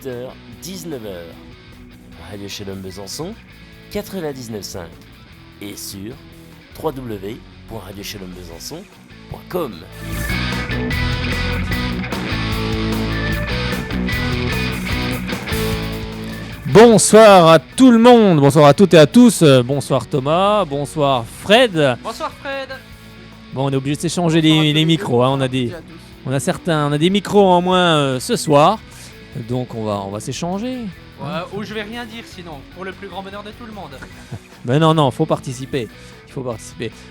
18h, 19h. Radio Shalom Besançon, 99.5 et sur www.radioshalombesançon.com. Bonsoir à tout le monde, bonsoir à toutes et à tous, bonsoir Thomas, bonsoir Fred. Bonsoir Fred. Bon, on est obligé de s'échanger les micros, hein. on a des micros en moins ce soir, donc on va s'échanger. Ou je vais rien dire sinon, pour le plus grand bonheur de tout le monde. Ben non, faut participer.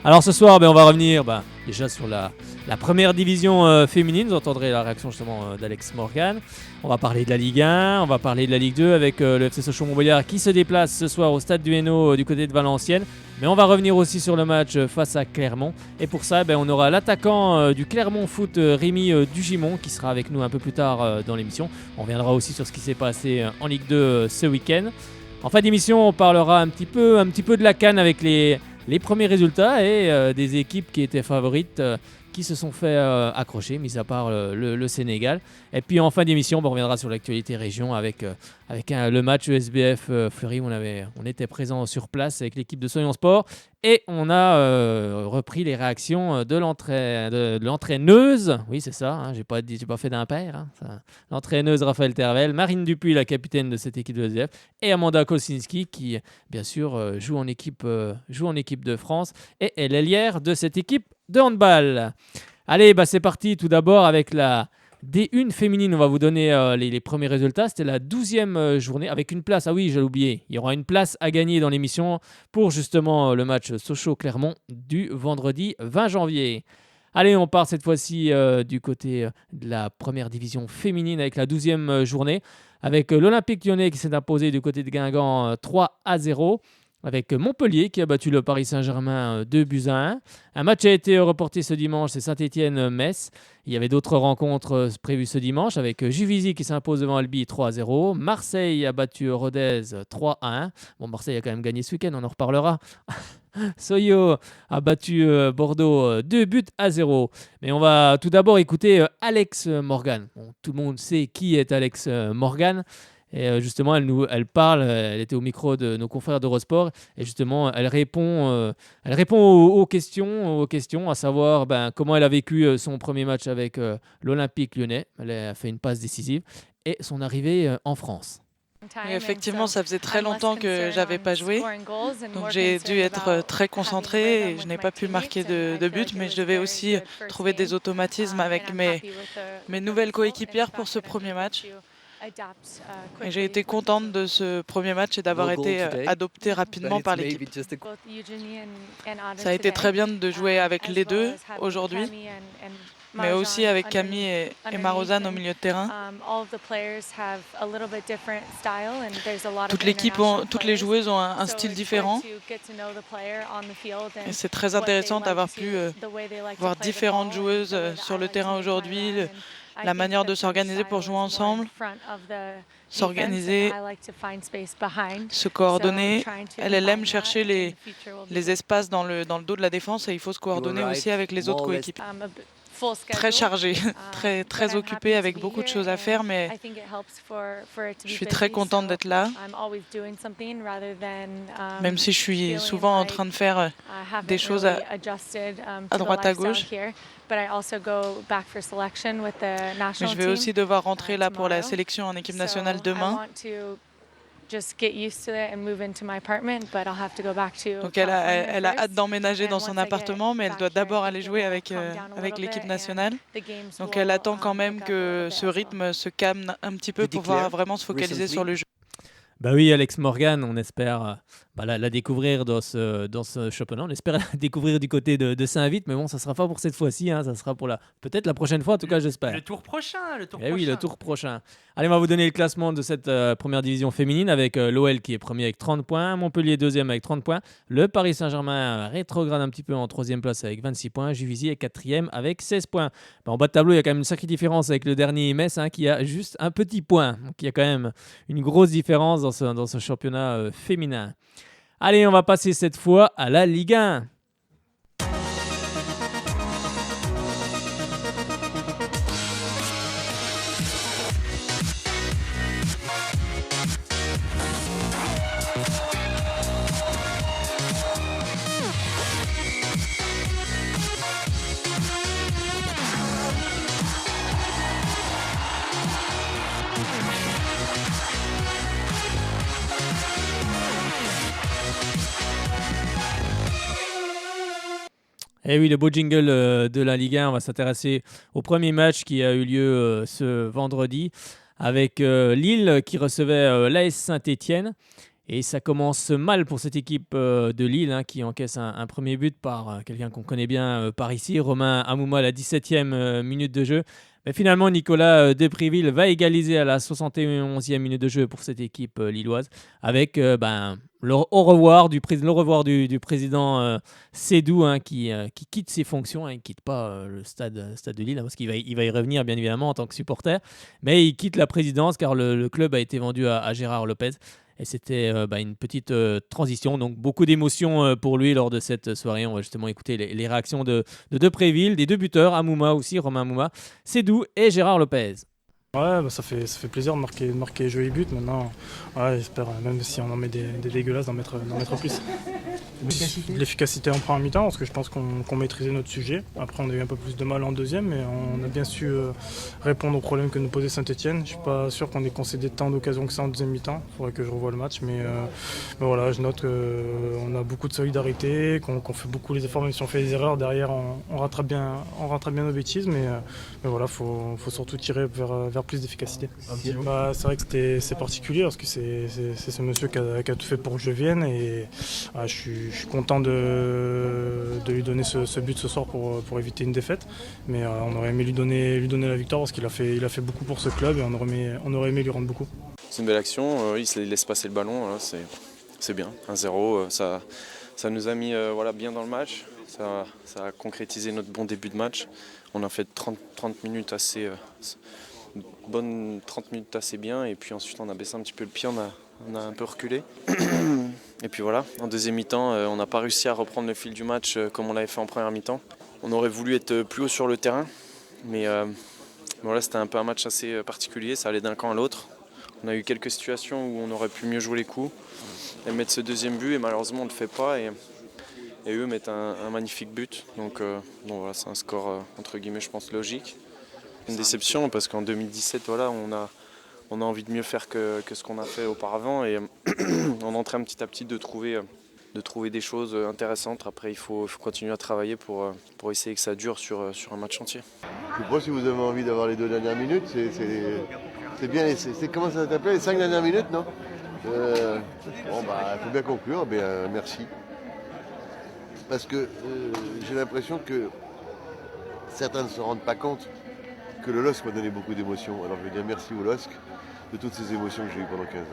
Alors ce soir, on va revenir déjà sur la première division féminine. Vous entendrez la réaction justement d'Alex Morgan. On va parler de la Ligue 1, on va parler de la Ligue 2 avec le FC Sochaux-Montbéliard qui se déplace ce soir au stade du Hainaut du côté de Valenciennes. Mais on va revenir aussi sur le match face à Clermont. Et pour ça, on aura l'attaquant du Clermont Foot, Rémi Dugimon, qui sera avec nous un peu plus tard dans l'émission. On reviendra aussi sur ce qui s'est passé en Ligue 2 ce week-end. En fin d'émission, on parlera un petit peu de la CAN avec les premiers résultats et des équipes qui étaient favorites qui se sont fait accrocher, mis à part le Sénégal. Et puis en fin d'émission, on reviendra sur l'actualité région avec le match ESBF Fleury. On était présent sur place avec l'équipe de Soyons Sport et on a repris les réactions de l'entraîneuse. Oui, c'est ça, hein, j'ai pas fait d'impair. Hein, l'entraîneuse Raphaël Tervel, Marine Dupuis, la capitaine de cette équipe de ESBF, et Amanda Kolsinski qui, bien sûr, joue en équipe de France et est l'ailière de cette équipe de handball. Allez, c'est parti tout d'abord avec la D1 féminine. On va vous donner les premiers résultats. C'était la 12e journée avec une place. Ah oui, j'allais oublier. Il y aura une place à gagner dans l'émission pour justement le match Sochaux-Clermont du vendredi 20 janvier. Allez, on part cette fois-ci du côté de la première division féminine avec la 12e journée avec l'Olympique Lyonnais qui s'est imposé du côté de Guingamp 3-0. Avec Montpellier qui a battu le Paris Saint-Germain 2-1. Un match a été reporté ce dimanche, c'est Saint-Étienne-Metz. Il y avait d'autres rencontres prévues ce dimanche avec Juvisy qui s'impose devant Albi 3-0. Marseille a battu Rodez 3-1. Bon, Marseille a quand même gagné ce week-end, on en reparlera. Soyo a battu Bordeaux 2-0. Mais on va tout d'abord écouter Alex Morgan. Bon, tout le monde sait qui est Alex Morgan. Et justement, elle parle, elle était au micro de nos confrères d'Eurosport, et justement, elle répond aux questions, à savoir comment elle a vécu son premier match avec l'Olympique Lyonnais. Elle a fait une passe décisive, et son arrivée en France. Oui, effectivement, ça faisait très longtemps que j'avais pas joué, donc j'ai dû être très concentrée et je n'ai pas pu marquer de but, mais je devais aussi trouver des automatismes avec mes nouvelles coéquipières pour ce premier match. Et j'ai été contente de ce premier match et d'avoir été adoptée rapidement par l'équipe. Ça a été très bien de jouer avec les deux aujourd'hui, mais aussi avec Camille et Marozane au milieu de terrain. Toutes les joueuses ont un style différent. Et c'est très intéressant d'avoir pu voir différentes joueuses sur le terrain aujourd'hui. La manière de s'organiser pour jouer ensemble, s'organiser, se coordonner. Elle aime chercher les espaces dans le dos de la défense et il faut se coordonner aussi avec les autres coéquipiers. Très chargée, très occupée avec beaucoup de choses à faire, mais je suis très contente d'être là, même si je suis souvent en train de faire des choses à droite à gauche. Mais je vais aussi devoir rentrer là pour la sélection en équipe nationale demain. Donc elle a hâte d'emménager dans son appartement, mais elle doit d'abord aller jouer avec l'équipe nationale. Donc elle attend quand même que ce rythme se calme un petit peu pour pouvoir vraiment se focaliser sur le jeu. Oui, Alex Morgan, on espère la découvrir dans ce championnat. On espère la découvrir du côté de Saint-Vite, mais bon, ça ne sera pas pour cette fois-ci, hein, ça sera pour peut-être la prochaine fois, en tout cas, j'espère. Le tour prochain. Oui, le tour prochain. Allez, on va vous donner le classement de cette première division féminine avec l'OL qui est premier avec 30 points, Montpellier deuxième avec 30 points, le Paris Saint-Germain rétrograde un petit peu en troisième place avec 26 points, Juvisy est quatrième avec 16 points. En bas de tableau, il y a quand même une sacrée différence avec le dernier Metz qui a juste un petit point. Donc il y a quand même une grosse différence dans ce championnat féminin. Allez, on va passer cette fois à la Ligue 1. Et oui, le beau jingle de la Ligue 1, on va s'intéresser au premier match qui a eu lieu ce vendredi avec Lille qui recevait l'AS Saint-Étienne. Et ça commence mal pour cette équipe de Lille qui encaisse un premier but par quelqu'un qu'on connaît bien par ici, Romain Hamouma, à la 17e minute de jeu. Mais finalement, Nicolas Depréville va égaliser à la 71e minute de jeu pour cette équipe lilloise avec le au revoir du président Sédou qui quitte ses fonctions. Il ne quitte pas le stade de Lille parce qu'il va y revenir bien évidemment en tant que supporter. Mais il quitte la présidence car le club a été vendu à Gérard Lopez. Et c'était une petite transition, donc beaucoup d'émotions pour lui lors de cette soirée. On va justement écouter les réactions de Depréville, des deux buteurs, Hamouma aussi, Romain Hamouma, Sédou et Gérard Lopez. Ouais, ça fait plaisir de marquer joli but. Maintenant, j'espère, même si on en met des dégueulasses, d'en mettre plus. L'efficacité en première mi-temps, parce que je pense qu'on maîtrisait notre sujet. Après, on a eu un peu plus de mal en deuxième, mais on a bien su répondre aux problèmes que nous posait Saint-Étienne. Je ne suis pas sûr qu'on ait concédé tant d'occasions que ça en deuxième mi-temps. Il faudrait que je revoie le match, mais voilà, je note qu'on a beaucoup de solidarité, qu'on fait beaucoup les efforts, même si on fait des erreurs. Derrière, on rattrape bien nos bêtises, mais voilà, faut surtout tirer vers plus d'efficacité. C'est vrai que c'est particulier parce que c'est ce monsieur qui a tout fait pour que je vienne et je suis content de lui donner ce but ce soir pour éviter une défaite, mais on aurait aimé lui donner la victoire parce qu'il a fait beaucoup pour ce club et on aurait aimé lui rendre beaucoup. C'est une belle action, il laisse passer le ballon, c'est bien, 1-0, ça nous a mis bien dans le match, ça a concrétisé notre bon début de match. On a fait 30 minutes assez bonnes 30 minutes assez bien et puis ensuite on a baissé un petit peu le pied, on a un peu reculé. Et puis voilà, en deuxième mi-temps, on n'a pas réussi à reprendre le fil du match comme on l'avait fait en première mi-temps. On aurait voulu être plus haut sur le terrain, mais voilà, c'était un peu un match assez particulier, ça allait d'un camp à l'autre. On a eu quelques situations où on aurait pu mieux jouer les coups et mettre ce deuxième but et malheureusement on ne le fait pas et eux mettent un magnifique but. Donc voilà, c'est un score entre guillemets je pense logique. Une déception parce qu'en 2017 voilà, on a envie de mieux faire que ce qu'on a fait auparavant et on est en train petit à petit de trouver des choses intéressantes. Après il faut continuer à travailler pour essayer que ça dure sur un match entier. Je sais pas si vous avez envie d'avoir les 2 dernières minutes, c'est bien, comment ça s'appelle, les 5 dernières minutes, non? Il faut bien conclure, merci. Parce que j'ai l'impression que certains ne se rendent pas compte que le LOSC m'a donné beaucoup d'émotions. Alors je veux dire merci au LOSC de toutes ces émotions que j'ai eues pendant 15 ans.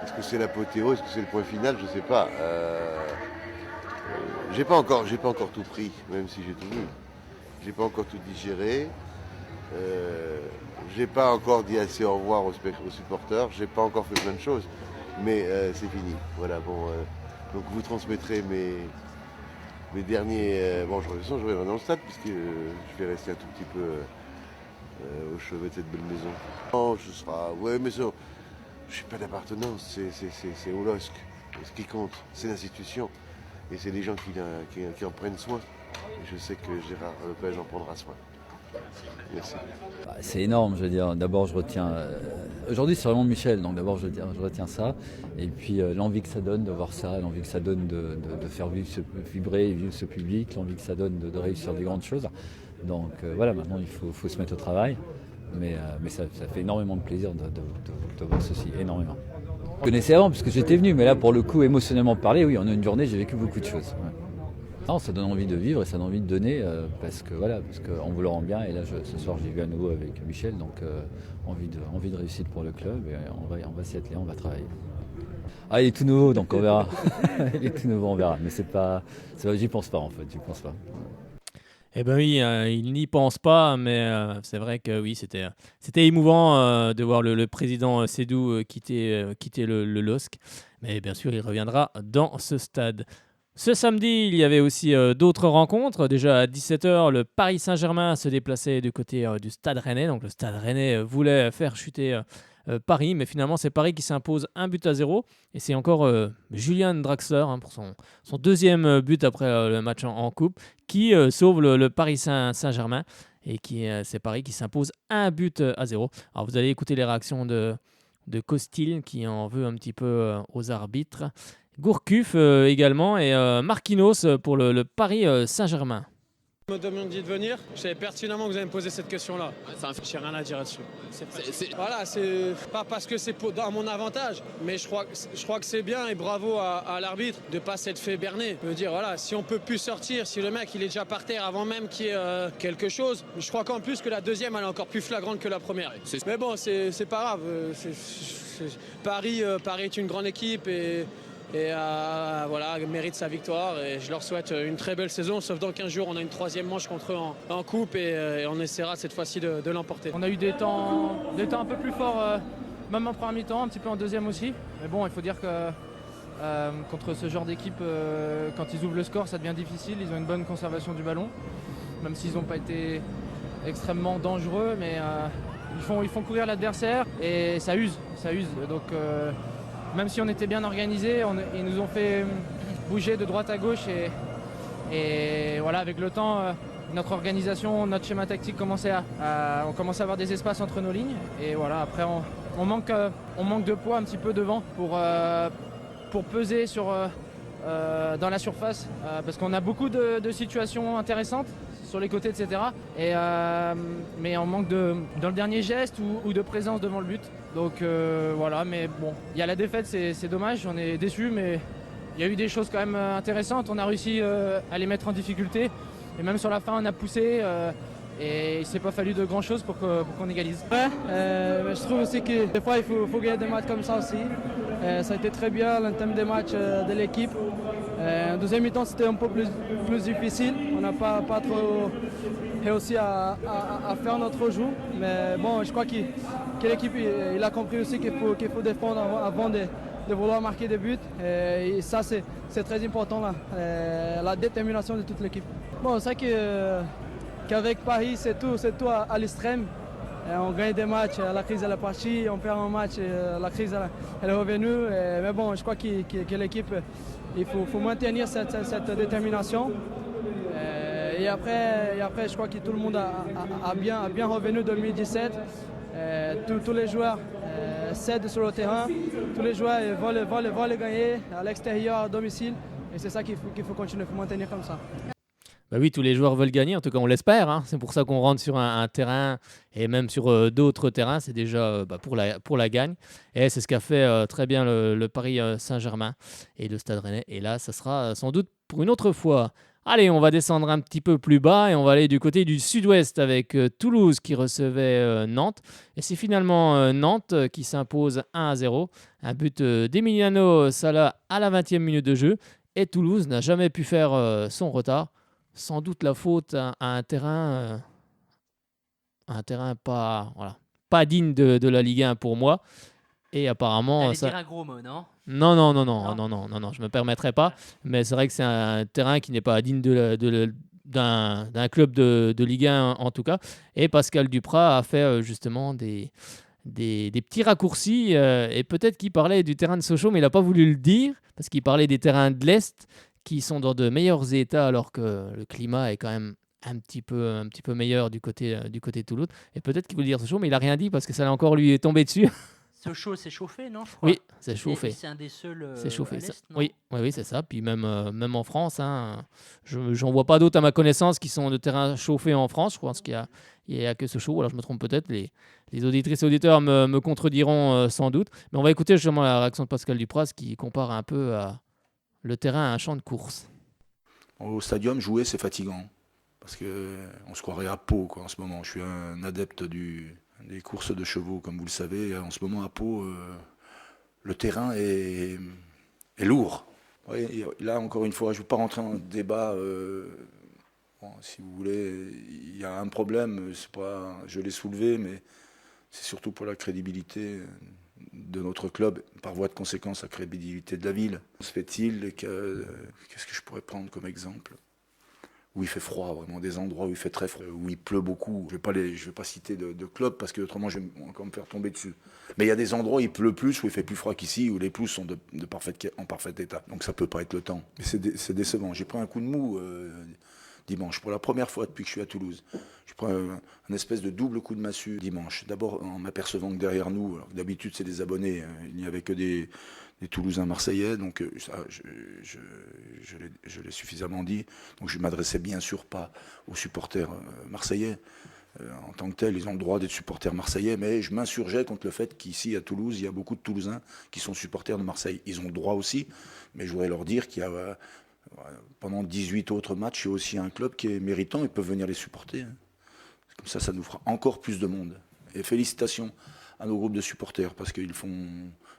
Est-ce que c'est l'apothéose, est-ce que c'est le point final? Je ne sais pas. J'ai pas encore tout pris, même si j'ai tout vu. J'ai pas encore tout digéré. J'ai pas encore dit assez au revoir aux supporters. J'ai pas encore fait plein de choses. Mais c'est fini. Voilà, donc vous transmettrez mes derniers. Je reviendrai dans le stade puisque je vais rester un tout petit peu au chevet de cette belle maison. Non, mais ça, je suis pas d'appartenance, c'est au LOSC. Ce qui compte, c'est l'institution. Et c'est les gens qui en prennent soin. Et je sais que Gérard Lopez en prendra soin. Merci. C'est énorme, je veux dire. D'abord, je retiens. Aujourd'hui, c'est vraiment Michel, donc d'abord, je retiens ça. Et puis, l'envie que ça donne de voir ça, l'envie que ça donne de faire vibrer et vivre ce public, l'envie que ça donne de réussir des grandes choses. Donc, voilà, maintenant, il faut se mettre au travail. Mais ça fait énormément de plaisir de voir ceci, énormément. Je connaissais avant, parce que j'étais venu, mais là, pour le coup, émotionnellement parler, oui, en une journée, j'ai vécu beaucoup de choses. Ouais. Non, ça donne envie de vivre et ça donne envie de donner parce qu'on vous le rend bien. Et là, ce soir, j'ai vu à nouveau avec Michel, donc envie de réussite pour le club et on va s'y atteler, on va travailler. Ah, il est tout nouveau, donc on verra. Il est tout nouveau, on verra. Mais j'y pense pas en fait, j'y pense pas. Eh bien oui, il n'y pense pas, mais c'est vrai que oui, c'était émouvant de voir le président Sédou quitter le LOSC. Mais bien sûr, il reviendra dans ce stade. Ce samedi, il y avait aussi d'autres rencontres. Déjà à 17h, le Paris Saint-Germain se déplaçait du côté du Stade Rennais. Donc le Stade Rennais voulait faire chuter Paris, mais finalement c'est Paris qui s'impose 1-0 et c'est encore Julian Draxler pour son deuxième but après le match en coupe qui sauve le Paris Saint-Germain et c'est Paris qui s'impose 1-0. Alors vous allez écouter les réactions de Costil qui en veut un petit peu aux arbitres, Gourcuff également et Marquinhos pour le Paris Saint-Germain. Me demandiez de venir, je savais pertinemment que vous allez me poser cette question-là. J'ai rien à dire là-dessus. Voilà, c'est pas parce que c'est dans mon avantage, mais je crois que c'est bien et bravo à l'arbitre de pas s'être fait berner. Me dire voilà, si on peut plus sortir, si le mec il est déjà par terre avant même qu'il y ait quelque chose, je crois qu'en plus que la deuxième elle est encore plus flagrante que la première. Mais bon, c'est pas grave. Paris est une grande équipe et voilà, mérite sa victoire et je leur souhaite une très belle saison, sauf dans 15 jours on a une troisième manche contre eux en coupe et on essaiera cette fois-ci de l'emporter. On a eu des temps un peu plus forts, même en première mi-temps, un petit peu en deuxième aussi. Mais bon, il faut dire que contre ce genre d'équipe, quand ils ouvrent le score, ça devient difficile. Ils ont une bonne conservation du ballon, même s'ils n'ont pas été extrêmement dangereux, mais ils font courir l'adversaire et ça use. Donc même si on était bien organisé, ils nous ont fait bouger de droite à gauche et voilà, avec le temps, notre organisation, notre schéma tactique on commençait à avoir des espaces entre nos lignes et voilà, après on manque de poids un petit peu devant pour peser dans la surface parce qu'on a beaucoup de situations intéressantes sur les côtés, etc. Mais on manque dans le dernier geste ou de présence devant le but. Donc voilà, mais bon, il y a la défaite, c'est dommage, on est déçus, mais il y a eu des choses quand même intéressantes. On a réussi à les mettre en difficulté. Et même sur la fin, on a poussé et il ne s'est pas fallu de grand chose pour qu'on égalise. Ouais, je trouve aussi que des fois, il faut gagner des matchs comme ça aussi. Ça a été très bien l'entame des matchs de l'équipe. En deuxième mi-temps, c'était un peu plus difficile. On n'a pas trop réussi à faire notre jeu. Mais bon, je crois que l'équipe il a compris aussi qu'il faut défendre avant de vouloir marquer des buts. Et ça, c'est très important, là. La détermination de toute l'équipe. Bon, c'est qu'avec Paris, c'est tout à l'extrême. On gagne des matchs, la crise elle est partie, on perd un match, la crise elle est revenue. Mais bon, je crois que l'équipe, il faut maintenir cette détermination. Et après, je crois que tout le monde a bien revenu 2017. Tous les joueurs cèdent sur le terrain, tous les joueurs veulent gagner à l'extérieur, à domicile. Et c'est ça qu'il faut continuer, il faut maintenir comme ça. Bah oui, tous les joueurs veulent gagner, en tout cas on l'espère. C'est pour ça qu'on rentre sur un terrain et même sur d'autres terrains, c'est déjà pour la gagne. Et c'est ce qu'a fait très bien le Paris Saint-Germain et le Stade Rennais. Et là, ça sera sans doute pour une autre fois. Allez, on va descendre un petit peu plus bas et on va aller du côté du sud-ouest avec Toulouse qui recevait Nantes. Et c'est finalement Nantes qui s'impose 1-0. Un but d'Emiliano Sala à la 20e minute de jeu. Et Toulouse n'a jamais pu faire son retard. Sans doute la faute à un terrain pas digne de la Ligue 1 pour moi. Et apparemment, dire un gros mot, non ? Non, je me permettrai pas. Mais c'est vrai que c'est un terrain qui n'est pas digne d'un club de Ligue 1 en tout cas. Et Pascal Duprat a fait justement des petits raccourcis et peut-être qu'il parlait du terrain de Sochaux, mais il n'a pas voulu le dire parce qu'il parlait des terrains de l'Est qui sont dans de meilleurs états alors que le climat est quand même un petit peu meilleur du côté de Toulouse. Et peut-être qu'il voulait dire Sochaux, mais il n'a rien dit parce que ça allait encore lui tomber dessus. Sochaux, c'est chauffé, non, je crois. Oui, c'est chauffé. C'est un des seuls c'est chauffé, à l'Est, non ? Oui, c'est ça. Puis même en France, j'en vois pas d'autres à ma connaissance qui sont de terrain chauffé en France. Je pense qu'il y a que Sochaux. Alors je me trompe peut-être. Les auditrices et auditeurs me contrediront sans doute. Mais on va écouter justement la réaction de Pascal Duprat qui compare un peu le terrain à un champ de course. Au stadium, jouer, c'est fatigant. Parce qu'on se croirait à Pau quoi, en ce moment. Je suis un adepte des courses de chevaux, comme vous le savez. En ce moment, à Pau, le terrain est lourd. Ouais, là, encore une fois, je ne veux pas rentrer en débat. Si vous voulez, il y a un problème. Je l'ai soulevé, mais c'est surtout pour la crédibilité de notre club, par voie de conséquence, la crédibilité de la ville. Se fait-il qu'est-ce que je pourrais prendre comme exemple ? où il fait froid, vraiment des endroits où il fait très froid, où il pleut beaucoup. Je vais pas citer de clubs parce que autrement je vais encore me faire tomber dessus. Mais il y a des endroits où il pleut plus, où il fait plus froid qu'ici, où les pelouses sont en parfait état. Donc ça peut pas être le temps. Mais c'est décevant. J'ai pris un coup de mou dimanche, pour la première fois depuis que je suis à Toulouse. Je prends un espèce de double coup de massue dimanche. D'abord en m'apercevant que derrière nous, alors d'habitude c'est des abonnés, il n'y avait que des Toulousains marseillais, donc ça, je l'ai suffisamment dit. Donc je ne m'adressais bien sûr pas aux supporters marseillais. En tant que tels, ils ont le droit d'être supporters marseillais, mais je m'insurgeais contre le fait qu'ici à Toulouse, il y a beaucoup de Toulousains qui sont supporters de Marseille. Ils ont le droit aussi, mais je voudrais leur dire qu'il y a pendant 18 autres matchs, il y a aussi un club qui est méritant, ils peuvent venir les supporter. Comme ça nous fera encore plus de monde. Et félicitations à nos groupes de supporters, parce qu'ils font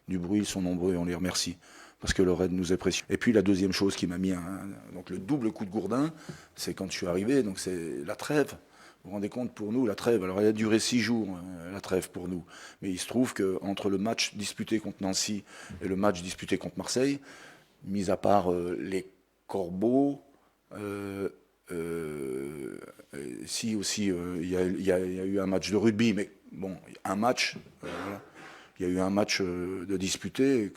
du bruit, ils sont nombreux et on les remercie, parce que leur aide nous est précieuse. Et puis la deuxième chose qui m'a mis donc le double coup de gourdin, c'est quand je suis arrivé, donc c'est la trêve. Vous vous rendez compte, pour nous, la trêve, alors elle a duré 6 jours, la trêve pour nous. Mais il se trouve qu'entre le match disputé contre Nancy et le match disputé contre Marseille, mis à part les Corbeaux, si aussi, il y a eu un match de rugby, mais bon, un match, voilà. Il y a eu un match de disputé, et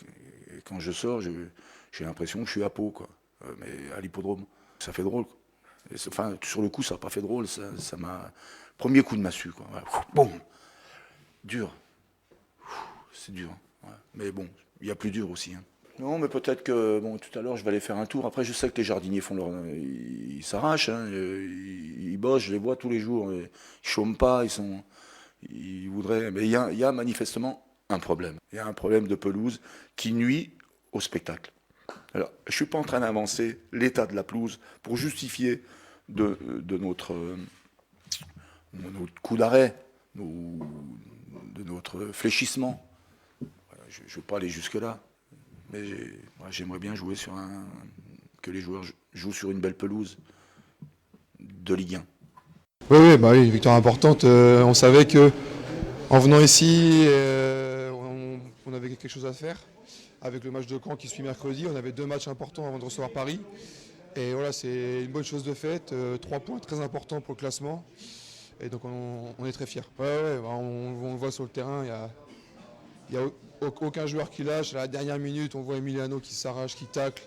quand je sors, j'ai l'impression que je suis à Pau, quoi. Mais à l'hippodrome, ça fait drôle, quoi. Enfin, sur le coup, ça n'a pas fait drôle, ça m'a... Premier coup de massue, quoi. Voilà. Bon, dur. C'est dur. Ouais. Mais bon, il y a plus dur aussi, hein. Non, mais peut-être que tout à l'heure, je vais aller faire un tour. Après, je sais que les jardiniers font ils s'arrachent, hein, ils bossent, je les vois tous les jours. Ils chôment pas, ils voudraient. Mais il y a manifestement un problème. Il y a un problème de pelouse qui nuit au spectacle. Alors, je suis pas en train d'avancer l'état de la pelouse pour justifier de notre coup d'arrêt, de notre fléchissement. Je ne veux pas aller jusque-là. Mais j'aimerais bien jouer que les joueurs jouent sur une belle pelouse de Ligue 1. Oui, une victoire importante. On savait qu'en venant ici, on avait quelque chose à faire. Avec le match de Caen qui suit mercredi, on avait 2 matchs importants avant de recevoir Paris. Et voilà, c'est une bonne chose de faite. 3 points très importants pour le classement. Et donc on est très fiers. On le voit sur le terrain. Il n'y a aucun joueur qui lâche. À la dernière minute, on voit Emiliano qui s'arrache, qui tacle.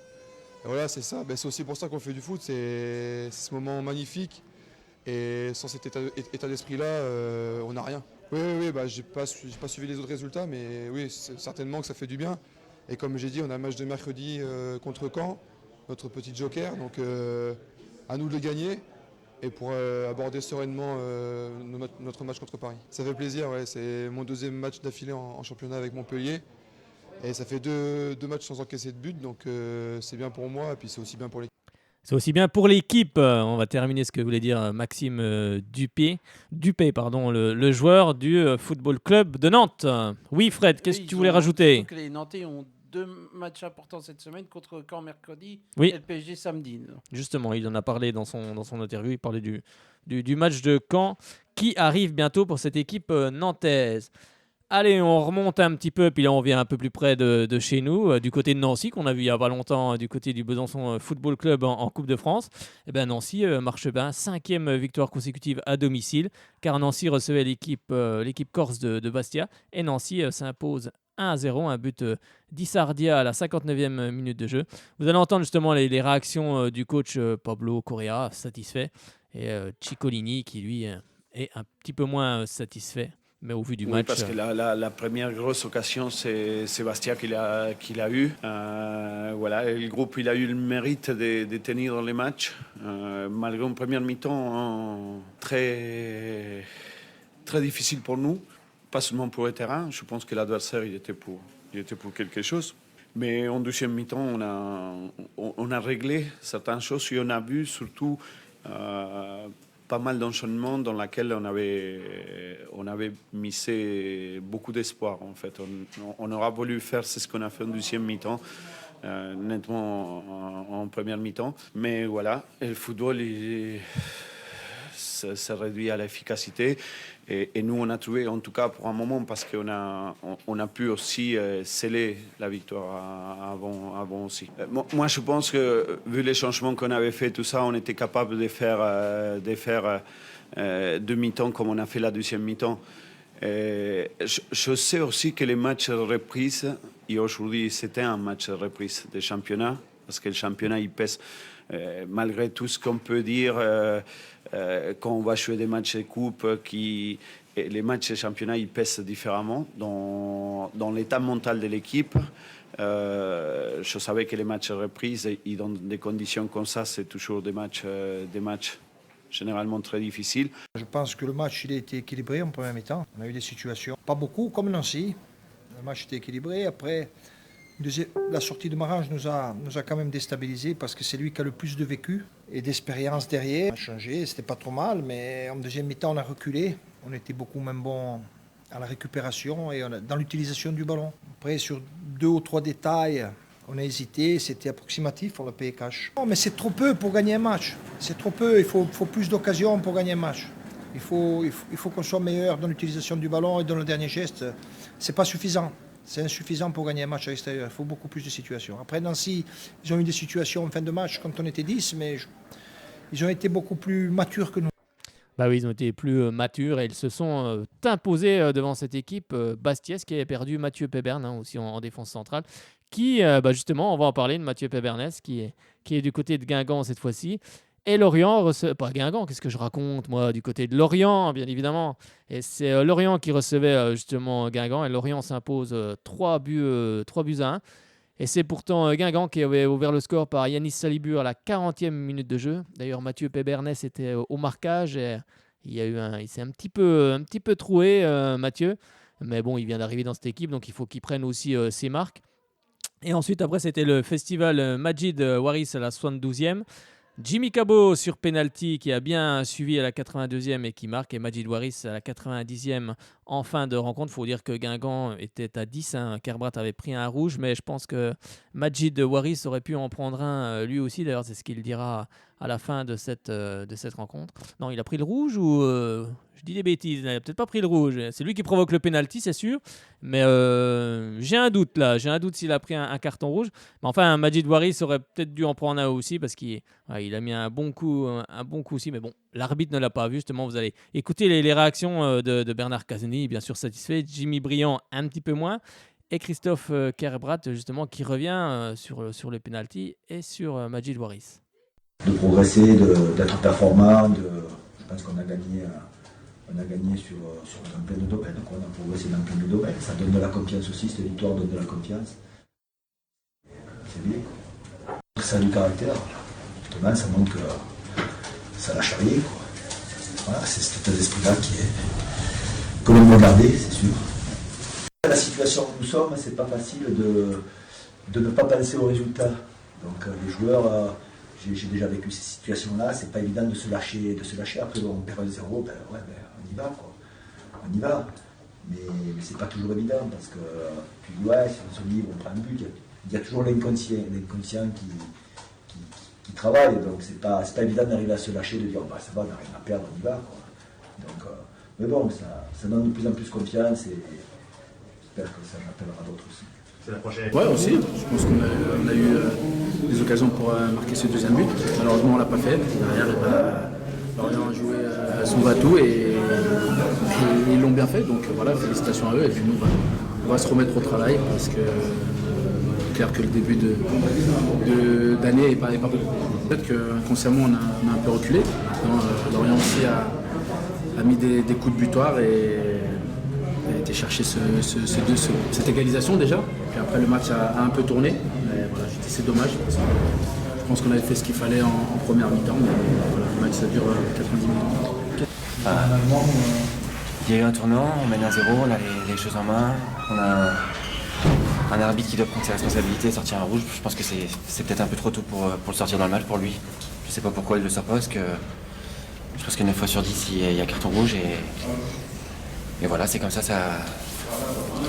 Et voilà, c'est ça. C'est aussi pour ça qu'on fait du foot. C'est ce moment magnifique. Et sans cet état d'esprit-là, on n'a rien. Oui, j'ai pas suivi les autres résultats, mais oui, certainement que ça fait du bien. Et comme j'ai dit, on a un match de mercredi contre Caen, notre petit joker. Donc à nous de le gagner. Et pour aborder sereinement notre match contre Paris. Ça fait plaisir, ouais, c'est mon 2e match d'affilée en championnat avec Montpellier. Et ça fait deux matchs sans encaisser de but, donc c'est bien pour moi et puis c'est aussi bien pour l'équipe. C'est aussi bien pour l'équipe. On va terminer ce que voulait dire Maxime Dupé, le joueur du Football Club de Nantes. Oui, Fred, qu'est-ce que tu voulais rajouter ? Les Nantais ont 2 matchs importants cette semaine contre Caen mercredi et le PSG samedi. Justement, il en a parlé dans son interview. Il parlait du match de Caen qui arrive bientôt pour cette équipe nantaise. Allez, on remonte un petit peu, puis là on vient un peu plus près de chez nous, du côté de Nancy, qu'on a vu il n'y a pas longtemps, du côté du Besançon Football Club en Coupe de France. Et bien Nancy marche bien, 5e victoire consécutive à domicile, car Nancy recevait l'équipe corse de Bastia, et Nancy s'impose 1-0, un but d'Issardia à la 59e minute de jeu. Vous allez entendre justement les réactions du coach Pablo Correa, satisfait, et Ciccolini qui lui est un petit peu moins satisfait. Mais au vu du match... parce que la première grosse occasion, c'est Sébastien qui l'a eu. Voilà, le groupe il a eu le mérite de tenir les matchs, malgré une première mi-temps très, très difficile pour nous, pas seulement pour le terrain. Je pense que l'adversaire il était pour quelque chose. Mais en deuxième mi-temps, on a réglé certaines choses et on a vu surtout... pas mal d'enchaînements dans lesquels on avait misé beaucoup d'espoir. En fait, on aura voulu faire ce qu'on a fait en deuxième mi-temps, nettement en première mi-temps. Mais voilà, le football, se réduit à l'efficacité. Et nous, on a trouvé, en tout cas pour un moment, parce qu'on a pu aussi sceller la victoire avant aussi. Moi, je pense que, vu les changements qu'on avait fait, tout ça, on était capable de faire deux mi-temps comme on a fait la deuxième mi-temps. Je sais aussi que les matchs de reprise, et aujourd'hui c'était un match de reprise de championnat, parce que le championnat il pèse, malgré tout ce qu'on peut dire, quand on va jouer des matchs de coupe, les matchs de championnat ils pèsent différemment dans l'état mental de l'équipe. Je savais que les matchs de reprise, et dans des conditions comme ça, c'est toujours des matchs généralement très difficile. Je pense que le match il a été équilibré en première mi-temps. On a eu des situations, pas beaucoup comme Nancy. Le match était équilibré. Après, la sortie de Marange nous a quand même déstabilisés parce que c'est lui qui a le plus de vécu et d'expérience derrière. On a changé, c'était pas trop mal, mais en deuxième mi-temps on a reculé. On était beaucoup moins bon à la récupération et dans l'utilisation du ballon. Après, sur 2 ou 3 détails, on a hésité, c'était approximatif, on l'a payé cash. Non, mais c'est trop peu pour gagner un match. C'est trop peu, il faut plus d'occasions pour gagner un match. Il faut qu'on soit meilleur dans l'utilisation du ballon et dans le dernier geste. C'est pas suffisant. C'est insuffisant pour gagner un match à l'extérieur. Il faut beaucoup plus de situations. Après, Nancy, ils ont eu des situations en fin de match quand on était 10, mais ils ont été beaucoup plus matures que nous. Bah oui, ils ont été plus matures et ils se sont imposés devant cette équipe Bastiès qui avait perdu Mathieu Péberne aussi en défense centrale. Qui, justement, on va en parler de Mathieu Pébernès, qui est du côté de Guingamp cette fois-ci. Et Lorient, pas Guingamp, qu'est-ce que je raconte, moi, du côté de Lorient, bien évidemment. Et c'est Lorient qui recevait justement Guingamp, et Lorient s'impose 3 buts à 1. Et c'est pourtant Guingamp qui avait ouvert le score par Yanis Salibur à la 40e minute de jeu. D'ailleurs, Mathieu Pébernès était au marquage, et il s'est un petit peu troué, Mathieu. Mais bon, il vient d'arriver dans cette équipe, donc il faut qu'il prenne aussi ses marques. Et ensuite, après, c'était le festival Majid Waris à la 72e. Jimmy Cabot sur penalty qui a bien suivi à la 82e et qui marque. Et Majid Waris à la 90e en fin de rencontre. Il faut dire que Guingamp était à 10. Kerbrat avait pris un rouge. Mais je pense que Majid Waris aurait pu en prendre un lui aussi. D'ailleurs, c'est ce qu'il dira à la fin de cette rencontre. Non, il a pris le rouge ou... je dis des bêtises, il n'a peut-être pas pris le rouge. C'est lui qui provoque le penalty, c'est sûr. Mais j'ai un doute là. J'ai un doute s'il a pris un carton rouge. Mais enfin, Majid Waris aurait peut-être dû en prendre un aussi parce qu'il a mis un bon coup aussi. Mais bon, l'arbitre ne l'a pas vu. Justement, vous allez écouter les réactions de Bernard Casoni, bien sûr satisfait. Jimmy Briand, un petit peu moins. Et Christophe Kerbrat, justement, qui revient sur le penalty et sur Majid Waris. De progresser, d'être performant. Je pense qu'on a gagné. On a gagné dans plein de domaines, on a progressé dans plein de domaines. Ça donne de la confiance aussi, cette victoire donne de la confiance. C'est bien. Ça a du caractère. Justement, ça montre que ça lâche rien. Voilà, c'est cet état d'esprit-là que l'on doit garder, c'est sûr. La situation où nous sommes, c'est pas facile de ne pas penser au résultat. Donc les joueurs... J'ai déjà vécu ces situations-là, c'est pas évident de se lâcher. Après, on perd 1-0, on y va, quoi. On y va. Mais c'est pas toujours évident, parce que tu dis, si on se livre, on prend un but, il y a toujours l'inconscient qui travaille, donc c'est pas évident d'arriver à se lâcher, de dire, ça va, on n'a rien à perdre, on y va, quoi. Donc, mais bon, ça donne de plus en plus confiance, et j'espère que ça en appellera d'autres aussi. Ouais, aussi. Je pense qu'on a eu des occasions pour marquer ce deuxième but. Malheureusement, on ne l'a pas fait. Derrière, Lorient a joué son bateau et ils l'ont bien fait. Donc voilà, félicitations à eux. Et puis nous, on va se remettre au travail parce que c'est clair que le début d'année n'est pas beaucoup. Peut-être qu'inconsciemment, on a un peu reculé. Maintenant, Lorient aussi a mis des coups de butoir et a été chercher cette égalisation déjà. Puis après le match a un peu tourné. Mais voilà, c'est dommage parce que je pense qu'on avait fait ce qu'il fallait en première mi-temps. Mais voilà, le match ça dure 90 minutes. Il y a eu un tournant, on mène 1-0, on a les choses en main. On a un arbitre qui doit prendre ses responsabilités et sortir un rouge. Je pense que c'est peut-être un peu trop tôt pour le sortir dans le match pour lui. Je ne sais pas pourquoi il le sort pas parce que je pense que 9 fois sur 10 il y a carton rouge et voilà, c'est comme ça,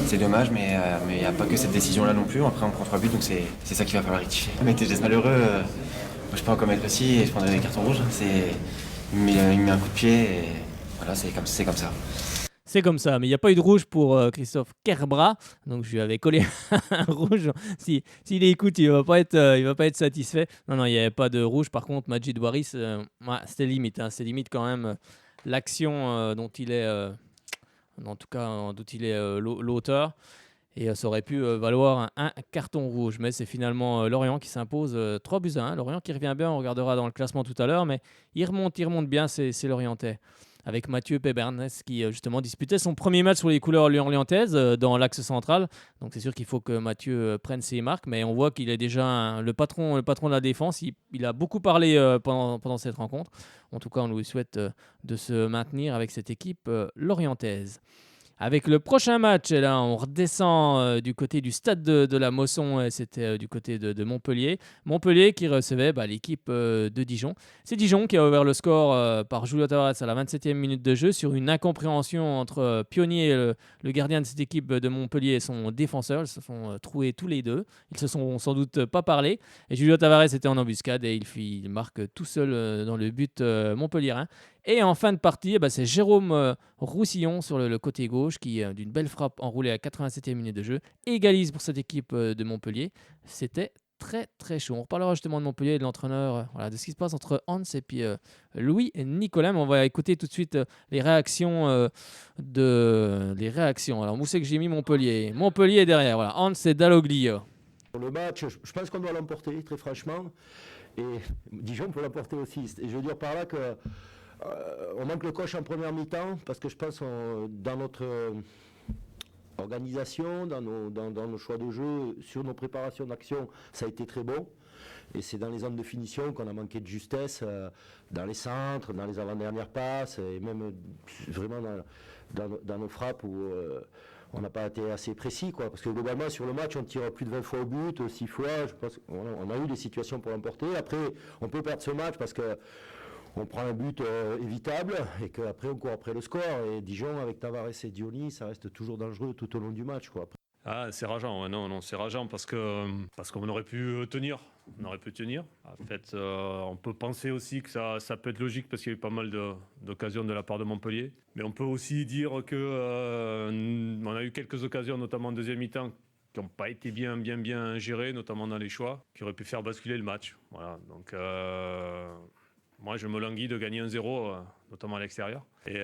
c'est dommage, mais il n'y a pas que cette décision-là non plus. Après, on prend 3 buts, donc c'est ça qu'il va falloir rectifier. Mais t'es juste malheureux, moi je peux en commettre aussi et je prendrai des cartons rouges. il me met un coup de pied et voilà, c'est comme ça. C'est comme ça, mais il n'y a pas eu de rouge pour Christophe Kerbrat, donc je lui avais collé un rouge. S'il écoute, il va pas être satisfait. Non, il n'y avait pas de rouge. Par contre, Majid Waris, c'était limite. C'était limite quand même l'action dont il est, en tout cas, dont il est l'auteur. Et ça aurait pu valoir un carton rouge. Mais c'est finalement Lorient qui s'impose 3-1. Lorient qui revient bien, on regardera dans le classement tout à l'heure, mais il remonte bien, c'est Lorientais. Avec Mathieu Pébernes qui justement disputait son premier match sur les couleurs lorientaises dans l'axe central. Donc c'est sûr qu'il faut que Mathieu prenne ses marques, mais on voit qu'il est déjà le patron de la défense. Il a beaucoup parlé pendant cette rencontre. En tout cas, on lui souhaite de se maintenir avec cette équipe lorientaise. Avec le prochain match, et là, on redescend du côté du stade de la Mosson, c'était du côté de Montpellier. Montpellier qui recevait l'équipe de Dijon. C'est Dijon qui a ouvert le score par Julio Tavares à la 27e minute de jeu sur une incompréhension entre Pionnier, le gardien de cette équipe de Montpellier, et son défenseur. Ils se sont troués tous les deux. Ils se sont sans doute pas parlé. Et Julio Tavares était en embuscade et il marque tout seul dans le but montpelliérain. Et en fin de partie, c'est Jérôme Roussillon sur le côté gauche qui, d'une belle frappe enroulée à 87e minute de jeu, égalise pour cette équipe de Montpellier. C'était très très chaud. On reparlera justement de Montpellier et de l'entraîneur, de ce qui se passe entre Hans et puis Louis et Nicolas. Mais on va écouter tout de suite les réactions. Alors, où c'est que j'ai mis Montpellier? Montpellier est derrière. Voilà. Hans et Dalloglio. Le match, je pense qu'on doit l'emporter, très franchement. Et Dijon peut l'emporter aussi. Et je veux dire par là que on manque le coach en première mi-temps parce que je pense dans notre organisation, dans nos choix de jeu, sur nos préparations d'action, ça a été très bon. Et c'est dans les zones de finition qu'on a manqué de justesse, dans les centres, dans les avant-dernières passes, et même vraiment dans nos frappes où on n'a pas été assez précis, quoi. Parce que globalement, sur le match, on tire plus de 20 fois au but, 6 fois. Je pense qu'on a eu des situations pour l'emporter. Après, on peut perdre ce match parce que on prend un but évitable et qu'après on court après le score. Et Dijon avec Tavares et Diony, ça reste toujours dangereux tout au long du match, quoi. Ah, c'est rageant, ouais, non, c'est rageant parce qu'on aurait pu tenir. On aurait pu tenir. En fait, on peut penser aussi que ça peut être logique parce qu'il y a eu pas mal d'occasions de la part de Montpellier. Mais on peut aussi dire qu'on a eu quelques occasions, notamment en deuxième mi-temps, qui n'ont pas été bien gérées, notamment dans les choix, qui auraient pu faire basculer le match. Voilà, donc moi, je me languis de gagner 1-0, notamment à l'extérieur, et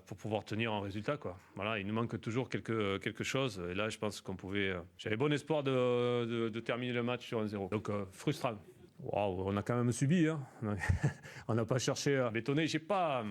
pour pouvoir tenir un résultat, quoi. Voilà, il nous manque toujours quelque chose. Et là, je pense qu'on pouvait. J'avais bon espoir de terminer le match sur 1-0. Donc frustrant. Waouh, on a quand même subi. Hein. On n'a pas cherché à bétonner. J'ai pas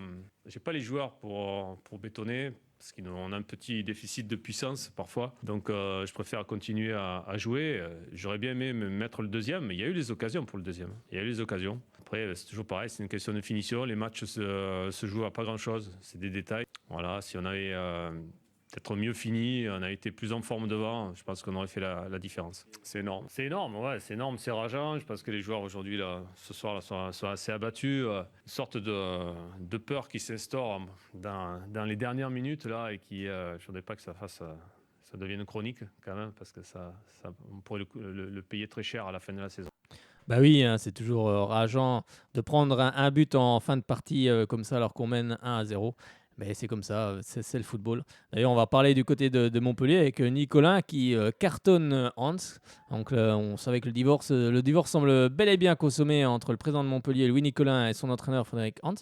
les joueurs pour bétonner. Parce qu'on a un petit déficit de puissance parfois. Donc je préfère continuer à jouer. J'aurais bien aimé me mettre le deuxième, mais il y a eu les occasions pour le deuxième. Il y a eu les occasions. Après, c'est toujours pareil, c'est une question de finition. Les matchs se jouent à pas grand-chose. C'est des détails. Voilà, si on avait peut-être mieux fini, on a été plus en forme devant, je pense qu'on aurait fait la différence. C'est énorme. C'est énorme, ouais, c'est énorme, c'est rageant. Je pense que les joueurs aujourd'hui, là, ce soir, là, sont assez abattus. Une sorte de peur qui s'instaure dans les dernières minutes, là, et qui, je ne voudrais pas que ça devienne chronique, quand même, parce que on pourrait le payer très cher à la fin de la saison. Bah oui, hein, c'est toujours rageant de prendre un but en fin de partie comme ça alors qu'on mène 1-0. Mais c'est comme ça, c'est le football. D'ailleurs, on va parler du côté de Montpellier avec Nicolas qui cartonne Hans. Donc, on savait que le divorce semble bel et bien consommé entre le président de Montpellier, Louis Nicolin, et son entraîneur Frédéric Hans.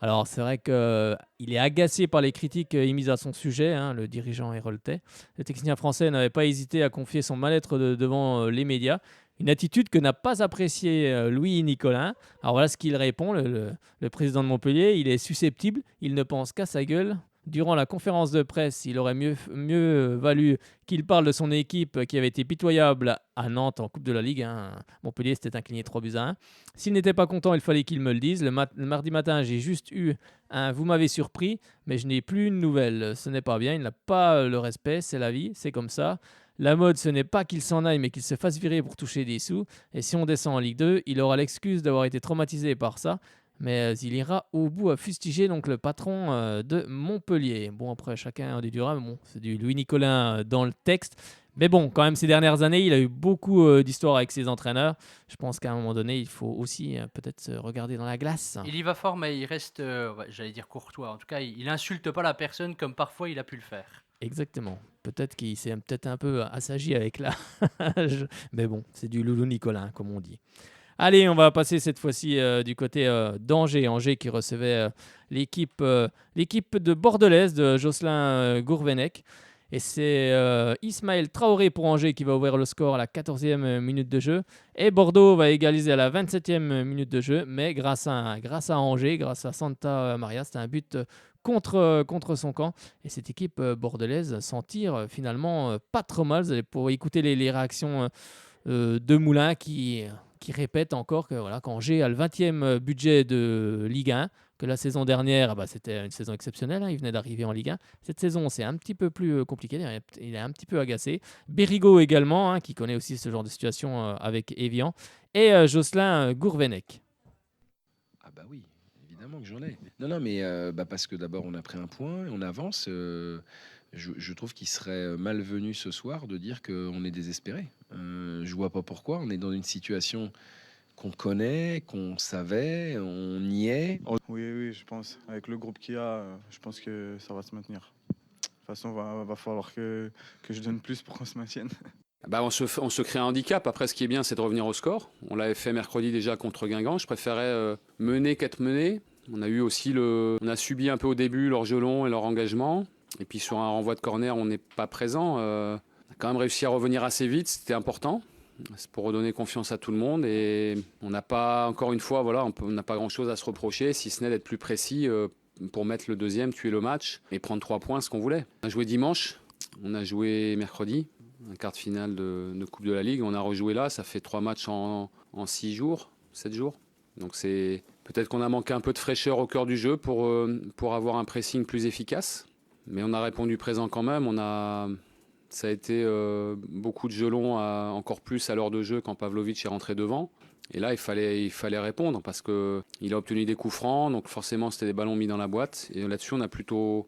Alors, c'est vrai qu'il est agacé par les critiques émises à son sujet, hein, le dirigeant héroltais. Le technicien français n'avait pas hésité à confier son mal-être devant les médias. Une attitude que n'a pas appréciée Louis Nicolin. Alors voilà ce qu'il répond, le président de Montpellier. Il est susceptible, il ne pense qu'à sa gueule. Durant la conférence de presse, il aurait mieux valu qu'il parle de son équipe qui avait été pitoyable à Nantes en Coupe de la Ligue. Hein. Montpellier s'était incliné 3-1. S'il n'était pas content, il fallait qu'il me le dise. Le mardi matin, j'ai juste eu un « vous m'avez surpris », mais je n'ai plus une nouvelle. Ce n'est pas bien, il n'a pas le respect, c'est la vie, c'est comme ça. La mode, ce n'est pas qu'il s'en aille, mais qu'il se fasse virer pour toucher des sous. Et si on descend en Ligue 2, il aura l'excuse d'avoir été traumatisé par ça. Mais il ira au bout à fustiger donc le patron de Montpellier. Bon, après, chacun déduira. Bon, c'est du Louis Nicolin dans le texte. Mais bon, quand même, ces dernières années, il a eu beaucoup d'histoires avec ses entraîneurs. Je pense qu'à un moment donné, il faut aussi peut-être se regarder dans la glace. Il y va fort, mais il reste, j'allais dire courtois. En tout cas, il insulte pas la personne comme parfois il a pu le faire. Exactement. Peut-être qu'il s'est peut-être un peu assagi avec l'âge. Mais bon, c'est du loulou Nicolas, comme on dit. Allez, on va passer cette fois-ci du côté d'Angers. Angers qui recevait l'équipe de Bordelaise de Jocelyn Gourvenec. Et c'est Ismaël Traoré pour Angers qui va ouvrir le score à la 14e minute de jeu. Et Bordeaux va égaliser à la 27e minute de jeu. Mais grâce à Angers, grâce à Santa Maria, c'était un but contre son camp. Et cette équipe bordelaise s'en tire finalement pas trop mal. Vous allez pouvoir écouter les réactions de Moulin qui répète encore que voilà, qu'Angers a le 20e budget de Ligue 1. Que la saison dernière, c'était une saison exceptionnelle, il venait d'arriver en Ligue 1. Cette saison, c'est un petit peu plus compliqué, il est un petit peu agacé. Bérigaud également, qui connaît aussi ce genre de situation avec Évian. Et Jocelyn Gourvenec. Ah bah oui, évidemment que j'en ai. Non, mais parce que d'abord, on a pris un point, on avance. Je trouve qu'il serait malvenu ce soir de dire qu'on est désespéré. Je vois pas pourquoi, on est dans une situation... qu'on connaît, qu'on savait, on y est. Oui, je pense. Avec le groupe qu'il y a, je pense que ça va se maintenir. De toute façon, va falloir que je donne plus pour qu'on se maintienne. On se crée un handicap. Après, ce qui est bien, c'est de revenir au score. On l'avait fait mercredi déjà contre Guingamp. Je préférais mener qu'être mené. On a eu aussi on a subi un peu au début leur jeu long et leur engagement. Et puis sur un renvoi de corner, on n'est pas présent. On a quand même réussi à revenir assez vite. C'était important. C'est pour redonner confiance à tout le monde et on n'a pas, encore une fois, on n'a pas grand-chose à se reprocher, si ce n'est d'être plus précis pour mettre le deuxième, tuer le match et prendre 3 points, ce qu'on voulait. On a joué dimanche, on a joué mercredi, un quart de finale de Coupe de la Ligue. On a rejoué là, ça fait 3 matchs en 6 jours, 7 jours. Donc c'est peut-être qu'on a manqué un peu de fraîcheur au cœur du jeu pour avoir un pressing plus efficace. Mais on a répondu présent quand même, ça a été beaucoup de jeux longs, encore plus à l'heure de jeu quand Pavlovic est rentré devant. Et là, il fallait répondre parce qu'il a obtenu des coups francs, donc forcément c'était des ballons mis dans la boîte. Et là-dessus, on a plutôt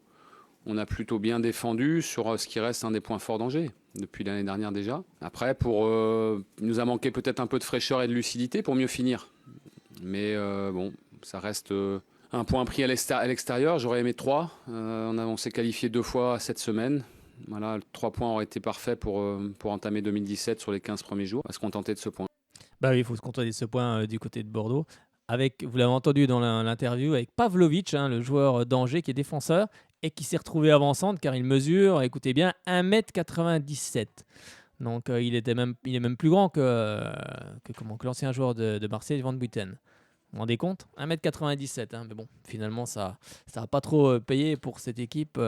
bien défendu sur ce qui reste un des points forts d'Angers depuis l'année dernière déjà. Après, il nous a manqué peut-être un peu de fraîcheur et de lucidité pour mieux finir. Mais ça reste un point pris à l'extérieur. J'aurais aimé 3. On s'est qualifié 2 fois cette semaine. Voilà, 3 points auraient été parfaits pour entamer 2017 sur les 15 premiers jours. On va se contenter de ce point. Bah oui, il faut se contenter de ce point du côté de Bordeaux. Vous l'avez entendu dans l'interview, avec Pavlovic, le joueur d'Angers qui est défenseur et qui s'est retrouvé avant-centre car il mesure, écoutez bien, 1m97. Donc il est même plus grand que l'ancien joueur de Marseille, Van Buiten. Vous vous rendez compte ? 1m97, mais bon, finalement ça n'a pas trop payé pour cette équipe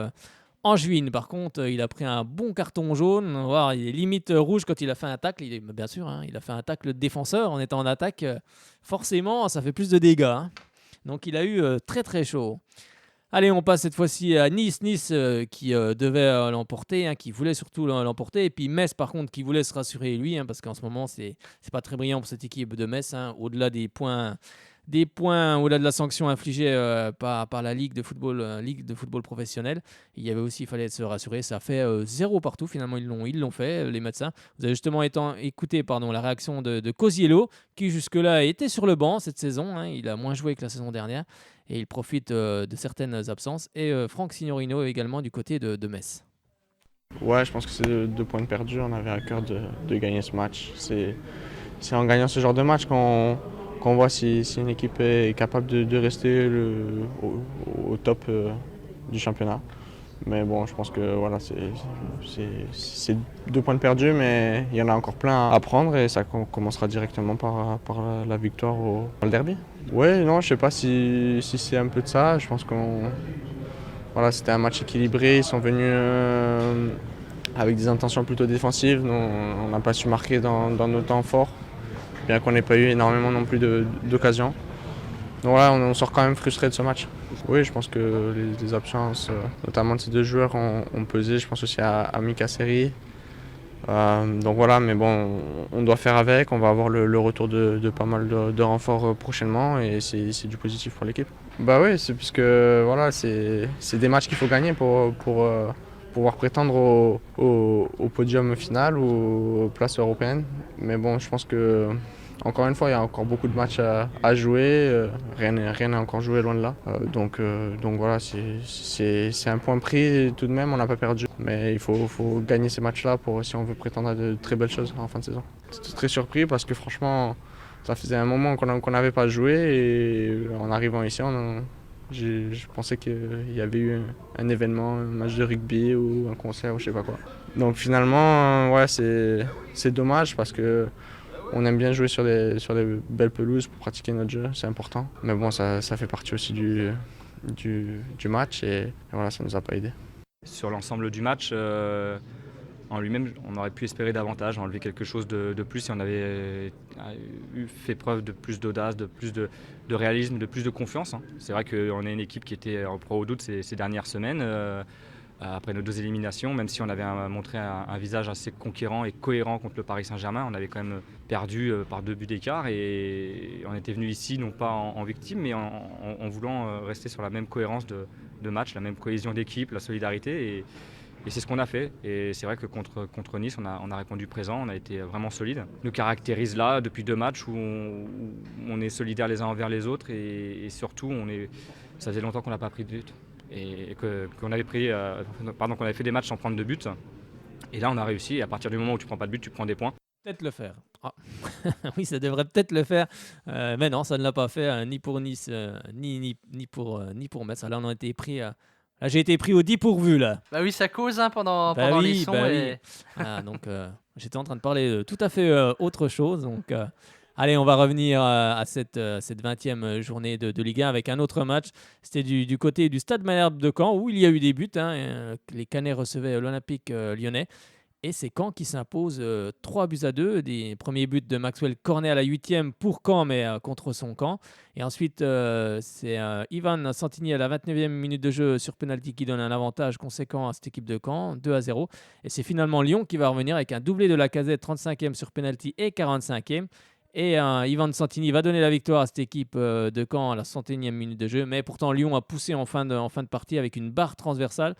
angevine. Par contre, il a pris un bon carton jaune. Il est limite rouge quand il a fait un tacle. Bien sûr, il a fait un tacle de défenseur en étant en attaque. Forcément, ça fait plus de dégâts. Donc, il a eu très très chaud. Allez, on passe cette fois-ci à Nice. Nice qui devait l'emporter, qui voulait surtout l'emporter. Et puis Metz, par contre, qui voulait se rassurer lui, parce qu'en ce moment, c'est pas très brillant pour cette équipe de Metz. Au-delà des points, au-delà de la sanction infligée par la Ligue de football professionnel. Il fallait se rassurer, ça a fait 0 partout, finalement ils l'ont fait, les médecins. Vous avez justement écouté la réaction de Cosiello, qui jusque-là était sur le banc cette saison, il a moins joué que la saison dernière, et il profite de certaines absences. Et Franck Signorino également du côté de Metz. Ouais, je pense que c'est 2 points de perdus, on avait à cœur de gagner ce match. C'est en gagnant ce genre de match qu'on voit si une équipe est capable de rester au top du championnat. Mais bon, je pense que c'est 2 points de perdus, mais il y en a encore plein à prendre et ça commencera directement par la victoire au derby. Oui, non, je ne sais pas si c'est un peu de ça. Je pense c'était un match équilibré. Ils sont venus avec des intentions plutôt défensives. Nous, on n'a pas su marquer dans nos temps forts, bien qu'on n'ait pas eu énormément non plus d'occasions. Donc voilà, on sort quand même frustré de ce match. Oui, je pense que les absences, notamment de ces 2 joueurs, ont pesé. Je pense aussi à Mika Seri. Donc voilà, mais bon, on doit faire avec. On va avoir le retour de pas mal de renforts prochainement et c'est du positif pour l'équipe. Bah oui, c'est puisque voilà, c'est des matchs qu'il faut gagner pour pouvoir prétendre au podium final ou aux places européennes. Mais bon, je pense que encore une fois, il y a encore beaucoup de matchs à jouer. Rien n'est encore joué, loin de là. Donc voilà, c'est un point pris tout de même, on n'a pas perdu. Mais il faut gagner ces matchs-là si on veut prétendre à de très belles choses en fin de saison. J'étais très surpris parce que franchement, ça faisait un moment qu'on n'avait pas joué et en arrivant ici, je pensais qu'il y avait eu un événement, un match de rugby ou un concert ou je sais pas quoi. Donc finalement, ouais, c'est dommage parce que on aime bien jouer sur des belles pelouses pour pratiquer notre jeu, c'est important. Mais bon, ça fait partie aussi du match et voilà, ça nous a pas aidé. Sur l'ensemble du match, en lui-même, on aurait pu espérer davantage, enlever quelque chose de plus si on avait fait preuve de plus d'audace, de plus de réalisme, de plus de confiance. C'est vrai qu'on est une équipe qui était en proie au doute ces dernières semaines. Après nos 2 éliminations, même si on avait montré un visage assez conquérant et cohérent contre le Paris Saint-Germain, on avait quand même perdu par 2 buts d'écart et on était venu ici non pas en victime mais en voulant rester sur la même cohérence de match, la même cohésion d'équipe, la solidarité et c'est ce qu'on a fait. Et c'est vrai que contre Nice, on a répondu présent, on a été vraiment solide. Nous caractérise là depuis 2 matchs où on est solidaires les uns envers les autres et surtout ça faisait longtemps qu'on n'a pas pris de but. Et qu'on avait fait des matchs sans prendre de but. Et là, on a réussi. Et à partir du moment où tu prends pas de but, tu prends des points. Peut-être le faire. Ah. Oui, ça devrait peut-être le faire. Mais non, ça ne l'a pas fait, ni pour Nice, ni pour Metz. Là, on a été pris. Là, j'ai été pris au dépourvu, là. Bah oui, ça cause pendant les sons. Oui. Ah, donc, j'étais en train de parler de tout à fait autre chose. Donc, allez, on va revenir à cette 20e journée de Ligue 1 avec un autre match. C'était du côté du Stade Malherbe de Caen où il y a eu des buts. Les Canets recevaient l'Olympique lyonnais. Et c'est Caen qui s'impose 3-2. Des premiers buts de Maxwell Cornet à la 8e pour Caen, mais contre son camp. Et ensuite, c'est Ivan Santini à la 29e minute de jeu sur penalty qui donne un avantage conséquent à cette équipe de Caen, 2-0. Et c'est finalement Lyon qui va revenir avec un doublé de Lacazette, 35e sur penalty et 45e. Et Ivan Santini va donner la victoire à cette équipe de Caen à la 101e minute de jeu. Mais pourtant, Lyon a poussé en fin de partie avec une barre transversale.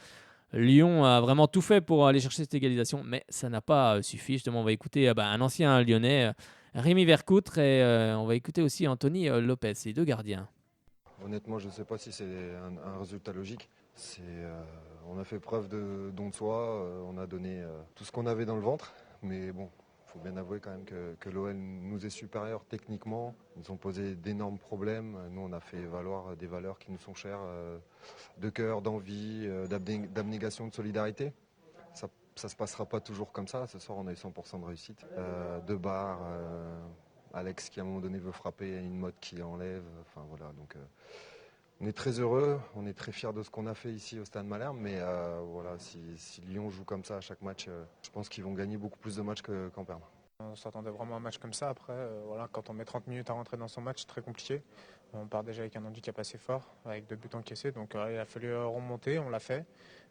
Lyon a vraiment tout fait pour aller chercher cette égalisation, mais ça n'a pas suffi. Justement, on va écouter un ancien Lyonnais, Rémi Vercoutre, et on va écouter aussi Anthony Lopez, les 2 gardiens. Honnêtement, je ne sais pas si c'est un résultat logique. On a fait preuve de don de soi, on a donné tout ce qu'on avait dans le ventre, mais bon. Il faut bien avouer quand même que l'OL nous est supérieur techniquement. Ils nous ont posé d'énormes problèmes. Nous, on a fait valoir des valeurs qui nous sont chères, de cœur, d'envie, d'abnégation, de solidarité. Ça ne se passera pas toujours comme ça. Ce soir, on a eu 100% de réussite. 2 barres, Alex qui à un moment donné veut frapper, une mode qui enlève. Enfin voilà, donc on est très heureux, on est très fiers de ce qu'on a fait ici au Stade Malherbe, mais voilà, si Lyon joue comme ça à chaque match, je pense qu'ils vont gagner beaucoup plus de matchs qu'en perdre. On s'attendait vraiment à un match comme ça. Après, voilà, quand on met 30 minutes à rentrer dans son match, c'est très compliqué. On part déjà avec un handicap assez fort, avec 2 buts encaissés, donc il a fallu remonter, on l'a fait,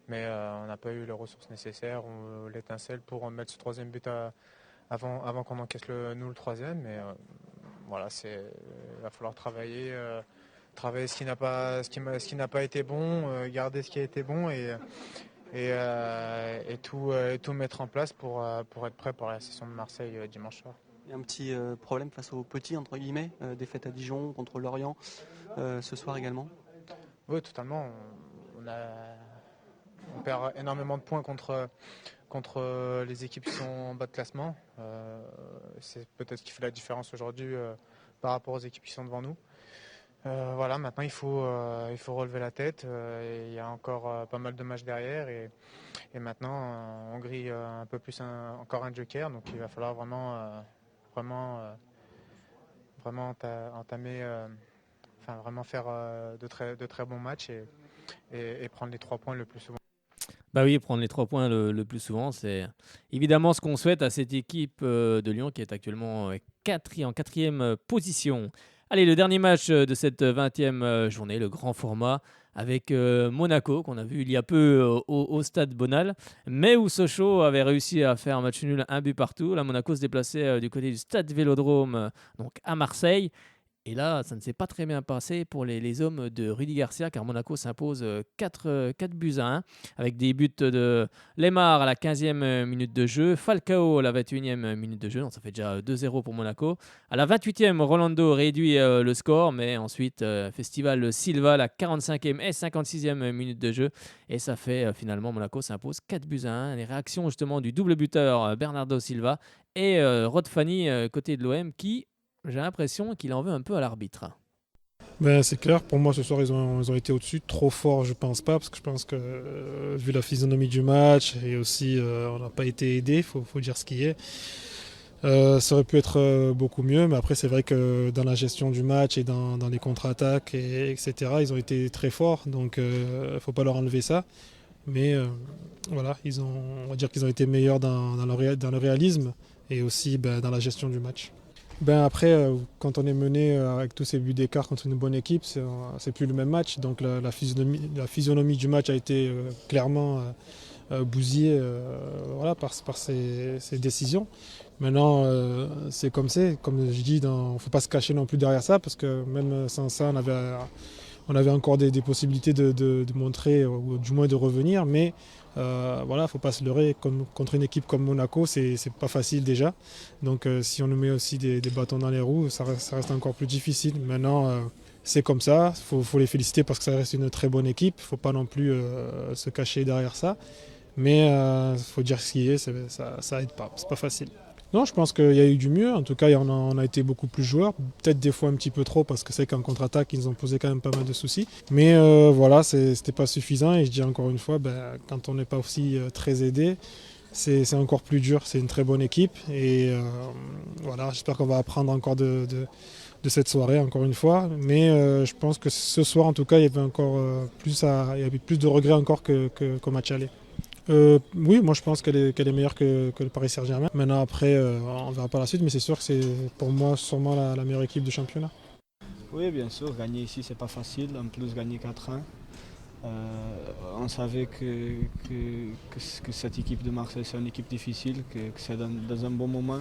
mais on n'a pas eu les ressources nécessaires ou l'étincelle pour mettre ce 3e but avant qu'on encaisse nous le 3e, mais voilà, il va falloir travailler ce qui n'a pas été bon, garder ce qui a été bon et tout mettre en place pour être prêt pour la session de Marseille dimanche soir. Il y a un petit problème face aux petits, entre guillemets, défaite à Dijon contre Lorient ce soir également. Oui, totalement. On perd énormément de points contre les équipes qui sont en bas de classement. C'est peut-être ce qui fait la différence aujourd'hui par rapport aux équipes qui sont devant nous. Voilà, maintenant il faut relever la tête. Il y a encore pas mal de matchs derrière et maintenant on grille un peu plus encore un joker. Donc il va falloir vraiment entamer, vraiment faire de très bons matchs et prendre les 3 points le plus souvent. Bah oui, prendre les 3 points le plus souvent, c'est évidemment ce qu'on souhaite à cette équipe de Lyon qui est actuellement en 4e position. Allez, le dernier match de cette 20e journée, le grand format, avec Monaco, qu'on a vu il y a peu au stade Bonal, mais où Sochaux avait réussi à faire un match nul, 1 but partout. Là, Monaco se déplaçait du côté du stade Vélodrome, donc à Marseille. Et là, ça ne s'est pas très bien passé pour les hommes de Rudy Garcia, car Monaco s'impose 4 buts à 1, avec des buts de Lemar à la 15e minute de jeu, Falcao à la 21e minute de jeu, donc ça fait déjà 2-0 pour Monaco. À la 28e, Rolando réduit le score, mais ensuite, Festival Silva à la 45e et 56e minute de jeu, et ça fait finalement Monaco s'impose 4 buts à 1. Les réactions justement du double buteur Bernardo Silva et Rod Fanny côté de l'OM qui... J'ai l'impression qu'il en veut un peu à l'arbitre. Ben, c'est clair, pour moi ce soir ils ont été au-dessus, trop fort je pense pas, parce que je pense que vu la physionomie du match et aussi on n'a pas été aidé, faut dire ce qui est. Ça aurait pu être beaucoup mieux, mais après c'est vrai que dans la gestion du match et dans les contre-attaques etc. ils ont été très forts, donc faut pas leur enlever ça. Mais voilà, on va dire qu'ils ont été meilleurs dans le réalisme et aussi dans la gestion du match. Après, quand on est mené avec tous ces buts d'écart contre une bonne équipe, c'est plus le même match. Donc la physionomie du match a été clairement bousillée par ces décisions. Maintenant, c'est comme je dis, il ne faut pas se cacher non plus derrière ça, parce que même sans ça, on avait encore des possibilités de montrer, ou du moins de revenir. Mais il ne faut pas se leurrer, contre une équipe comme Monaco, c'est pas facile déjà. Donc si on nous met aussi des bâtons dans les roues, ça reste encore plus difficile. Maintenant, c'est comme ça, faut les féliciter parce que ça reste une très bonne équipe. Il ne faut pas non plus se cacher derrière ça. Mais il faut dire ce qui est, ça aide pas, c'est pas facile. Non, je pense qu'il y a eu du mieux. En tout cas, on a été beaucoup plus joueurs. Peut-être des fois un petit peu trop, parce que c'est qu'en contre-attaque, ils nous ont posé quand même pas mal de soucis. Mais c'était pas suffisant. Et je dis encore une fois, quand on n'est pas aussi très aidé, c'est encore plus dur. C'est une très bonne équipe. Et j'espère qu'on va apprendre encore de cette soirée, encore une fois. Mais je pense que ce soir, en tout cas, il y avait encore plus de regrets encore qu'au match aller. Oui, moi je pense qu'elle est meilleure que le Paris Saint-Germain. Maintenant après, on verra par la suite, mais c'est sûr que c'est pour moi sûrement la meilleure équipe du championnat. Oui, bien sûr, gagner ici c'est pas facile, en plus gagner 4-1. On savait que cette équipe de Marseille c'est une équipe difficile, que c'est dans un bon moment.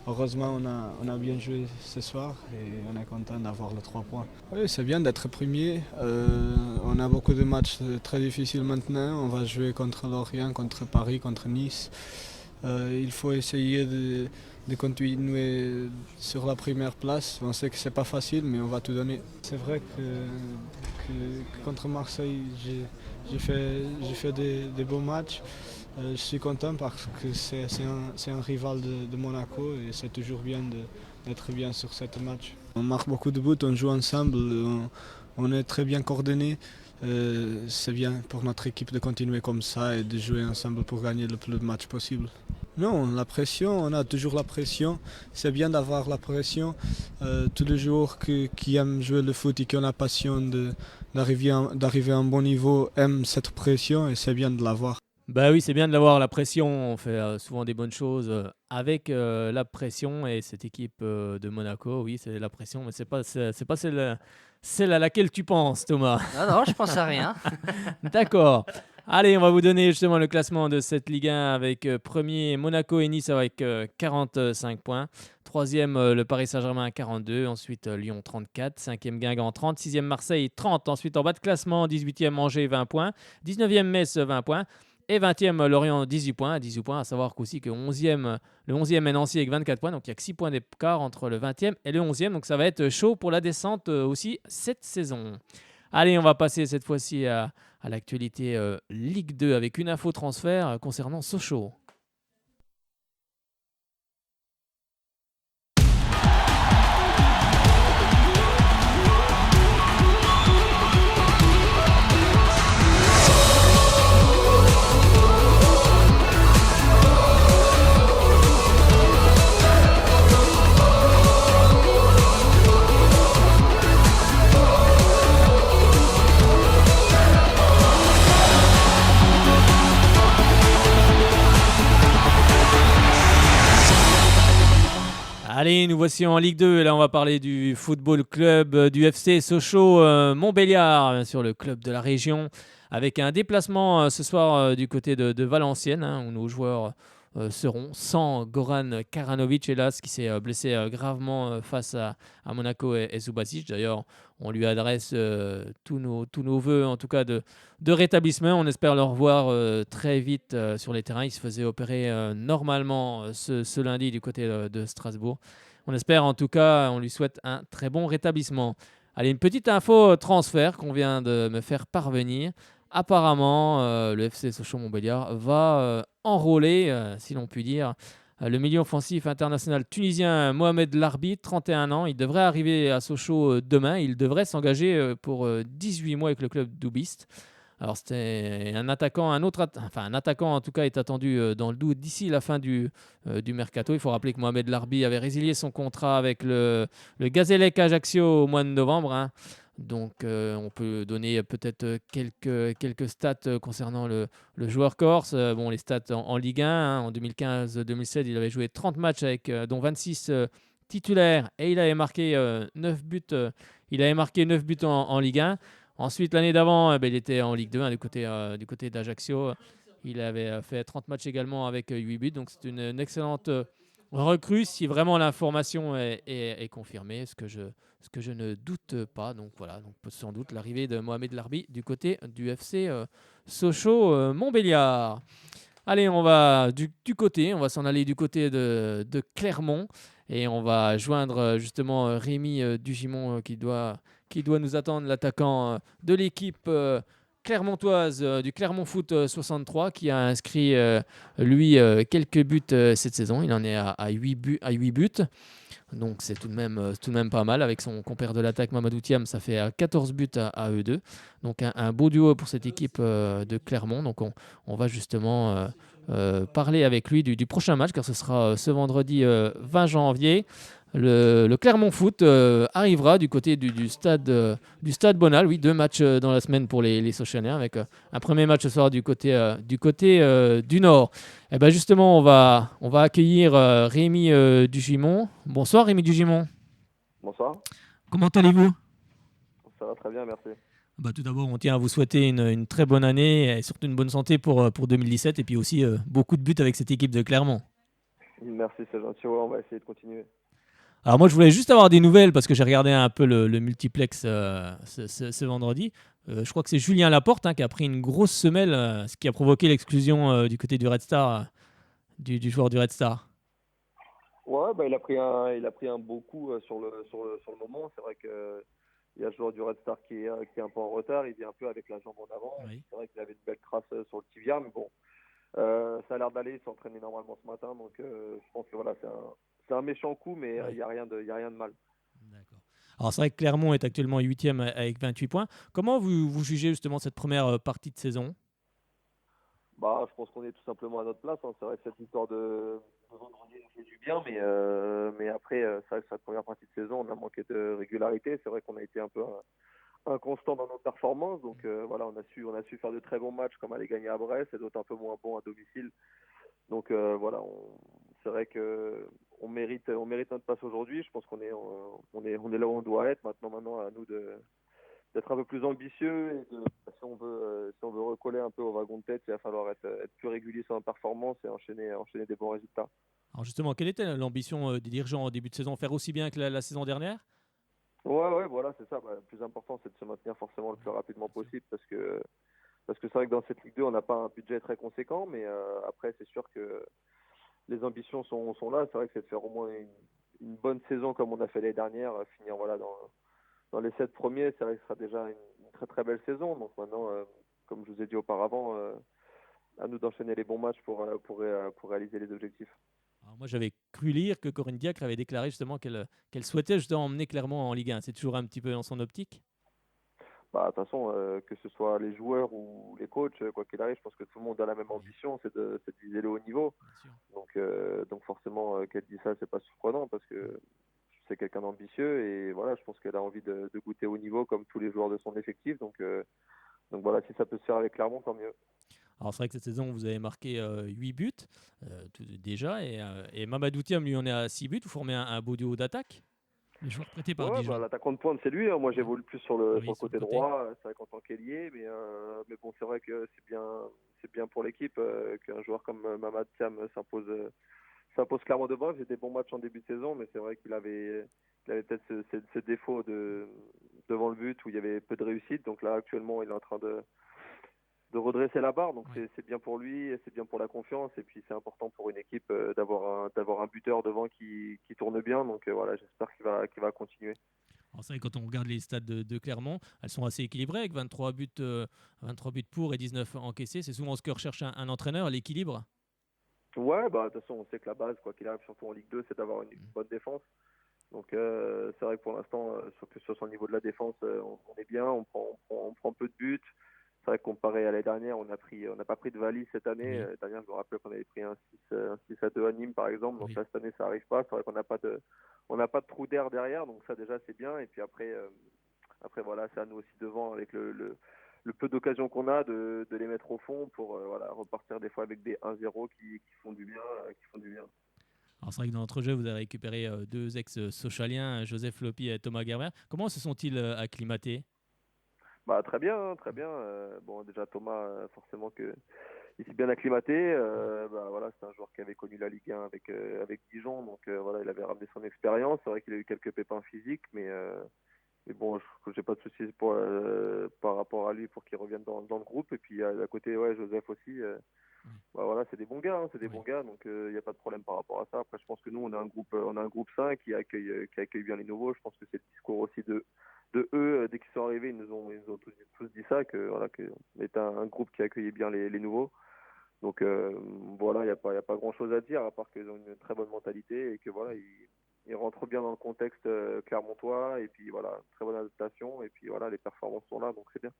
Heureusement, on a bien joué ce soir et on est content d'avoir les 3 points. Oui, c'est bien d'être premier. On a beaucoup de matchs très difficiles maintenant. On va jouer contre Lorient, contre Paris, contre Nice. Il faut essayer de continuer sur la première place. On sait que c'est pas facile, mais on va tout donner. C'est vrai que contre Marseille, j'ai fait des beaux matchs. Je suis content parce que c'est un rival de Monaco et c'est toujours bien d'être bien sur ce match. On marque beaucoup de buts, on joue ensemble, on est très bien coordonnés. C'est bien pour notre équipe de continuer comme ça et de jouer ensemble pour gagner le plus de matchs possible. Non, la pression, on a toujours la pression. C'est bien d'avoir la pression. Tous les joueurs qui aiment jouer le foot et qui ont la passion d'arriver à un bon niveau aiment cette pression et c'est bien de l'avoir. Bah oui, c'est bien de l'avoir, la pression. On fait souvent des bonnes choses avec la pression. Et cette équipe de Monaco, oui, c'est la pression, mais c'est pas celle à laquelle tu penses, Thomas. Non, je pense à rien. D'accord. Allez, on va vous donner justement le classement de cette Ligue 1 avec premier Monaco et Nice avec 45 points. Troisième, le Paris Saint-Germain 42. Ensuite, Lyon 34. Cinquième, Guingamp 30. Sixième, Marseille 30. Ensuite, en bas de classement, 18e, Angers 20 points. 19e, Metz 20 points. Et 20e, Lorient 18 points. 18 points, à savoir qu'aussi que le 11e est Nancy avec 24 points. Donc il n'y a que 6 points d'écart entre le 20e et le 11e. Donc ça va être chaud pour la descente aussi cette saison. Allez, on va passer cette fois-ci à l'actualité Ligue 2 avec une info transfert concernant Sochaux. Allez, nous voici en Ligue 2. Là, on va parler du football club du FC Sochaux Montbéliard, bien sûr, le club de la région, avec un déplacement ce soir du côté de Valenciennes, où nos joueurs seront sans Goran Karanovic, hélas, qui s'est blessé gravement face à Monaco et Subasic. D'ailleurs, on lui adresse tous nos voeux, en tout cas, de rétablissement. On espère le revoir très vite sur les terrains. Il se faisait opérer normalement ce lundi du côté de Strasbourg. On espère, en tout cas, on lui souhaite un très bon rétablissement. Allez, une petite info transfert qu'on vient de me faire parvenir. Apparemment, le FC Sochaux-Montbéliard va enrôler, si l'on peut dire, le milieu offensif international tunisien Mohamed Larbi, 31 ans. Il devrait arriver à Sochaux demain. Il devrait s'engager pour 18 mois avec le club doubiste. Alors, c'était un attaquant, un attaquant en tout cas est attendu dans le Doubs d'ici la fin du mercato. Il faut rappeler que Mohamed Larbi avait résilié son contrat avec le Gazélec Ajaccio au mois de novembre. Hein. Donc, on peut donner peut-être quelques stats concernant le joueur corse. Bon, les stats en Ligue 1, hein, en 2015-2016, il avait joué 30 matchs, dont 26 titulaires, et il avait marqué 9 buts. Il avait marqué 9 buts en Ligue 1. Ensuite, l'année d'avant, il était en Ligue 2, hein, du côté d'Ajaccio. Il avait fait 30 matchs également avec 8 buts. Donc, c'est une excellente recrue si vraiment l'information est confirmée, ce que je ne doute pas. Donc voilà, donc sans doute l'arrivée de Mohamed Larbi du côté du FC Sochaux-Montbéliard. Allez, on va on va s'en aller du côté de Clermont et on va joindre justement Rémi Dugimon qui doit nous attendre, l'attaquant de l'équipe clermontoise du Clermont Foot 63 qui a inscrit lui quelques buts cette saison. Il en est à 8 buts. Donc c'est tout de même pas mal. Avec son compère de l'attaque Mamadou Thiam, ça fait 14 buts à eux deux. Donc un beau duo pour cette équipe de Clermont. Donc on va justement parler avec lui du prochain match car ce sera ce vendredi 20 janvier. Le Clermont Foot arrivera du côté du stade Bonal. Oui, 2 matchs dans la semaine pour les Sochaliens avec un premier match ce soir du côté du Nord. Et ben justement, on va accueillir Rémi Dugimon. Bonsoir Rémi Dugimon. Bonsoir. Comment allez-vous ? Ça va très bien, merci. Tout d'abord, on tient à vous souhaiter une très bonne année et surtout une bonne santé pour 2017 et puis aussi beaucoup de buts avec cette équipe de Clermont. Merci, c'est gentil. Ouais, on va essayer de continuer. Alors moi, je voulais juste avoir des nouvelles parce que j'ai regardé un peu le multiplex ce vendredi. Je crois que c'est Julien Laporte qui a pris une grosse semelle, ce qui a provoqué l'exclusion du côté du Red Star, du joueur du Red Star. Ouais, il a pris un beau coup sur le moment. C'est vrai que il y a le joueur du Red Star qui est un peu en retard. Il vient un peu avec la jambe en avant. Oui. C'est vrai qu'il avait une belle trace sur le tibia, mais bon, ça a l'air d'aller. Il s'est entraîné normalement ce matin, donc je pense que voilà, c'est un méchant coup, mais il n'y a rien de mal. D'accord. Alors c'est vrai que Clermont est actuellement 8e avec 28 points. Comment vous jugez justement cette première partie de saison ? Je pense qu'on est tout simplement à notre place. Hein. C'est vrai que cette victoire de vendredi nous fait du bien, mais après, c'est vrai que cette première partie de saison, on a manqué de régularité. C'est vrai qu'on a été un peu inconstant dans nos performances. Donc voilà, on a su faire de très bons matchs comme aller gagner à Brest et d'autres un peu moins bons à domicile. Donc voilà, c'est vrai que on mérite notre place aujourd'hui. Je pense qu'on est là où on doit être. Maintenant à nous d'être un peu plus ambitieux et si on veut recoller un peu au wagon de tête, il va falloir être plus régulier sur la performance et enchaîner des bons résultats. Alors justement, quelle était l'ambition des dirigeants au début de saison ? Faire aussi bien que la saison dernière ? Ouais, voilà, c'est ça. Le plus important, c'est de se maintenir forcément le plus rapidement possible parce que c'est vrai que dans cette Ligue 2, on n'a pas un budget très conséquent, mais après, c'est sûr que les ambitions sont là. C'est vrai que c'est de faire au moins une bonne saison comme on a fait l'année dernière, finir voilà, dans les 7 premiers, c'est vrai que ce sera déjà une très très belle saison. Donc maintenant, comme je vous ai dit auparavant, à nous d'enchaîner les bons matchs pour réaliser les objectifs. Alors moi, j'avais cru lire que Corinne Diacre avait déclaré justement qu'elle souhaitait justement emmener Clermont en Ligue 1. C'est toujours un petit peu dans son optique ? De toute façon, que ce soit les joueurs ou les coachs, quoi qu'il arrive, je pense que tout le monde a la même ambition, c'est de viser le haut niveau. Donc forcément, qu'elle dit ça, c'est pas surprenant parce que c'est quelqu'un d'ambitieux et voilà, je pense qu'elle a envie de goûter au niveau comme tous les joueurs de son effectif. Donc voilà, si ça peut se faire avec Clermont, tant mieux. Alors c'est vrai que cette saison, vous avez marqué 8 buts déjà et Mamadou Thiam, lui, on est à 6 buts. Vous formez un beau duo d'attaque. Les joueurs prêtés par Dijon. L'attaquant de pointe, c'est lui. Moi, j'évolue plus sur le côté droit. C'est vrai qu'en tant qu'ailier, mais bon, c'est vrai que c'est bien pour l'équipe qu'un joueur comme Mamad Thiam s'impose clairement devant. Il faisait des bons matchs en début de saison, mais c'est vrai qu'il avait peut-être ce défaut devant le but où il y avait peu de réussite. Donc là, actuellement, il est en train de redresser la barre. Donc c'est bien pour lui, et c'est bien pour la confiance. Et puis c'est important pour une équipe d'avoir un buteur devant qui tourne bien. Donc voilà, j'espère qu'il va continuer. Alors c'est vrai, quand on regarde les stats de Clermont, elles sont assez équilibrées avec 23 buts pour et 19 encaissés. C'est souvent ce que recherche un entraîneur, l'équilibre. Ouais, bah de toute façon, on sait que la base, quoi qu'il arrive, surtout en Ligue 2, c'est d'avoir une bonne défense. Donc c'est vrai que pour l'instant, sur le niveau de la défense, on est bien, on prend peu de buts. C'est vrai que comparé à l'année dernière, on n'a pas pris de valise cette année. L'année dernière, je me rappelle qu'on avait pris un 6-2 à Nîmes, par exemple. Donc là, cette année, ça n'arrive pas. C'est vrai qu'on n'a pas de trou d'air derrière. Donc ça, déjà, c'est bien. Et puis après voilà, c'est à nous aussi devant, avec le peu d'occasions qu'on a, de les mettre au fond pour repartir des fois avec des 1-0 qui font du bien. Alors c'est vrai que dans notre jeu, vous avez récupéré deux ex-Sochaliens, Joseph Lopi et Thomas Gerber. Comment se sont-ils acclimatés? Bah, très bien, très bien. Bon, déjà Thomas, forcément que il s'est bien acclimaté. Bah, voilà, c'est un joueur qui avait connu la Ligue 1 avec Dijon, donc voilà, il avait ramené son expérience. C'est vrai qu'il a eu quelques pépins physiques, mais bon, j'ai pas de soucis par rapport à lui pour qu'il revienne dans le groupe. Et puis à côté, ouais, Joseph aussi. Bah, voilà, c'est des bons gars, bons gars, donc il n'y a pas de problème par rapport à ça. Après, je pense que nous, on a un groupe sain qui accueille bien les nouveaux. Je pense que c'est le discours aussi de eux, dès qu'ils sont arrivés, ils nous ont tous dit ça, que on est un groupe qui accueillait bien les nouveaux. Donc voilà, il n'y a pas grand chose à dire, à part qu'ils ont une très bonne mentalité et que voilà, ils rentrent bien dans le contexte clermontois, et puis voilà, très bonne adaptation, et puis voilà, les performances sont là, donc c'est bien.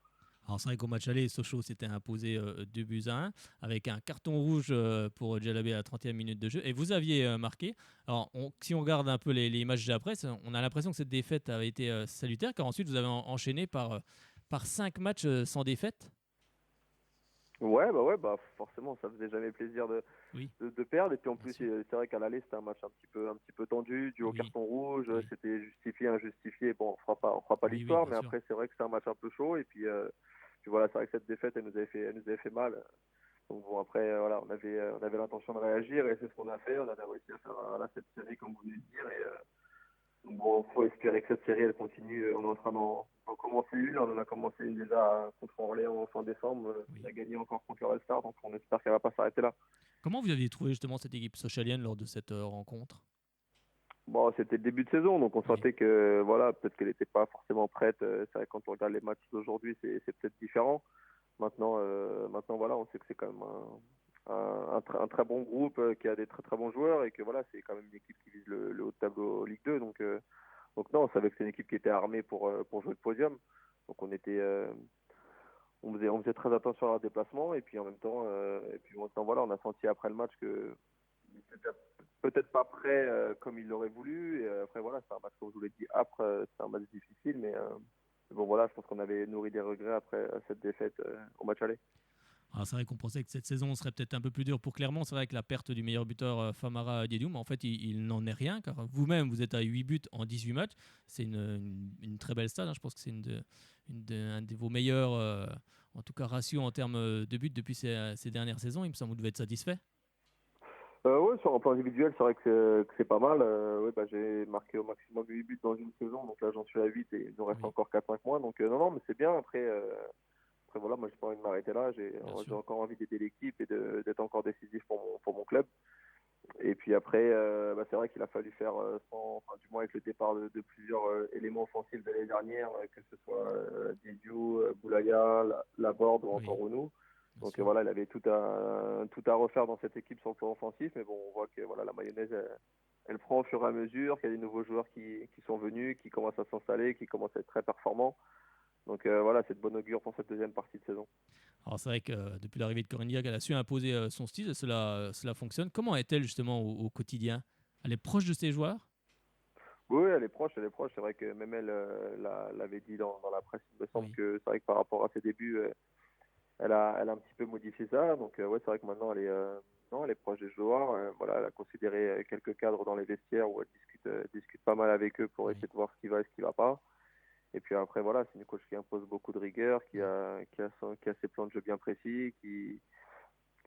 Alors c'est vrai qu'au match aller, Sochaux s'était imposé 2-1 avec un carton rouge pour Djalabé à la 30e minute de jeu. Et vous aviez marqué. Alors si on regarde un peu les matchs d'après, on a l'impression que cette défaite avait été salutaire, car ensuite vous avez enchaîné par 5 matchs sans défaite. Ouais, bah forcément, ça faisait jamais plaisir de perdre. Et puis en plus, c'est vrai qu'à l'aller, c'était un match un petit peu tendu, dû au carton rouge. C'était justifié, injustifié. Bon, on fera pas l'histoire, mais après, c'est vrai que c'est un match un peu chaud. Et puis voilà, c'est vrai que cette défaite, elle nous avait fait mal. Donc bon, après, voilà, on avait l'intention de réagir, et c'est ce qu'on a fait. On a réussi à faire cette série, comme vous venez de dire. Donc bon, faut espérer que cette série, elle continue. On est en train d'en commencer une. On en a commencé une déjà contre Orléans en fin décembre. On a gagné encore contre le Red Star, donc on espère qu'elle va pas s'arrêter là. Comment vous aviez trouvé justement cette équipe sochalienne lors de cette rencontre? Bon, c'était le début de saison, donc on sentait que voilà, peut-être qu'elle n'était pas forcément prête. C'est vrai que quand on regarde les matchs d'aujourd'hui, c'est peut-être différent. Maintenant, voilà, on sait que c'est quand même un très bon groupe qui a des très très bons joueurs, et que voilà, c'est quand même une équipe qui vise le haut de tableau Ligue 2. Donc non, on savait que c'est une équipe qui était armée pour jouer le podium. Donc on faisait très attention à leur déplacement, et puis en même temps voilà, on a senti après le match que peut-être pas prêt comme il l'aurait voulu. Et après voilà, c'est un match, comme je vous l'ai dit, c'est un match difficile, mais bon voilà, je pense qu'on avait nourri des regrets après cette défaite au match aller. Alors c'est vrai qu'on pensait que cette saison serait peut-être un peu plus dure pour Clermont. C'est vrai que la perte du meilleur buteur Famara Diédioum, en fait il n'en est rien, car vous-même vous êtes à 8 buts en 18 matchs. C'est une très belle stat, hein. Je pense que c'est un de vos meilleurs en tout cas ratios en termes de buts depuis ces dernières saisons. Il me semble que vous devez être satisfait. Oui, sur un plan individuel, c'est vrai que c'est pas mal. J'ai marqué au maximum 8 buts dans une saison, donc là j'en suis à 8 et il nous reste encore 4-5 mois. Donc non, mais c'est bien. Après voilà, moi j'ai pas envie de m'arrêter là. J'ai encore envie d'aider l'équipe et d'être encore décisif pour mon club. Et puis après, c'est vrai qu'il a fallu faire du moins avec le départ de plusieurs éléments offensifs de l'année dernière, que ce soit Diédhiou, Boulaya, Laborde ou encore Ounou. Donc voilà, il avait tout à refaire dans cette équipe sur le plan offensif, mais bon, on voit que voilà, la mayonnaise elle prend au fur et à mesure, qu'il y a des nouveaux joueurs qui sont venus, qui commencent à s'installer, qui commencent à être très performants. Donc voilà, c'est de bon augure pour cette deuxième partie de saison. Alors c'est vrai que depuis l'arrivée de Corinne Diacre, elle a su imposer son style, et cela fonctionne. Comment est-elle justement au quotidien? Elle est proche de ses joueurs? Oui, elle est proche. C'est vrai que même elle l'avait dit dans la presse. Il me semble que c'est vrai que par rapport à ses débuts, elle a un petit peu modifié ça. Donc ouais, c'est vrai que maintenant elle est proche des joueurs. Voilà, elle a considéré quelques cadres dans les vestiaires où elle discute pas mal avec eux pour essayer de voir ce qui va et ce qui va pas. Et puis après voilà, c'est une coach qui impose beaucoup de rigueur, qui a ses plans de jeu bien précis, qui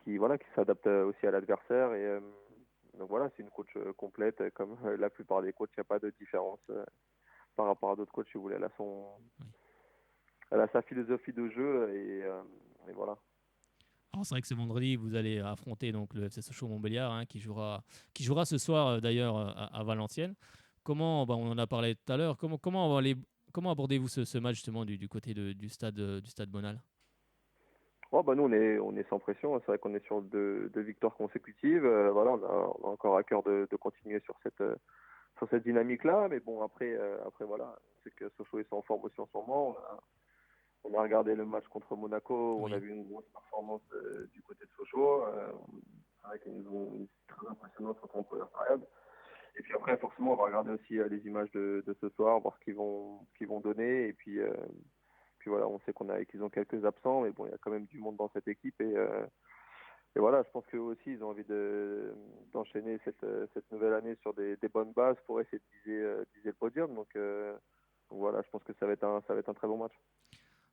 qui s'adapte aussi à l'adversaire. Et donc voilà, c'est une coach complète. Comme la plupart des coachs, il n'y a pas de différence par rapport à d'autres coachs. Si vous voulez, elle a sa philosophie de jeu et voilà. Alors c'est vrai que ce vendredi, vous allez affronter donc le FC Sochaux Montbéliard, hein, qui jouera ce soir d'ailleurs à Valenciennes. Comment, on en a parlé tout à l'heure, comment abordez-vous ce match justement du côté du stade Bonal? Nous, on est sans pression. C'est vrai qu'on est sur deux victoires consécutives. Voilà, on a encore à cœur de continuer sur cette dynamique-là. Mais bon, après voilà, c'est que Sochaux est en forme aussi en ce moment. On a regardé le match contre Monaco, où on a vu une grosse performance du côté de Sochaux. C'est vrai qu'ils nous ont très impressionnants sur la première période. Et puis après, forcément, on va regarder aussi les images de ce soir, voir ce qu'ils vont donner. Et puis voilà, on sait qu'ils ont quelques absents, mais bon, il y a quand même du monde dans cette équipe. Et voilà, je pense qu'eux aussi, ils ont envie d'enchaîner cette nouvelle année sur des bonnes bases pour essayer de viser le podium. Donc voilà, je pense que ça va être un très bon match.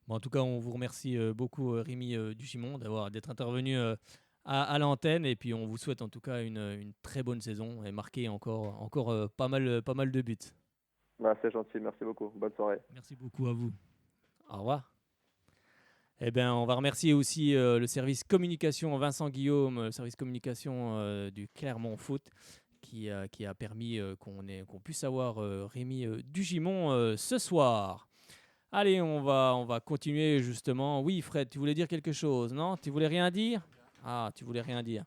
En tout cas, on vous remercie beaucoup, Rémi Dugimon, d'être intervenu à l'antenne. Et puis, on vous souhaite en tout cas une très bonne saison et marquer encore pas mal de buts. C'est gentil, merci beaucoup. Bonne soirée. Merci beaucoup à vous. Au revoir. Eh bien, on va remercier aussi le service communication, Vincent Guillaume, le service communication du Clermont Foot, qui a permis qu'on puisse avoir Rémi Dugimon ce soir. Allez, on va continuer justement. Oui, Fred, tu voulais dire quelque chose, non? Tu voulais rien dire? Ah, tu voulais rien dire.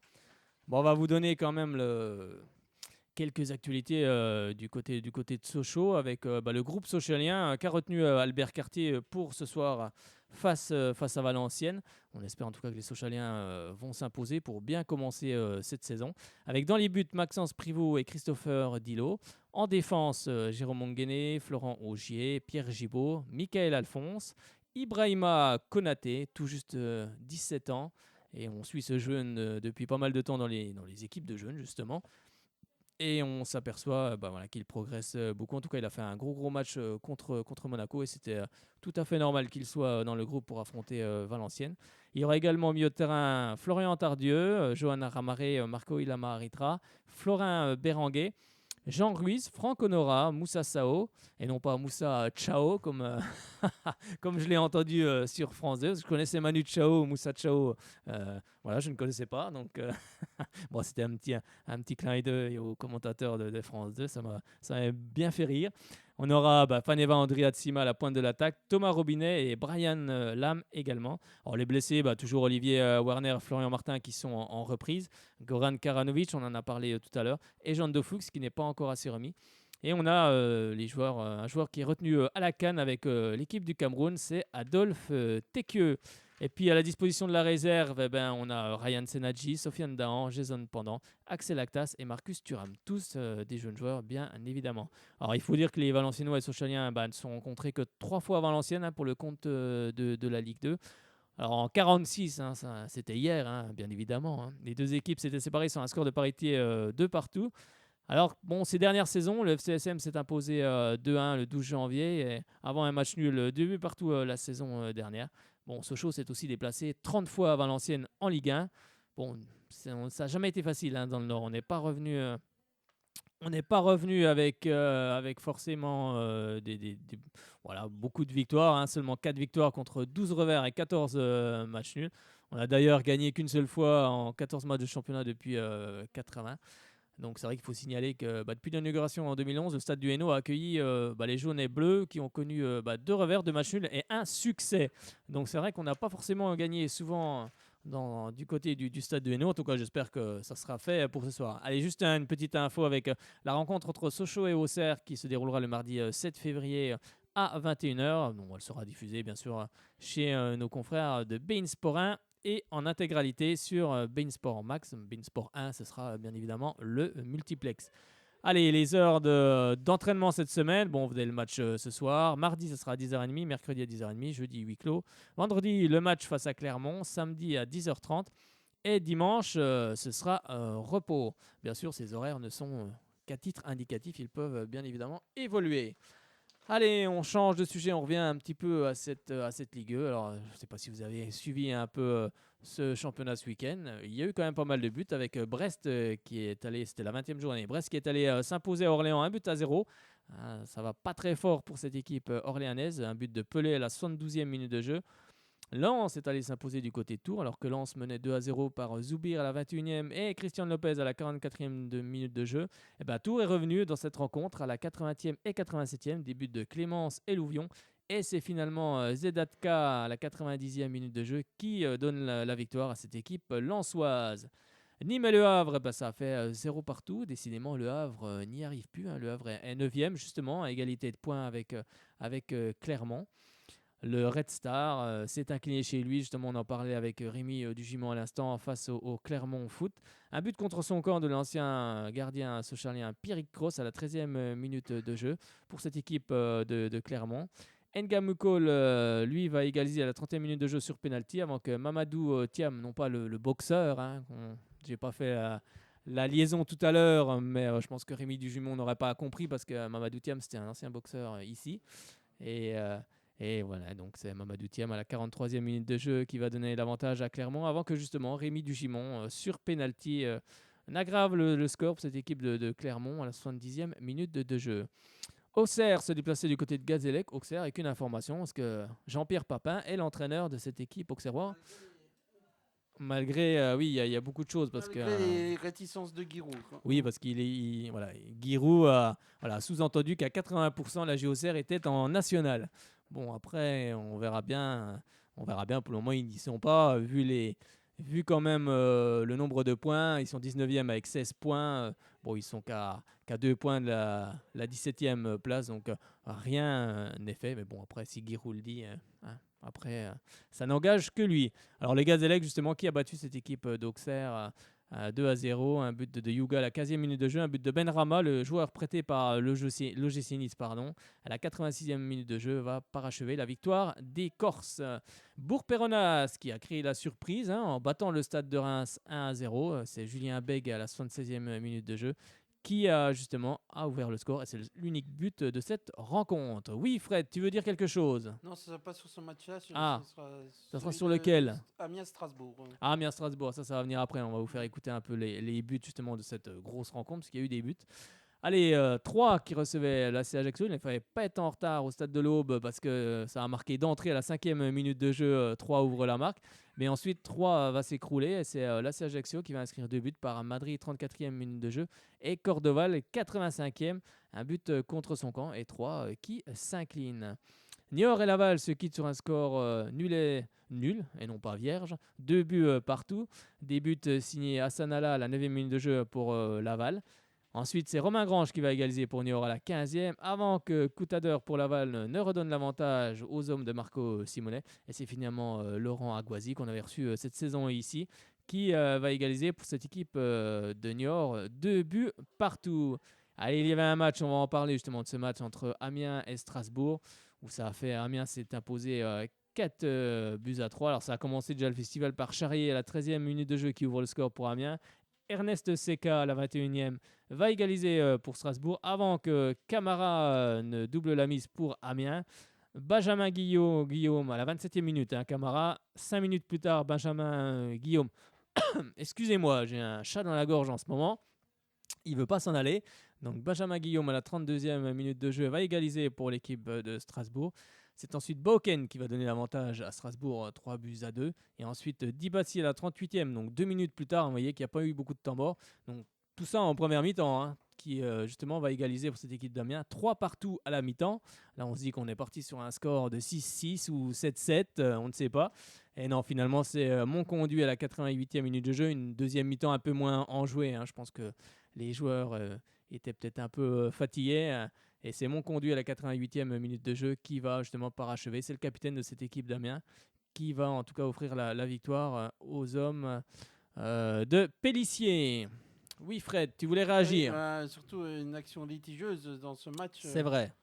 Bon, on va vous donner quand même quelques actualités du côté de Sochaux avec le groupe sochalien qui a retenu Albert Cartier pour ce soir face à Valenciennes. On espère en tout cas que les Sochaliens vont s'imposer pour bien commencer cette saison. Avec dans les buts Maxence Privot et Christopher Dillot. En défense, Jérôme Monguené, Florent Augier, Pierre Gibaud, Michael Alphonse, Ibrahima Konaté, tout juste 17 ans. Et on suit ce jeune depuis pas mal de temps dans les équipes de jeunes justement. Et on s'aperçoit qu'il progresse beaucoup. En tout cas, il a fait un gros match contre Monaco et c'était tout à fait normal qu'il soit dans le groupe pour affronter Valenciennes. Il y aura également au milieu de terrain Florian Tardieu, Johanna Ramaré, Marco Ilama Aritra, Florin Béranguet, Jean Ruiz, Franck Honora, Moussa Sao, et non pas Moussa Chao, comme je l'ai entendu sur France 2. Je connaissais Manu Chao, Moussa Chao, je ne connaissais pas. Donc, c'était un petit clin d'œil au commentateur de France 2, ça m'a bien fait rire. On aura Faneva Andriatsima à la pointe de l'attaque, Thomas Robinet et Brian Lam également. Alors les blessés, toujours Olivier Warner, Florian Martin qui sont en reprise, Goran Karanovic, on en a parlé tout à l'heure, et Jean de Fuchs qui n'est pas encore assez remis. Et on a un joueur qui est retenu à la CAN avec l'équipe du Cameroun, c'est Adolphe Tekieu. Et puis à la disposition de la réserve, on a Ryan Senadji, Sofiane Dahan, Jason Pendant, Axel Actas et Marcus Thuram. Tous des jeunes joueurs, bien évidemment. Alors il faut dire que les Valenciennois et Sochaliens ne se sont rencontrés que 3 fois à Valenciennes pour le compte de la Ligue 2. Alors en 46, c'était hier, bien évidemment. Les deux équipes s'étaient séparées sur un score de parité 2 partout. Alors, ces dernières saisons, le FCSM s'est imposé 2-1 le 12 janvier, et avant un match nul 2 buts partout la saison dernière. Sochaux s'est aussi déplacé 30 fois à Valenciennes en Ligue 1. Ça n'a jamais été facile dans le Nord. On n'est pas revenu avec forcément beaucoup de victoires. Seulement 4 victoires contre 12 revers et 14 matchs nuls. On a d'ailleurs gagné qu'une seule fois en 14 matchs de championnat depuis 80. Donc c'est vrai qu'il faut signaler que depuis l'inauguration en 2011, le stade du Hainaut a accueilli les jaunes et bleus qui ont connu 2 revers, 2 matchs nuls et 1 succès. Donc c'est vrai qu'on n'a pas forcément gagné souvent du côté du stade du Hainaut. En tout cas, j'espère que ça sera fait pour ce soir. Allez, juste une petite info avec la rencontre entre Sochaux et Auxerre qui se déroulera le mardi 7 février à 21h. Elle sera diffusée bien sûr chez nos confrères de beIN Sport 1. Et en intégralité sur beIN Sport Max. beIN Sport 1, ce sera bien évidemment le multiplex. Allez, les heures d'entraînement cette semaine. Vous avez le match ce soir. Mardi, ce sera à 10h30. Mercredi à 10h30. Jeudi, huis clos. Vendredi, le match face à Clermont. Samedi à 10h30. Et dimanche, ce sera repos. Bien sûr, ces horaires ne sont qu'à titre indicatif. Ils peuvent bien évidemment évoluer. Allez, on change de sujet, on revient un petit peu à cette Ligue 2. Alors, je ne sais pas si vous avez suivi un peu ce championnat ce week-end. Il y a eu quand même pas mal de buts avec Brest qui est allé, c'était la 20e journée, Brest qui est allé s'imposer à Orléans 1-0. Ça va pas très fort pour cette équipe orléanaise. Un but de Pelé à la 72e minute de jeu. Lens est allé s'imposer du côté de Tours alors que Lens menait 2-0 par Zoubir à la 21e et Christian Lopez à la 44e minute de jeu. Et ben, Tours est revenu dans cette rencontre à la 80e et 87e, des buts de Clémence et Louvion. Et c'est finalement Zedatka à la 90e minute de jeu qui donne la victoire à cette équipe lensoise. Nîmes et Le Havre, ça a fait 0 partout. Décidément, Le Havre n'y arrive plus. Le Havre est 9e justement, à égalité de points avec Clermont. Le Red Star s'est incliné chez lui, justement on en parlait avec Rémi Dugimon à l'instant, face au Clermont Foot. Un but contre son camp de l'ancien gardien socialien Pierrick Cross à la 13e minute de jeu pour cette équipe de Clermont. Nga Mukol, lui, va égaliser à la 30e minute de jeu sur penalty avant que Mamadou Thiam, non pas le boxeur, j'ai pas fait la liaison tout à l'heure, mais je pense que Rémi Dugimon n'aurait pas compris parce que Mamadou Thiam c'était un ancien boxeur ici. Et voilà, donc c'est Mamadou Thiam à la 43e minute de jeu qui va donner l'avantage à Clermont avant que justement Rémi Dugimon, sur penalty, n'aggrave le score pour cette équipe de Clermont à la 70e minute de jeu. Auxerre se déplaçait du côté de Gazélec. Auxerre avec une information, parce que Jean-Pierre Papin est l'entraîneur de cette équipe auxerrois. Malgré, oui, il y a beaucoup de choses. Malgré les réticences de Giroud. Oui, parce voilà, Giroud a sous-entendu qu'à 80% la Auxerre était en national. Bon, après, on verra bien. Pour le moment, ils n'y sont pas. Vu quand même le nombre de points, ils sont 19e avec 16 points. Bon, ils sont qu'à 2 points de la 17e place, donc rien n'est fait. Mais bon, après, si Giroud le dit, après, ça n'engage que lui. Alors, les Gazélec, justement, qui a battu cette équipe d'Auxerre 2-0, un but de Yuga à la 15e minute de jeu, un but de Benrahma, le joueur prêté par l'OGC Nice, à la 86e minute de jeu, va parachever la victoire des Corses. Bourg-Péronas qui a créé la surprise en battant le Stade de Reims 1-0. C'est Julien Beg à la 76e minute de jeu qui a justement ouvert le score et c'est l'unique but de cette rencontre. Oui, Fred, tu veux dire quelque chose? Non, ça ne sera pas sur ce match-là. Ça sera sur lequel? Amiens-Strasbourg. Amiens-Strasbourg, ça va venir après. On va vous faire écouter un peu les buts justement de cette grosse rencontre parce qu'il y a eu des buts. Allez, 3 qui recevaient l'AC Ajaccio. Il ne fallait pas être en retard au stade de l'Aube parce que ça a marqué d'entrée à la 5e minute de jeu. 3 ouvre la marque. Mais ensuite, 3 va s'écrouler. Et c'est l'AC Ajaccio qui va inscrire 2 buts par Madrid, 34e minute de jeu. Et Cordoval, 85e. Un but contre son camp. Et 3 qui s'inclinent. Niort et Laval se quittent sur un score nul et non pas vierge. 2 buts partout. Des buts signés Hassan Allah à la 9e minute de jeu pour Laval. Ensuite, c'est Romain Grange qui va égaliser pour Niort à la 15e, avant que Coutadeur pour Laval ne redonne l'avantage aux hommes de Marco Simonet. Et c'est finalement Laurent Aguazi qu'on avait reçu cette saison ici, qui va égaliser pour cette équipe de Niort. 2 buts partout. Allez, il y avait un match, on va en parler justement de ce match entre Amiens et Strasbourg, où ça a fait, Amiens s'est imposé 4 buts à 3. Alors ça a commencé déjà le festival par Charrier à la 13e minute de jeu qui ouvre le score pour Amiens. Ernest Seca à la 21e va égaliser pour Strasbourg avant que Camara ne double la mise pour Amiens. Benjamin Guillaume à la 27e minute. Camara, 5 minutes plus tard, Benjamin Guillaume. Excusez-moi, j'ai un chat dans la gorge en ce moment. Il ne veut pas s'en aller. Donc Benjamin Guillaume à la 32e minute de jeu va égaliser pour l'équipe de Strasbourg. C'est ensuite Boken qui va donner l'avantage à Strasbourg, 3 buts à 2. Et ensuite Dibassi à la 38e, donc 2 minutes plus tard. Vous voyez qu'il n'y a pas eu beaucoup de temps mort. Donc tout ça en première mi-temps, qui justement va égaliser pour cette équipe d'Amiens. 3 partout à la mi-temps. Là, on se dit qu'on est parti sur un score de 6-6 ou 7-7, on ne sait pas. Et non, finalement, c'est Monconduit à la 88e minute de jeu. Une deuxième mi-temps un peu moins enjouée. Je pense que les joueurs étaient peut-être un peu fatigués. Et c'est Monconduit à la 88e minute de jeu qui va justement parachever. C'est le capitaine de cette équipe d'Amiens qui va en tout cas offrir la victoire aux hommes de Pélissier. Oui, Fred, tu voulais réagir? Surtout une action litigieuse dans ce match. C'est vrai.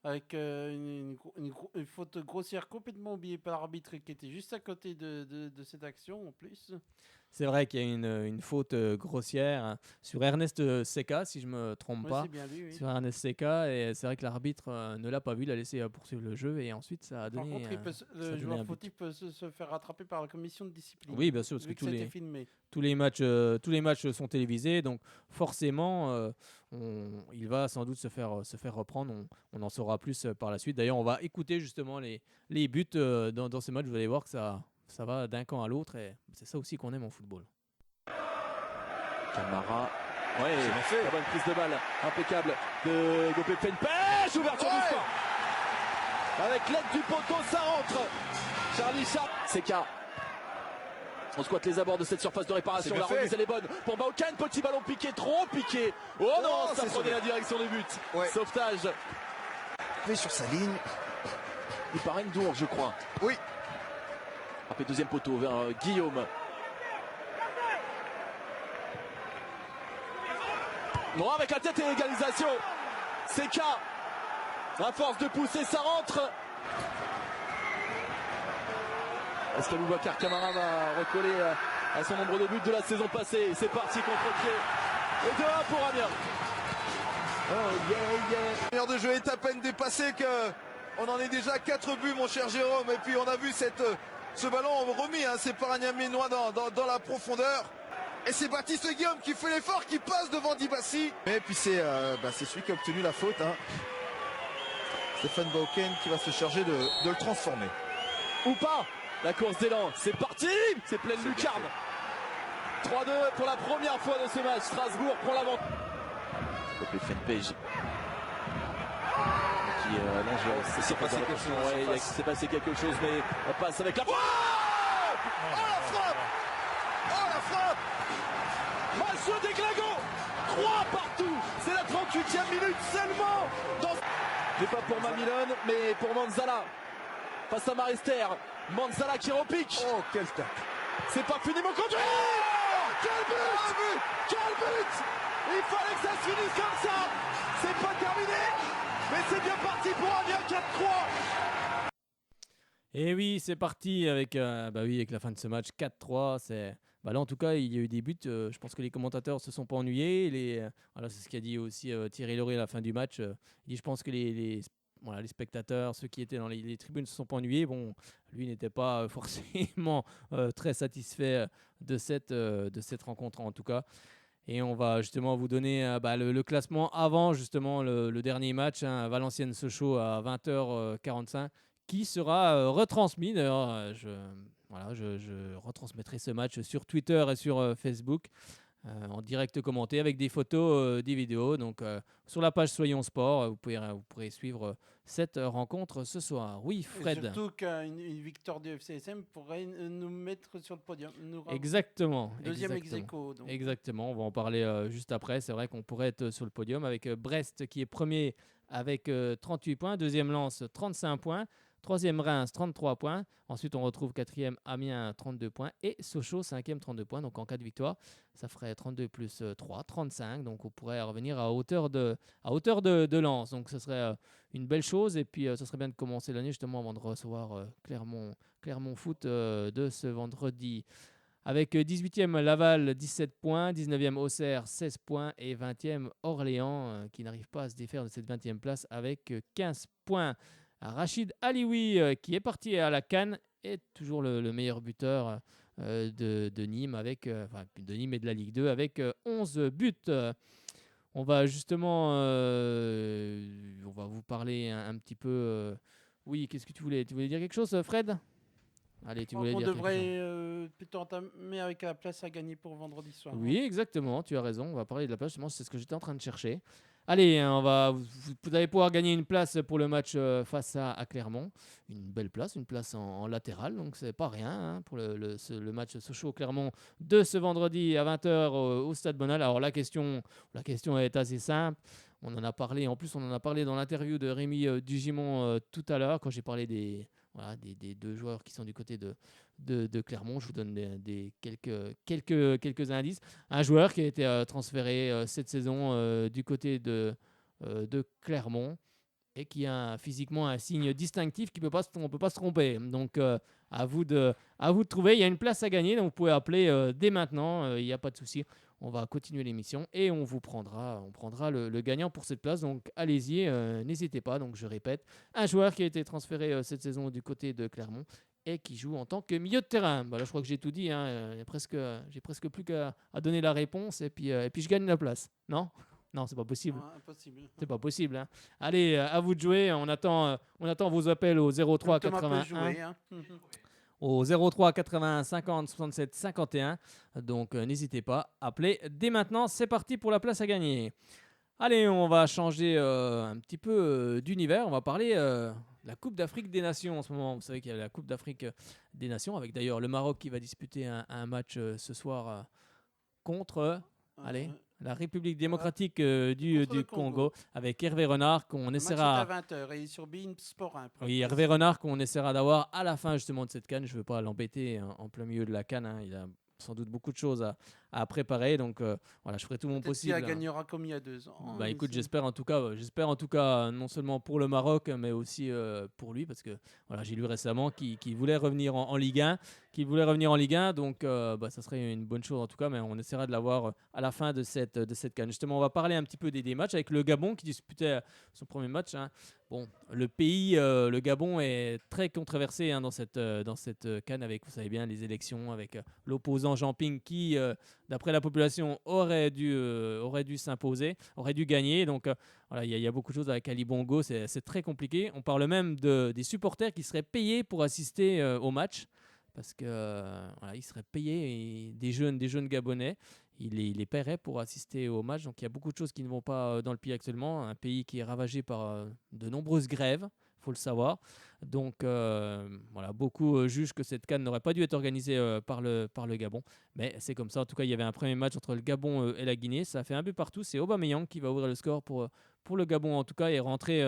avec une faute grossière complètement oubliée par l'arbitre qui était juste à côté de cette action en plus. C'est vrai qu'il y a une faute grossière sur Ernest Seca, si je me trompe Ouais, pas. c'est bien lui, oui. Sur Ernest Seca, et c'est vrai que l'arbitre ne l'a pas vu, l'a laissé poursuivre le jeu, et ensuite ça a Par donné. contre, le joueur fautif peut se faire rattraper par la commission de discipline. Oui, bien sûr, parce vu que ça a été filmé. tous les matchs sont télévisés, donc forcément, il va sans doute se faire reprendre. On en saura plus par la suite. D'ailleurs, on va écouter justement les buts dans ce match. Vous allez voir que ça va d'un camp à l'autre, et c'est ça aussi qu'on aime en football. Camara, la bonne prise de balle, impeccable de Gopé Pempèche, ouverture du score. Avec l'aide du poteau, ça rentre. Charlie Sharp, Seca. On squatte les abords de cette surface de réparation. La remise elle est bonne pour Bauken. Petit ballon piqué, trop piqué. Oh non, ça prenait la direction du but. Ouais. Sauvetage. Fait sur sa ligne. Il part Ndour, je crois. Oui. Après deuxième poteau vers Guillaume. Non, avec la tête et l'égalisation. Seca. À force de pousser, ça rentre. Est-ce qu'Aboubacar Camara va recoller à son nombre de buts de la saison passée? C'est parti contre-pied. Et 2-1 pour Amiens. Oh yeah. L'heure de jeu est à peine dépassée que on en est déjà à 4 buts, mon cher Jérôme. Et puis on a vu ce ballon remis, c'est par un Amiénois dans la profondeur. Et c'est Baptiste Guillaume qui fait l'effort, qui passe devant Dibassi. Et puis c'est celui qui a obtenu la faute. Stéphane Bauken qui va se charger de le transformer. Ou pas. La course d'élan, c'est parti. C'est pleine lucarne. 3-2 pour la première fois de ce match. Strasbourg prend l'avantage. Copé Fenpage. Il s'est passé quelque chose. Ouais, il s'est passé quelque chose, mais on passe avec la... Oh la frappe! Oh la frappe! Match déglingo. 3 partout. C'est la 38e minute seulement. Mais pas pour Mamilone, mais pour Manzala. Face à Marister. Manzala qui repique. Oh, quel tac. C'est pas fini, mon conduit. Oh, quel but! Quel but! Il fallait que ça se finisse comme ça. C'est pas terminé, mais c'est bien parti pour Amiens 4-3. Et oui, c'est parti avec la fin de ce match 4-3. Là, en tout cas, il y a eu des buts. Je pense que les commentateurs se sont pas ennuyés. C'est ce qu'a dit aussi Thierry Lauré à la fin du match. Il dit, je pense que les spectateurs, ceux qui étaient dans les tribunes, se sont pas ennuyés. Bon, lui n'était pas forcément très satisfait de cette rencontre en tout cas. Et on va justement vous donner le classement avant justement le dernier match, Valenciennes-Sochaux à 20h45, qui sera retransmis. D'ailleurs, je retransmettrai ce match sur Twitter et sur Facebook. En direct commenté avec des photos, des vidéos. Donc sur la page Soyons Sport, vous pourrez suivre cette rencontre ce soir. Oui, Fred. Et surtout qu'une victoire du FCSM pourrait nous mettre sur le podium. Exactement. Deuxième ex-aequo. Exactement, on va en parler juste après. C'est vrai qu'on pourrait être sur le podium avec Brest qui est premier avec 38 points, deuxième Lens 35 points, troisième Reims 33 points, ensuite on retrouve quatrième Amiens 32 points et Sochaux 5e 32 points, donc en cas de victoire ça ferait 32 plus 3, 35, donc on pourrait revenir à hauteur de Lens, donc ce serait une belle chose et puis ce serait bien de commencer l'année justement avant de recevoir Clermont Foot de ce vendredi. Avec 18e Laval 17 points, 19e Auxerre 16 points et 20e Orléans qui n'arrive pas à se défaire de cette 20e place avec 15 points. Rachid Alioui qui est parti à la CAN est toujours le meilleur buteur de Nîmes de Nîmes et de la Ligue 2 avec 11 buts. On va justement on va vous parler un petit peu. Oui, qu'est-ce que tu voulais dire quelque chose, Fred? Allez, tu voulais dire quelque chose. On devrait plutôt entamer avec la place à gagner pour vendredi soir. Oui, exactement, tu as raison. On va parler de la place, justement, c'est ce que j'étais en train de chercher. Allez, vous allez pouvoir gagner une place pour le match face à Clermont. Une belle place, une place en latéral, donc c'est pas rien pour le match Sochaux-Clermont de ce vendredi à 20h au Stade Bonal. Alors la question est assez simple. On en a parlé dans l'interview de Rémi Dugimon tout à l'heure, quand j'ai parlé des deux joueurs qui sont du côté de Clermont. Je vous donne quelques indices. Un joueur qui a été transféré cette saison du côté de Clermont. et qui a physiquement un signe distinctif on ne peut pas se tromper. Donc à vous de trouver. Il y a une place à gagner, donc vous pouvez appeler dès maintenant, il n'y a pas de souci. On va continuer l'émission et on prendra le gagnant pour cette place. Donc allez-y, n'hésitez pas. Donc je répète, un joueur qui a été transféré cette saison du côté de Clermont et qui joue en tant que milieu de terrain. Là, je crois que j'ai tout dit. J'ai presque plus qu'à donner la réponse et puis je gagne la place. Non, c'est pas possible. Impossible. C'est pas possible. Hein. Allez, à vous de jouer. On attend vos appels au 03 81. Jouer, hein. Au 03 80 50 67 51. Donc n'hésitez pas, appelez dès maintenant. C'est parti pour la place à gagner. Allez, on va changer un petit peu d'univers. On va parler de la Coupe d'Afrique des Nations en ce moment. Vous savez qu'il y a la Coupe d'Afrique des Nations avec d'ailleurs le Maroc qui va disputer un match ce soir contre la République démocratique du Congo avec Hervé Renard qu'on essaiera. Le match est à 20h et sur beIN Sport 1. Oui, Hervé Renard qu'on essaiera d'avoir à la fin justement de cette CAN. Je ne veux pas l'embêter en plein milieu de la CAN. Hein. Il a sans doute beaucoup de choses à préparer, donc voilà, je ferai tout mon possible. Il gagnera comme il y a 2 ans. Écoute, j'espère en tout cas non seulement pour le Maroc, mais aussi pour lui, parce que voilà, j'ai lu récemment qu'il voulait revenir en Ligue 1, donc ça serait une bonne chose en tout cas, mais on essaiera de l'avoir à la fin de cette CAN. Justement, on va parler un petit peu des matchs avec le Gabon qui disputait son premier match. Hein. Bon, le pays, le Gabon est très controversé dans cette CAN avec, vous savez bien, les élections, avec l'opposant Jean Ping qui, d'après la population, aurait dû s'imposer, aurait dû gagner. Donc voilà, il y a beaucoup de choses avec Ali Bongo, c'est très compliqué. On parle même des supporters qui seraient payés pour assister au match, parce que ils seraient payés, et des jeunes Gabonais. Il les paierait pour assister au match. Donc il y a beaucoup de choses qui ne vont pas dans le pays actuellement. Un pays qui est ravagé par de nombreuses grèves, il faut le savoir. Donc beaucoup jugent que cette CAN n'aurait pas dû être organisée par le Gabon. Mais c'est comme ça. En tout cas, il y avait un premier match entre le Gabon et la Guinée. Ça a fait un but partout. C'est Aubameyang qui va ouvrir le score pour le Gabon, en tout cas, et rentrer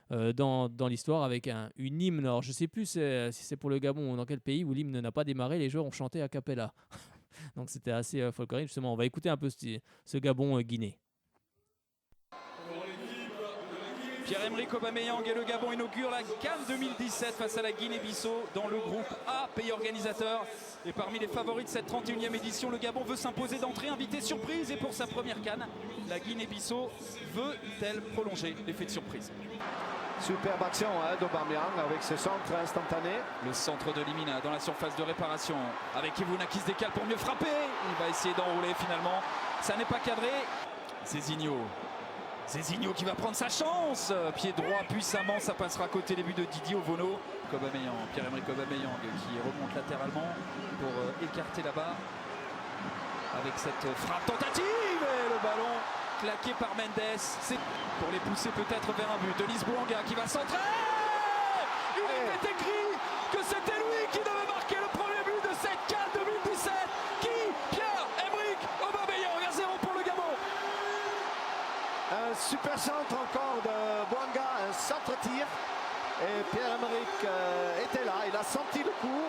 dans l'histoire avec une hymne. Alors je ne sais plus si c'est pour le Gabon ou dans quel pays où l'hymne n'a pas démarré. Les joueurs ont chanté a cappella. Donc c'était assez folklorique. Justement, on va écouter un peu ce Gabon-Guinée. Pierre-Emerick Aubameyang et le Gabon inaugurent la CAN 2017 face à la Guinée-Bissau dans le groupe A, pays organisateur. Et parmi les favoris de cette 31e édition, le Gabon veut s'imposer d'entrée, invité surprise. Et pour sa première CAN, la Guinée-Bissau veut-elle prolonger l'effet de surprise? Superbe action d'Aubameyang avec ce centre instantané. Le centre de Limina dans la surface de réparation avec Kivuna qui se décale pour mieux frapper. Il va essayer d'enrouler finalement. Ça n'est pas cadré. Zézinho qui va prendre sa chance. Pied droit puissamment, ça passera à côté les buts de Didier Ovono. Pierre-Emerick Aubameyang qui remonte latéralement pour écarter là-bas. Avec cette frappe tentative et le ballon claqué par Mendes. C'est pour les pousser peut-être vers un but. Denis Bouanga qui va centrer. Il était écrit que c'était lui qui devait marquer le premier but de cette CAN 2017. Pierre-Emerick Aubameyang, 1-0 pour le Gabon. Un super centre encore de Bouanga, un centre-tir. Et Pierre-Emerick était là, il a senti le coup.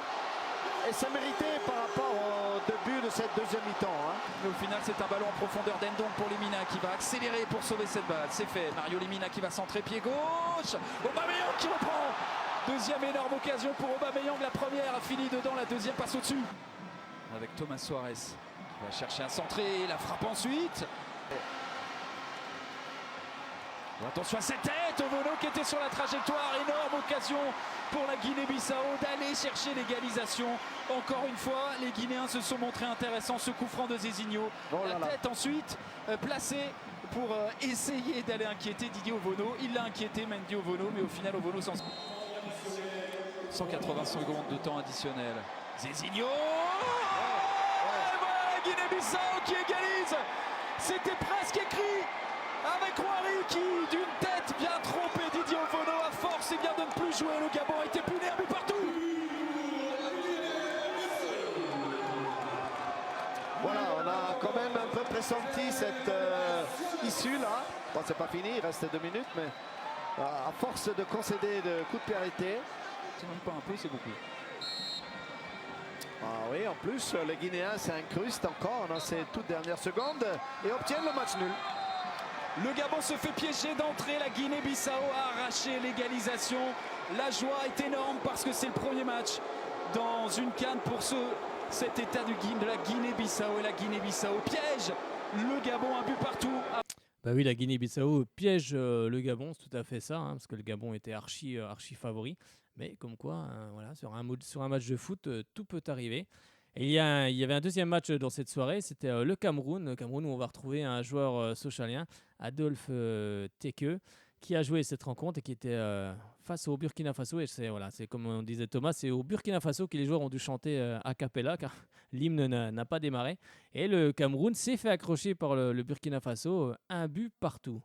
Et c'est mérité par rapport au début de cette deuxième mi-temps. Mais au final, c'est un ballon en profondeur d'Endong pour Limina qui va accélérer pour sauver cette balle. C'est fait. Mario Limina qui va centrer pied gauche. Aubameyang qui reprend. Deuxième énorme occasion pour Aubameyang. La première a fini dedans, la deuxième passe au-dessus. Avec Thomas Suarez qui va chercher un centré. La frappe ensuite. Attention à cette tête, Ovono qui était sur la trajectoire, énorme occasion pour la Guinée-Bissau d'aller chercher l'égalisation. Encore une fois, les Guinéens se sont montrés intéressants, ce coup franc de Zézinho. La tête ensuite placée pour essayer d'aller inquiéter Didier Ovono. Il l'a inquiété, Mendy Ovono, mais au final Ovono s'en... 180 secondes de temps additionnel. Zézinho, voilà Guinée-Bissau qui égalise. C'était presque écrit. Avec Ouari qui, d'une tête, vient tromper Didier Ovono à force et vient de ne plus jouer. Le Gabon a été puni, un but partout. Voilà, on a quand même un peu pressenti cette issue là. Bon, c'est pas fini, il reste 2 minutes, mais à force de concéder de coups de pied arrêtés. C'est même pas un peu, c'est beaucoup. Ah oui, en plus, les Guinéens s'incrustent encore dans ces toutes dernières secondes et obtiennent le match nul. Le Gabon se fait piéger d'entrée. La Guinée-Bissau a arraché l'égalisation. La joie est énorme parce que c'est le premier match dans une CAN pour cet état de la Guinée-Bissau. Et la Guinée-Bissau piège le Gabon, un but partout. Bah oui, la Guinée-Bissau piège le Gabon, c'est tout à fait ça, hein, parce que le Gabon était archi favori. Mais comme quoi, voilà, sur un match de foot, tout peut arriver. Et il y avait un deuxième match dans cette soirée, c'était le Cameroun. Le Cameroun où on va retrouver un joueur sochalien, Adolphe Tekeu, qui a joué cette rencontre et qui était face au Burkina Faso. Et c'est comme on disait Thomas, c'est au Burkina Faso que les joueurs ont dû chanter a cappella, car l'hymne n'a pas démarré. Et le Cameroun s'est fait accrocher par le Burkina Faso, un but partout.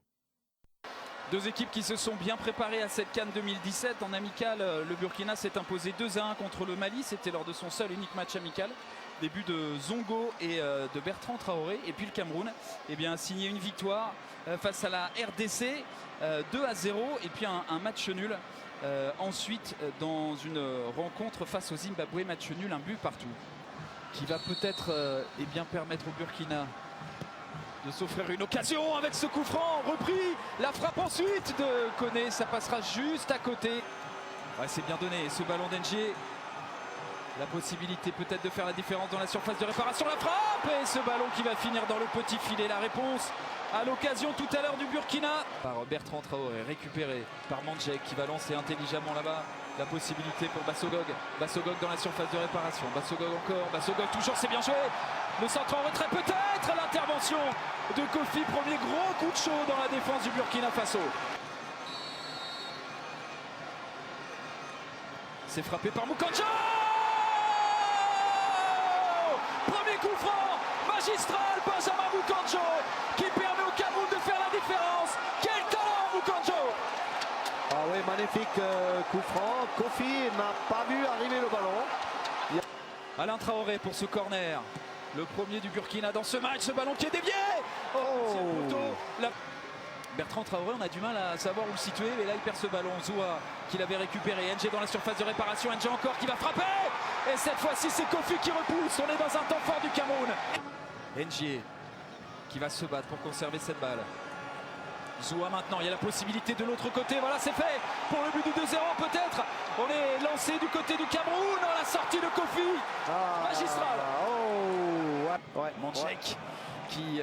Deux équipes qui se sont bien préparées à cette CAN 2017. En amical, le Burkina s'est imposé 2-1 contre le Mali. C'était lors de son seul unique match amical. Début de Zongo et de Bertrand Traoré. Et puis le Cameroun a signé une victoire face à la RDC, 2-0. Et puis un match nul. Ensuite, dans une rencontre face au Zimbabwe, match nul, un but partout. Qui va peut-être permettre au Burkina de s'offrir une occasion avec ce coup franc repris, la frappe ensuite de Koné, ça passera juste à côté. Ouais, c'est bien donné, ce ballon d'Engier, la possibilité peut-être de faire la différence dans la surface de réparation, la frappe et ce ballon qui va finir dans le petit filet, la réponse à l'occasion tout à l'heure du Burkina par Bertrand Traoré, récupéré par Mandjek qui va lancer intelligemment là-bas. La possibilité pour Bassogog dans la surface de réparation, Bassogog toujours, c'est bien joué. Le centre en retrait peut-être, l'intervention de Kofi, premier gros coup de chaud dans la défense du Burkina Faso. C'est frappé par Moukanjo. Premier coup franc, magistral, Benjamin Moukanjo, qui permet au Cameroun de faire la différence. Quel talent Moukanjo! Ah oui, magnifique coup franc. Kofi n'a pas vu arriver le ballon. Alain Traoré pour ce corner. Le premier du Burkina dans ce match, ce ballon qui est dévié. Bertrand Traoré, on a du mal à savoir où le situer, mais là il perd ce ballon. Zoua qui l'avait récupéré, N'Jé dans la surface de réparation, N'Jé encore qui va frapper. Et cette fois-ci c'est Kofi qui repousse, on est dans un temps fort du Cameroun. N'Jé qui va se battre pour conserver cette balle. Zoua maintenant, il y a la possibilité de l'autre côté, voilà c'est fait pour le but du 2-0 peut-être. On est lancé du côté du Cameroun, la sortie de Kofi, magistral. Mandjek qui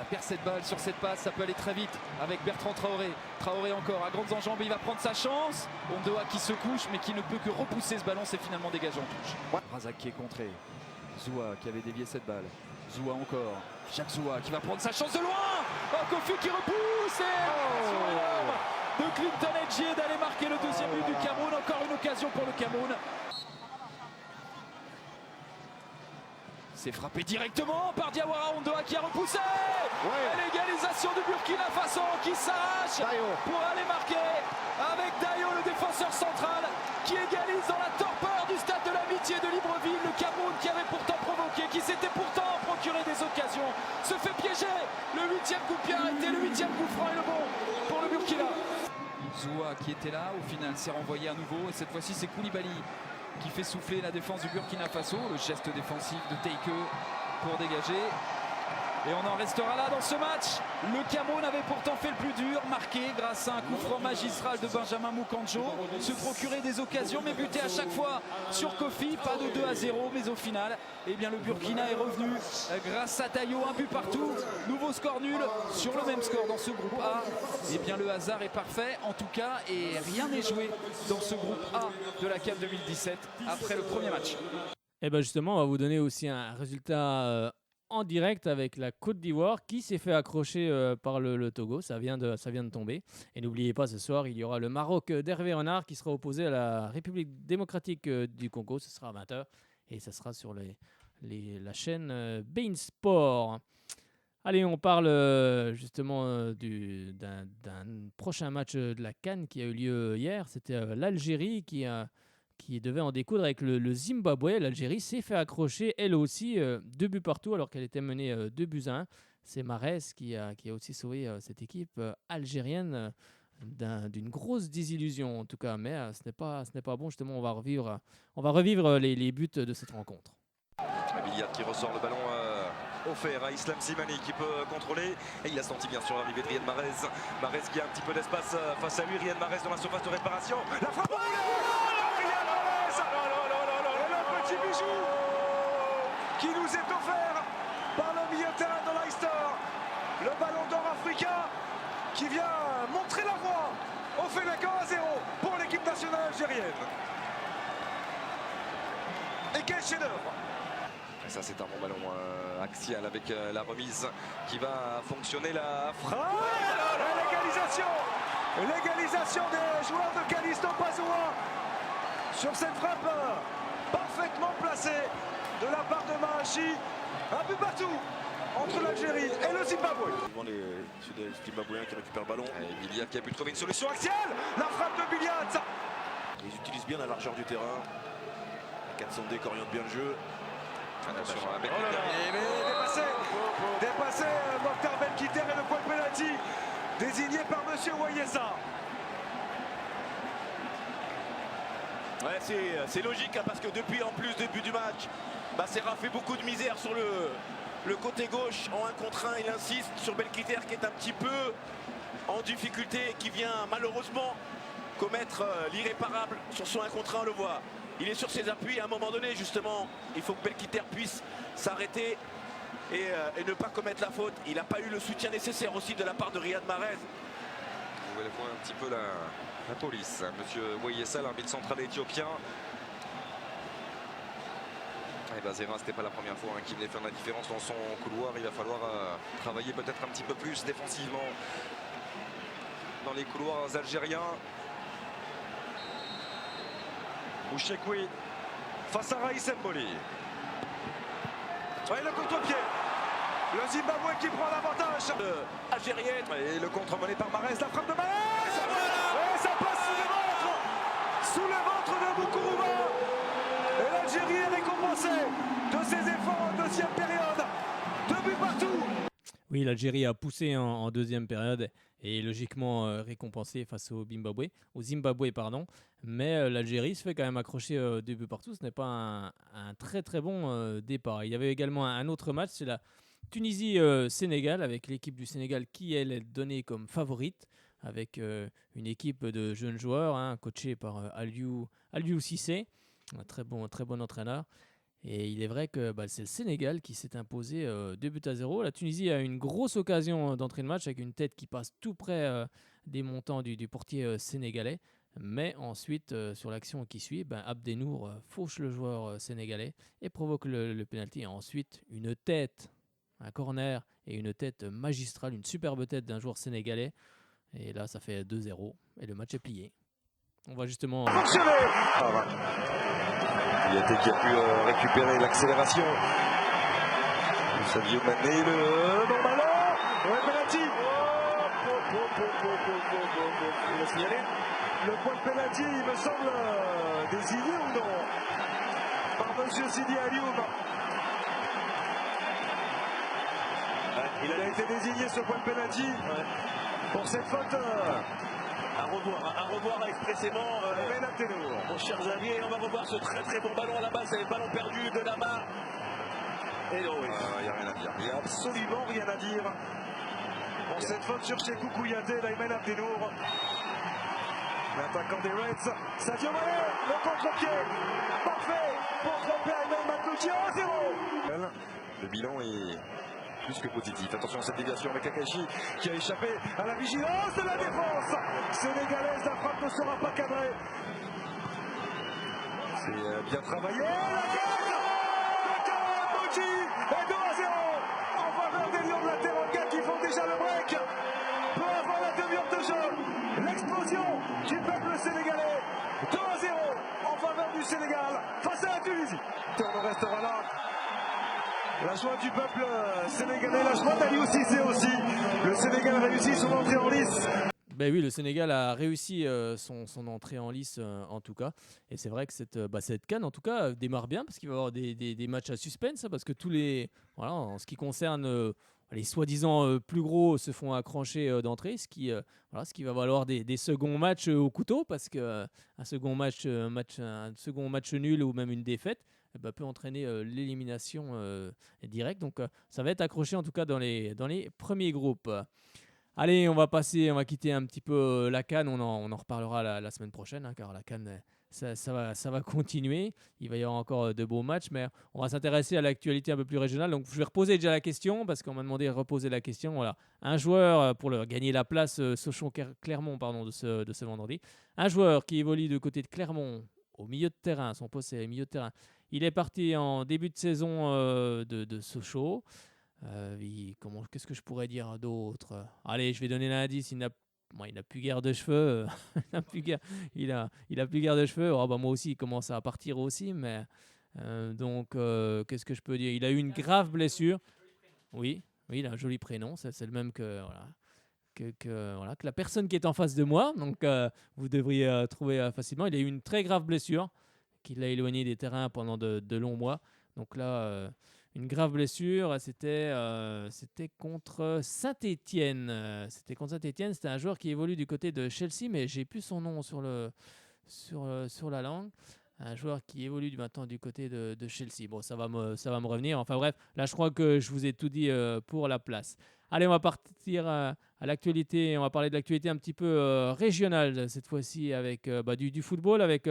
perd cette balle sur cette passe, ça peut aller très vite avec Bertrand Traoré. Traoré encore à grandes enjambées, il va prendre sa chance. Ondoa qui se couche mais qui ne peut que repousser ce ballon, c'est finalement dégagé en touche. Razak qui est contré, Zoua qui avait dévié cette balle. Zoua encore, Jacques Zoua qui va prendre sa chance de loin. Kofi qui repousse et de Clinton N'Jé d'aller marquer le deuxième but du Cameroun. Encore une occasion pour le Cameroun. C'est frappé directement par Diawara, Ondoa qui a repoussé. L'égalisation du Burkina Faso qui s'arrache pour aller marquer avec Dayo, le défenseur central, qui égalise dans la torpeur du stade de l'Amitié de Libreville. Le Cameroun qui avait pourtant provoqué, qui s'était pourtant procuré des occasions, se fait piéger. Le 8e coup de pied arrêté, le 8e coup franc est le bon pour le Burkina. Zoua qui était là, au final s'est renvoyé à nouveau et cette fois-ci c'est Koulibaly qui fait souffler la défense du Burkina Faso. Le geste défensif de Teike pour dégager. Et on en restera là dans ce match. Le Cameroun avait pourtant fait le plus dur, marqué grâce à un coup franc magistral de Benjamin Moukanjo, se procurer des occasions mais buter à chaque fois sur Kofi, pas de 2-0 mais au final le Burkina est revenu grâce à Dayo, un but partout, nouveau score nul sur le même score dans ce groupe A. Le hasard est parfait en tout cas et rien n'est joué dans ce groupe A de la CAN 2017 après le premier match. Et justement on va vous donner aussi un résultat en direct avec la Côte d'Ivoire qui s'est fait accrocher par le Togo. Ça vient de tomber. Et n'oubliez pas, ce soir, il y aura le Maroc d'Hervé Renard qui sera opposé à la République démocratique du Congo. Ce sera à 20h et ça sera sur la chaîne Bein Sport. Allez, on parle justement d'un prochain match de la CAN qui a eu lieu hier. C'était l'Algérie qui devait en découdre avec le Zimbabwe. L'Algérie s'est fait accrocher, elle aussi, 2 buts partout, alors qu'elle était menée 2-1. C'est Marès qui a aussi sauvé cette équipe algérienne d'une grosse désillusion, en tout cas. Mais ce n'est pas bon, justement, on va revivre les buts de cette rencontre. Billiard qui ressort le ballon offert à Islam Slimani qui peut contrôler. Et il a senti bien sûr l'arrivée de Riyad Mahrez. Mahrez qui a un petit peu d'espace face à lui. Riyad Mahrez dans la surface de réparation. La frappe au Riyad Mahrez. Et le petit bijou qui nous est offert par le milieu de terrain de Leicester. Le ballon d'or africain qui vient montrer la voie au Feneco 1-0 pour l'équipe nationale algérienne. Et quel chef-d'œuvre! Ça c'est un bon ballon axial avec la remise qui va fonctionner, la frappe. L'égalisation des joueurs de Callisto Pazoua sur cette frappe parfaitement placée de la part de Mahachi. Un but partout entre l'Algérie et le Zimbabwe. Les Zimbabwéens qui récupèrent le ballon. Et Biliat qui a pu trouver une solution axiale. La frappe de Biliat. Ils utilisent bien la largeur du terrain. Katsonde qui oriente bien le jeu. Attention à dépassé Mokhtar Belkiter et le point de penalty désigné par Monsieur Wayesa. Ouais, c'est logique hein, parce que depuis en plus début du match, Serra fait beaucoup de misère sur le côté gauche en 1 contre 1. Il insiste sur Belkiter qui est un petit peu en difficulté, qui vient malheureusement commettre l'irréparable sur son 1 contre 1, on le voit. Il est sur ses appuis à un moment donné justement. Il faut que Belkiter puisse s'arrêter et ne pas commettre la faute. Il n'a pas eu le soutien nécessaire aussi de la part de Riyad Mahrez. Vous voyez un petit peu la police. Monsieur Wayesa, l'arbitre central éthiopien. Et Zera, c'était pas la première fois qu'il venait faire la différence dans son couloir. Il va falloir travailler peut-être un petit peu plus défensivement dans les couloirs algériens. Bouchekwi face à Raïs Mboli. Et le contre-pied. Le Zimbabwe qui prend l'avantage. Algérienne. Et le contre mené par Mahrez. La frappe de Mahrez. Et ça passe sous le ventre. Sous le ventre de Boukourouba. Et l'Algérie est récompensée de ses efforts en deuxième période. 2 buts partout. Oui, l'Algérie a poussé en deuxième période et logiquement récompensé face au Zimbabwe. Mais l'Algérie se fait quand même accrocher 2 buts partout. Ce n'est pas un très très bon départ. Il y avait également un autre match, c'est la Tunisie-Sénégal, avec l'équipe du Sénégal qui elle est donnée comme favorite, avec une équipe de jeunes joueurs coachée par Aliou Cissé, un très bon entraîneur. Et il est vrai que c'est le Sénégal qui s'est imposé 2-0. La Tunisie a une grosse occasion d'entrée de match avec une tête qui passe tout près des montants du portier sénégalais. Mais ensuite, sur l'action qui suit, Abdenour fauche le joueur sénégalais et provoque le pénalty. Et ensuite, une tête, un corner et une tête magistrale, une superbe tête d'un joueur sénégalais. Et là, ça fait 2-0 et le match est plié. On va justement... Il a qui a pu récupérer l'accélération. Sadio Mané, le bon ballon. Ouais, penalty. Il va signaler. Le point de penalty, il me semble désigné ou non par Monsieur Sidi Alioum. Il a été désigné ce point de penalty pour cette faute. À revoir expressément mon cher Xavier. On va revoir ce très très bon ballon à la base. C'est le ballon perdu de Lamar. Et non, oui. Il n'y a rien à dire. Il n'y a absolument rien à dire. Pour cette faute sur Cheikhou Kouyaté, Laymen Abdenour. L'attaquant des Reds, Sadio Mané, le contre-pied. Parfait pour tromper Ayman Matouchi 1-0. Le bilan est plus que positif. Attention à cette déviation avec Akashi qui a échappé à la vigilance de la défense sénégalaise. La frappe ne sera pas cadrée. C'est bien travaillé. La tête de Mouchi et 2-0 en faveur des Lions de la Teranga qui font déjà le break. Peu avant la demi-heure de jeu, l'explosion du peuple sénégalais. 2-0 en faveur du Sénégal face à la Tunisie. On restera là. La joie du peuple sénégalais, la joie d'Aliou Cissé aussi. Le Sénégal réussit son entrée en lice. Oui, le Sénégal a réussi son entrée en lice en tout cas. Et c'est vrai que cette CAN en tout cas démarre bien parce qu'il va y avoir des matchs à suspense. Parce que en ce qui concerne les soi-disant plus gros se font accrocher d'entrée. Ce qui va valoir des seconds matchs au couteau. Parce qu'un second match nul ou même une défaite peut entraîner l'élimination directe. Donc ça va être accroché en tout cas dans les premiers groupes. Allez, on va quitter un petit peu la CAN. On en reparlera la semaine prochaine, hein, car la CAN, ça va continuer. Il va y avoir encore de beaux matchs, mais on va s'intéresser à l'actualité un peu plus régionale. Donc, je vais reposer déjà la question, parce qu'on m'a demandé de reposer la question. Voilà. Un joueur, pour gagner la place Sochaux-Clermont de ce vendredi. Un joueur qui évolue du côté de Clermont, au milieu de terrain. Son poste, c'est milieu de terrain. Il est parti en début de saison de Sochaux. Qu'est-ce que je pourrais dire d'autre? Allez, je vais donner l'indice. Il n'a plus guère de cheveux. il a plus guère de cheveux. Oh, moi aussi, il commence à partir aussi. Mais qu'est-ce que je peux dire? Il a eu une grave blessure. Oui, il a un joli prénom. C'est le même que la personne qui est en face de moi. Donc, vous devriez trouver facilement. Il a eu une très grave blessure qui l'a éloigné des terrains pendant de longs mois. Donc là, une grave blessure, c'était contre Saint-Étienne. C'était un joueur qui évolue du côté de Chelsea, mais j'ai plus son nom sur la langue. Un joueur qui évolue maintenant du côté de Chelsea. Bon, ça va me revenir. Enfin bref, là je crois que je vous ai tout dit pour la place. Allez, on va partir à l'actualité. On va parler de l'actualité un petit peu régionale cette fois-ci avec du football, avec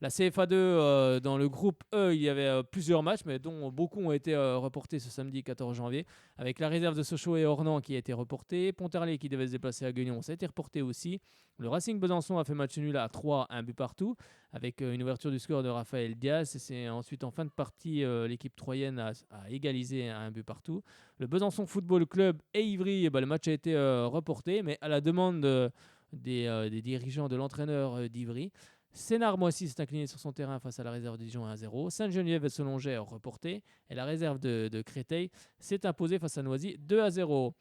la CFA2, dans le groupe E, il y avait plusieurs matchs, mais dont beaucoup ont été reportés ce samedi 14 janvier, avec la réserve de Sochaux et Ornans qui a été reportée, Pontarlier qui devait se déplacer à Guignon, ça a été reporté aussi. Le Racing Besançon a fait match nul à 3, un but partout, avec une ouverture du score de Raphaël Diaz. Et c'est ensuite en fin de partie, l'équipe troyenne a égalisé à un but partout. Le Besançon Football Club et Ivry, le match a été reporté, mais à la demande des dirigeants de l'entraîneur d'Ivry. Sénart-Moissy s'est incliné sur son terrain face à la réserve de Dijon 1-0. Sainte-Geneviève et Solongey reporté. Et la réserve de Créteil s'est imposée face à Noisy 2-0.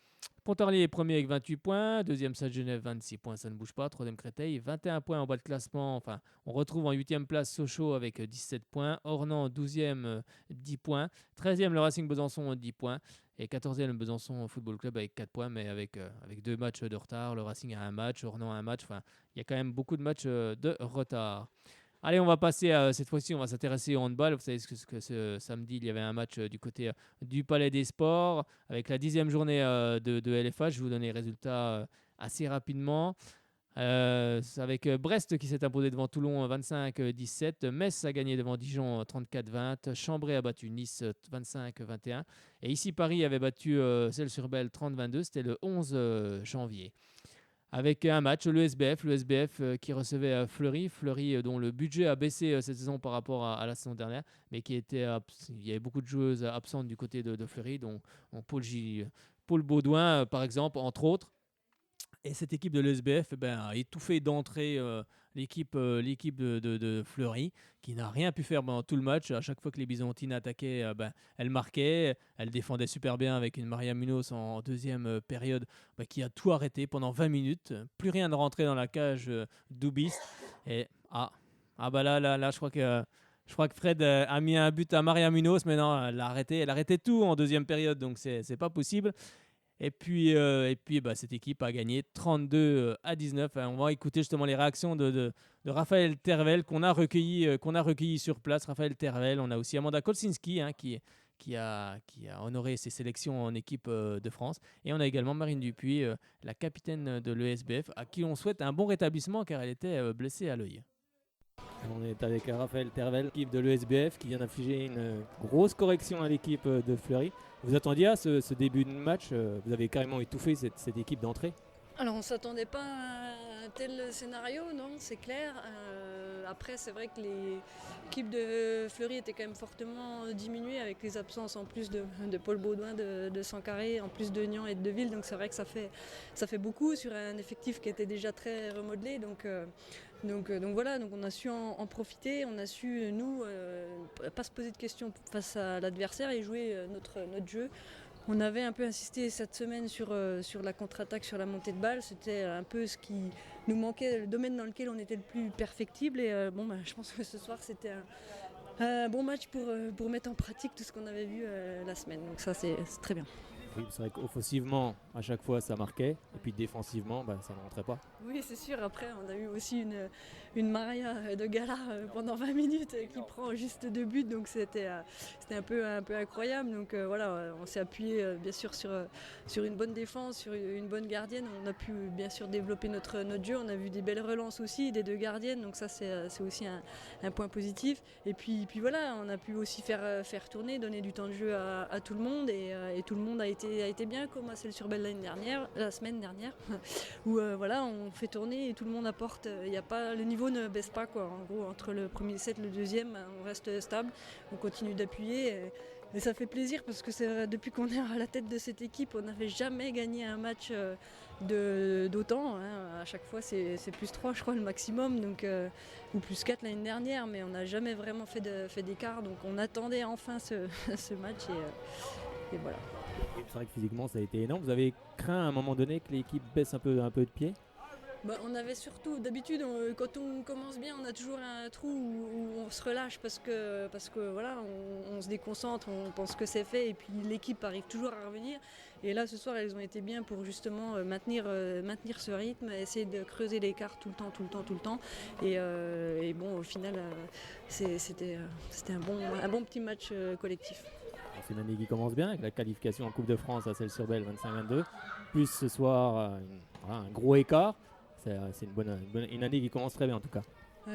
Pontarlier est premier avec 28 points. Deuxième, Sainte-Geneviève, 26 points, ça ne bouge pas. Troisième, Créteil, 21 points en bas de classement. Enfin, on retrouve en 8e place Sochaux avec 17 points. Ornans, 12e, 10 points. 13e, le Racing Besançon, 10 points. Et 14e, le Besançon Football Club avec 4 points, mais avec 2 matchs de retard. Le Racing a un match, Ornans a un match. Enfin, il y a quand même beaucoup de matchs de retard. Allez, on va passer cette fois-ci, on va s'intéresser au handball. Vous savez que ce samedi, il y avait un match du côté du Palais des Sports avec la 10e journée de LFA. Je vais vous donner les résultats assez rapidement. Avec Brest qui s'est imposé devant Toulon 25-17. Metz a gagné devant Dijon 34-20. Chambray a battu Nice 25-21. Et ici, Paris avait battu Celles-sur-Belle 30-22. C'était le 11 janvier. Avec un match, le SBF qui recevait Fleury dont le budget a baissé cette saison par rapport à la saison dernière, mais il y avait beaucoup de joueuses absentes du côté de Fleury, dont Paul Baudouin par exemple, entre autres. Et cette équipe de l'ESBF a étouffé d'entrée l'équipe de Fleury, qui n'a rien pu faire pendant tout le match. À chaque fois que les Byzantines attaquaient, elle marquait. Elle défendait super bien avec une Maria Munoz en deuxième période qui a tout arrêté pendant 20 minutes. Plus rien de rentrer dans la cage d'Oubist. Et là, je crois que Fred a mis un but à Maria Munoz, mais non, elle a arrêté tout en deuxième période, donc c'est pas possible. Et puis cette équipe a gagné 32-19. On va écouter justement les réactions de Raphaël Tervel qu'on a recueilli sur place. Raphaël Tervel, on a aussi Amanda Kolsinski qui a honoré ses sélections en équipe de France. Et on a également Marine Dupuis, la capitaine de l'ESBF, à qui on souhaite un bon rétablissement car elle était blessée à l'œil. On est avec Raphaël Tervel, l'équipe de l'ESBF, qui vient d'infliger une grosse correction à l'équipe de Fleury. Vous attendiez à ce début de match? Vous avez carrément étouffé cette équipe d'entrée. Alors on ne s'attendait pas à un tel scénario, non, c'est clair. Après, c'est vrai que l'équipe de Fleury était quand même fortement diminuée avec les absences en plus de Paul Baudouin, de Sankaré, en plus de Nian et de Deville. Donc c'est vrai que ça fait beaucoup sur un effectif qui était déjà très remodelé. Donc voilà, donc on a su en profiter, on a su, nous, pas se poser de questions face à l'adversaire et jouer notre jeu. On avait un peu insisté cette semaine sur la contre-attaque, sur la montée de balle. C'était un peu ce qui nous manquait, le domaine dans lequel on était le plus perfectible. Et je pense que ce soir, c'était un bon match pour mettre en pratique tout ce qu'on avait vu la semaine. Donc ça, c'est très bien. Oui, c'est vrai qu'offensivement, à chaque fois, ça marquait. Et puis défensivement, ça ne rentrait pas. Oui, c'est sûr. Après, on a eu aussi une Maria de Gala pendant 20 minutes qui prend juste 2 buts. Donc c'était un peu incroyable. Donc voilà, on s'est appuyé bien sûr sur une bonne défense, sur une bonne gardienne. On a pu bien sûr développer notre jeu. On a vu des belles relances aussi des 2 gardiennes. Donc ça, c'est aussi un point positif. Et puis voilà, on a pu aussi faire tourner, donner du temps de jeu à tout le monde. Et tout le monde a été bien, comme à Celles-sur-Belle la semaine dernière, où voilà, on fait tourner et tout le monde apporte. Le niveau ne baisse pas, quoi. En gros, entre le premier set et le deuxième, on reste stable, on continue d'appuyer. Et ça fait plaisir parce que depuis qu'on est à la tête de cette équipe, on n'avait jamais gagné un match d'autant. À chaque fois, c'est plus 3, je crois, le maximum, donc, ou plus 4 l'année dernière, mais on n'a jamais vraiment fait d'écart. Donc on attendait enfin ce match et voilà. C'est vrai que physiquement, ça a été énorme. Vous avez craint à un moment donné que l'équipe baisse un peu de pied? On avait surtout, d'habitude, quand on commence bien, on a toujours un trou où on se relâche parce que voilà, on se déconcentre, on pense que c'est fait et puis l'équipe arrive toujours à revenir. Et là, ce soir, elles ont été bien pour justement maintenir ce rythme, essayer de creuser l'écart tout le temps. Et bon, au final, c'était un bon petit match collectif. C'est une année qui commence bien avec la qualification en Coupe de France à Celles-sur-Belle 25-22. Plus ce soir, un gros écart. C'est une année qui commence très bien en tout cas.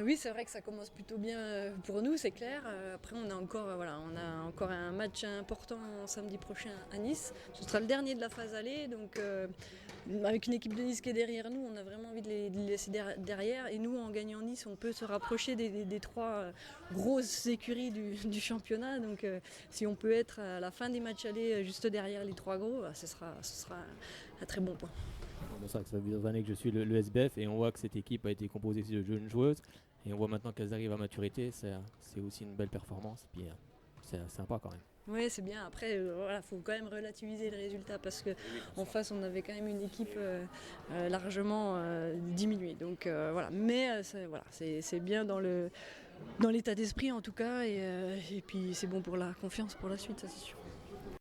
Oui, c'est vrai que ça commence plutôt bien pour nous, c'est clair. Après, on a encore un match important samedi prochain à Nice. Ce sera le dernier de la phase aller. Donc, avec une équipe de Nice qui est derrière nous, on a vraiment envie de les laisser derrière. Et nous, en gagnant Nice, on peut se rapprocher des 3 grosses écuries du championnat. Donc, si on peut être à la fin des matchs aller juste derrière les 3 gros, ce sera un très bon point. C'est vrai que ça fait plusieurs années que je suis le SBF et on voit que cette équipe a été composée de jeunes joueuses et on voit maintenant qu'elles arrivent à maturité, c'est aussi une belle performance et puis c'est sympa quand même. Oui, c'est bien. Après, faut quand même relativiser le résultat parce qu'en face, on avait quand même une équipe largement diminuée. Donc voilà. Mais c'est bien dans l'état d'esprit en tout cas et puis c'est bon pour la confiance pour la suite, ça c'est sûr.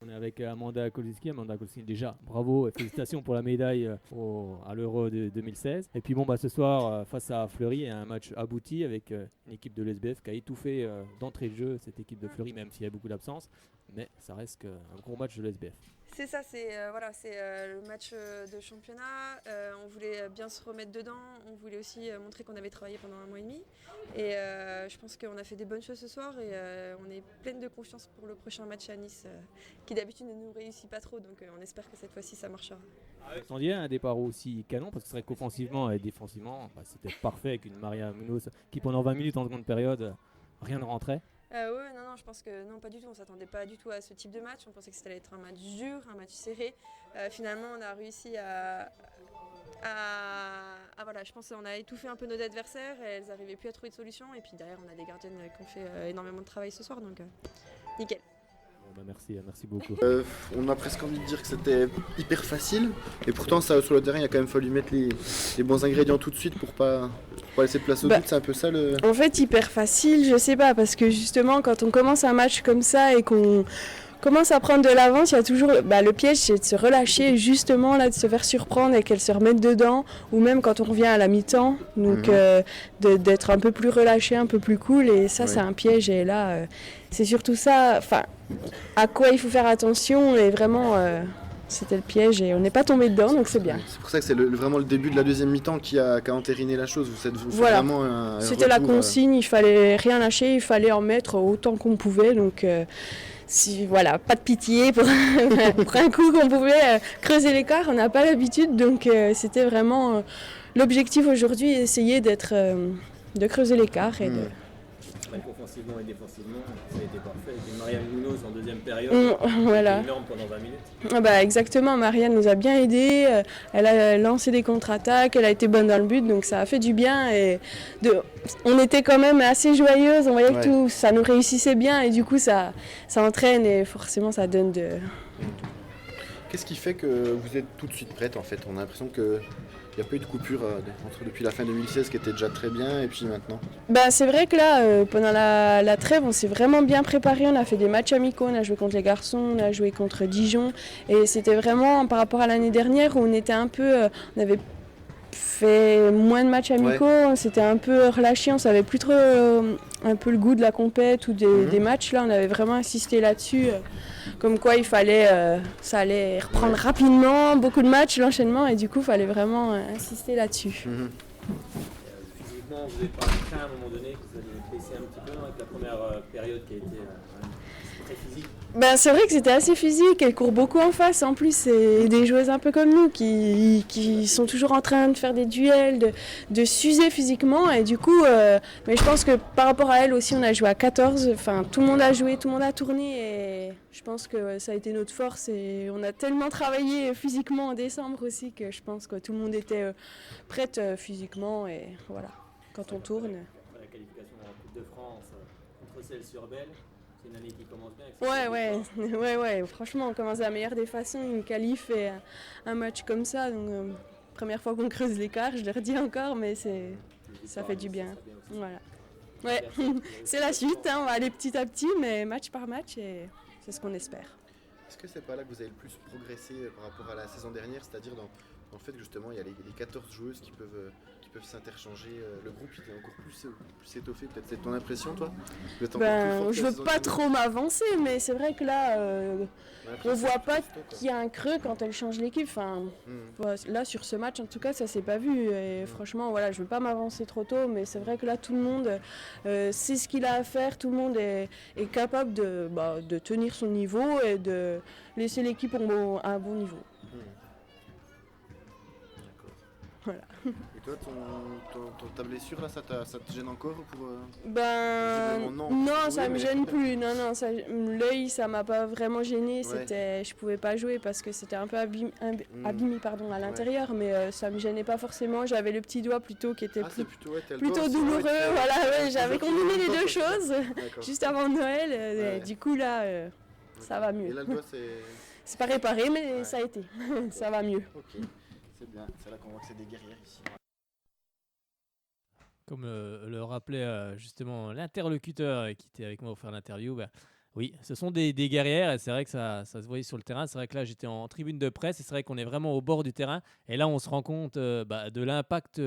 On est avec Amanda Kolzinski. Amanda Kolzinski, déjà, bravo et félicitations pour la médaille à l'Euro de 2016. Et puis ce soir, face à Fleury, un match abouti avec une équipe de l'SBF qui a étouffé d'entrée de jeu cette équipe de Fleury, même s'il y a beaucoup d'absence. Mais ça reste un gros match de l'SBF. C'est ça, c'est le match de championnat. On voulait bien se remettre dedans. On voulait aussi montrer qu'on avait travaillé pendant 1 mois et demi. Et je pense qu'on a fait des bonnes choses ce soir et on est pleine de confiance pour le prochain match à Nice, qui d'habitude ne nous réussit pas trop. Donc on espère que cette fois-ci ça marchera. Vous attendiez un départ aussi canon parce que c'est vrai qu'offensivement et défensivement, c'était parfait avec une Maria Munoz qui pendant 20 minutes en seconde période, rien ne rentrait. Non, je pense que non, pas du tout. On s'attendait pas du tout à ce type de match. On pensait que ça allait être un match dur, un match serré. Finalement, on a réussi je pense qu'on a étouffé un peu nos adversaires. Elles n'arrivaient plus à trouver de solution. Et puis derrière, on a des gardiennes qui ont fait énormément de travail ce soir. Donc, nickel. Merci beaucoup. On a presque envie de dire que c'était hyper facile et pourtant sur le terrain il a quand même fallu mettre les bons ingrédients tout de suite pour pas laisser de place au doute, c'est un peu ça le... En fait hyper facile, je sais pas, parce que justement quand on commence un match comme ça et qu'on commence à prendre de l'avance, il y a toujours le piège, c'est de se relâcher justement là, de se faire surprendre et qu'elle se remette dedans, ou même quand on revient à la mi-temps, donc d'être un peu plus relâché, un peu plus cool, et ça c'est un piège. Et là c'est surtout ça, à quoi il faut faire attention, et vraiment c'était le piège et on n'est pas tombé dedans, donc c'est bien. C'est pour ça que c'est vraiment le début de la deuxième mi-temps qui a entériné la chose. Voilà, c'était la consigne, il fallait rien lâcher, il fallait en mettre autant qu'on pouvait, donc pas de pitié pour un coup qu'on pouvait creuser l'écart, on n'a pas l'habitude, donc c'était vraiment l'objectif aujourd'hui, essayer de creuser l'écart et de... Offensivement et défensivement, ça a été parfait. Avec une Marianne Munoz en deuxième période, voilà. énorme pendant 20 minutes. Exactement, Marianne nous a bien aidés, elle a lancé des contre-attaques, elle a été bonne dans le but, donc ça a fait du bien. On était quand même assez joyeuses, on voyait que tout ça nous réussissait bien et du coup ça entraîne et forcément ça donne de... Qu'est-ce qui fait que vous êtes tout de suite prête en fait? On a l'impression qu'il n'y a pas eu de coupure depuis la fin 2016 qui était déjà très bien et puis maintenant. C'est vrai que là, pendant la trêve, on s'est vraiment bien préparé. On a fait des matchs amicaux, on a joué contre les garçons, on a joué contre Dijon. Et c'était vraiment par rapport à l'année dernière où on était un peu... on avait fait moins de matchs amicaux, on s'était un peu relâché, on savait plus trop un peu le goût de la compète ou des matchs. Là, on avait vraiment insisté là-dessus. Comme quoi il fallait, ça allait reprendre rapidement, beaucoup de matchs, l'enchaînement, et du coup il fallait vraiment insister là-dessus. Physiquement, vous n'avez pas craint à un moment donné que vous alliez baisser un petit peu avec la première période qui a été très physique? C'est vrai que c'était assez physique, elle court beaucoup en face en plus, et des joueuses un peu comme nous qui sont toujours en train de faire des duels, de s'user physiquement, et du coup, mais je pense que par rapport à elle aussi on a joué à 14, enfin tout le monde a joué, tout le monde a tourné, et je pense que ça a été notre force, et on a tellement travaillé physiquement en décembre aussi que je pense que tout le monde était prête physiquement, et voilà, quand on tourne. La qualification en Coupe de France contre Celles-sur-Belle. C'est une année qui commence bien. Ouais, franchement, on commence de la meilleure des façons. Une qualif et un match comme ça. Donc, première fois qu'on creuse l'écart, je le redis encore, mais ça fait du bien. Voilà. Ouais, c'est la suite, on va aller petit à petit, mais match par match, et c'est ce qu'on espère. Est-ce que c'est pas là que vous avez le plus progressé par rapport à la saison dernière, c'est-à-dire dans le fait que justement il y a les 14 joueuses qui peuvent s'interchanger, le groupe il est encore plus étoffé, peut-être c'est ton impression toi? Je veux pas trop m'avancer, mais c'est vrai que là on voit pas qu'il y a un creux quand elle change l'équipe, là sur ce match en tout cas ça s'est pas vu, et franchement voilà, je veux pas m'avancer trop tôt, mais c'est vrai que là tout le monde sait ce qu'il a à faire, tout le monde est capable de tenir son niveau et de laisser l'équipe à un bon niveau. Voilà. Et toi, ta blessure là, ça te gêne encore pour non, ça me gêne plus. Non, l'œil, ça m'a pas vraiment gêné. Je pouvais pas jouer parce que c'était un peu abîmé à l'intérieur, mais ça me gênait pas forcément. J'avais le petit doigt plutôt qui était plutôt douloureux. J'avais combiné les deux choses juste avant Noël. Du coup là, ça va mieux. Et là, le doigt, c'est pas réparé, mais ça a été. Ça va mieux. Okay. C'est bien, c'est là qu'on voit que c'est des guerrières ici. Comme le rappelait justement l'interlocuteur qui était avec moi pour faire l'interview, oui, ce sont des guerrières, et c'est vrai que ça se voyait sur le terrain. C'est vrai que là j'étais en tribune de presse, et c'est vrai qu'on est vraiment au bord du terrain, et là on se rend compte de l'impact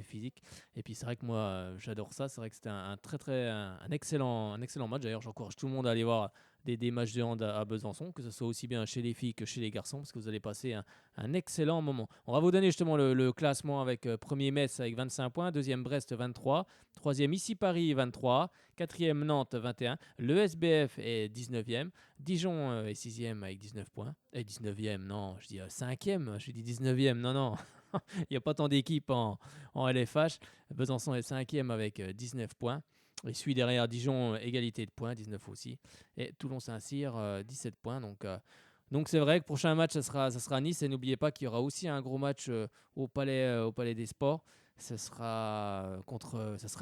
physique. Et puis c'est vrai que moi j'adore ça. C'est vrai que c'était un excellent match. D'ailleurs j'encourage tout le monde à aller voir des matchs de hand à Besançon, que ce soit aussi bien chez les filles que chez les garçons, parce que vous allez passer un excellent moment. On va vous donner justement le classement avec premier Metz avec 25 points, deuxième Brest 23, troisième ici Paris 23, quatrième Nantes 21, le SBF est 19e, Dijon est 6e avec 19 points, et 19e, non, je dis 5e, je dis 19e, non. Il n'y a pas tant d'équipes en LFH. Besançon est 5e avec 19 points. Et suit derrière Dijon, égalité de points, 19 aussi. Et Toulon-Saint-Cyr, 17 points. Donc c'est vrai que le prochain match, ça sera Nice. Et n'oubliez pas qu'il y aura aussi un gros match au Palais des Sports. Ce sera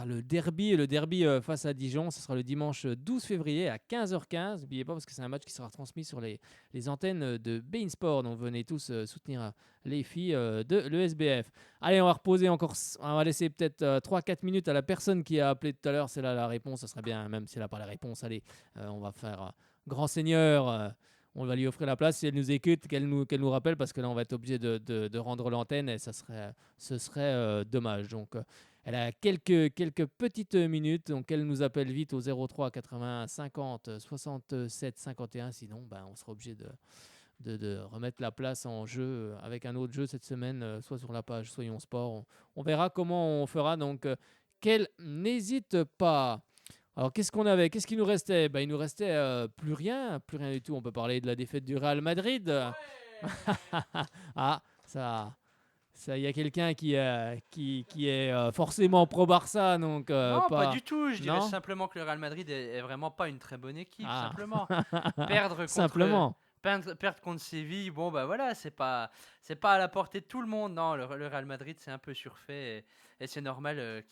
le derby face à Dijon. Ce sera le dimanche 12 février à 15h15. N'oubliez pas, parce que c'est un match qui sera transmis sur les antennes de beIN Sport. Donc venez tous soutenir les filles de l'ESBF. Allez, on va reposer encore. On va laisser peut-être 3-4 minutes à la personne qui a appelé tout à l'heure. C'est là la réponse. Ça serait bien, même si elle n'a pas la réponse. Allez, on va faire grand seigneur. On va lui offrir la place si elle nous écoute, qu'elle nous rappelle, parce que là on va être obligé de rendre l'antenne, et ce serait dommage. Donc elle a quelques petites minutes, donc elle nous appelle vite au 03 80 50 67 51. Sinon on sera obligé de remettre la place en jeu avec un autre jeu cette semaine, soit sur la page Soyons Sport. On verra comment on fera, donc qu'elle n'hésite pas. Alors, qu'est-ce qu'on avait? Qu'est-ce qu'il nous restait? Il nous restait plus rien du tout. On peut parler de la défaite du Real Madrid. Ah, ça, il y a quelqu'un qui est forcément pro-Barça, donc non, pas du tout. Je dirais simplement que le Real Madrid est vraiment pas une très bonne équipe. Simplement, perdre contre Séville, voilà, c'est pas à la portée de tout le monde. Non, le Real Madrid c'est un peu surfait, et c'est normal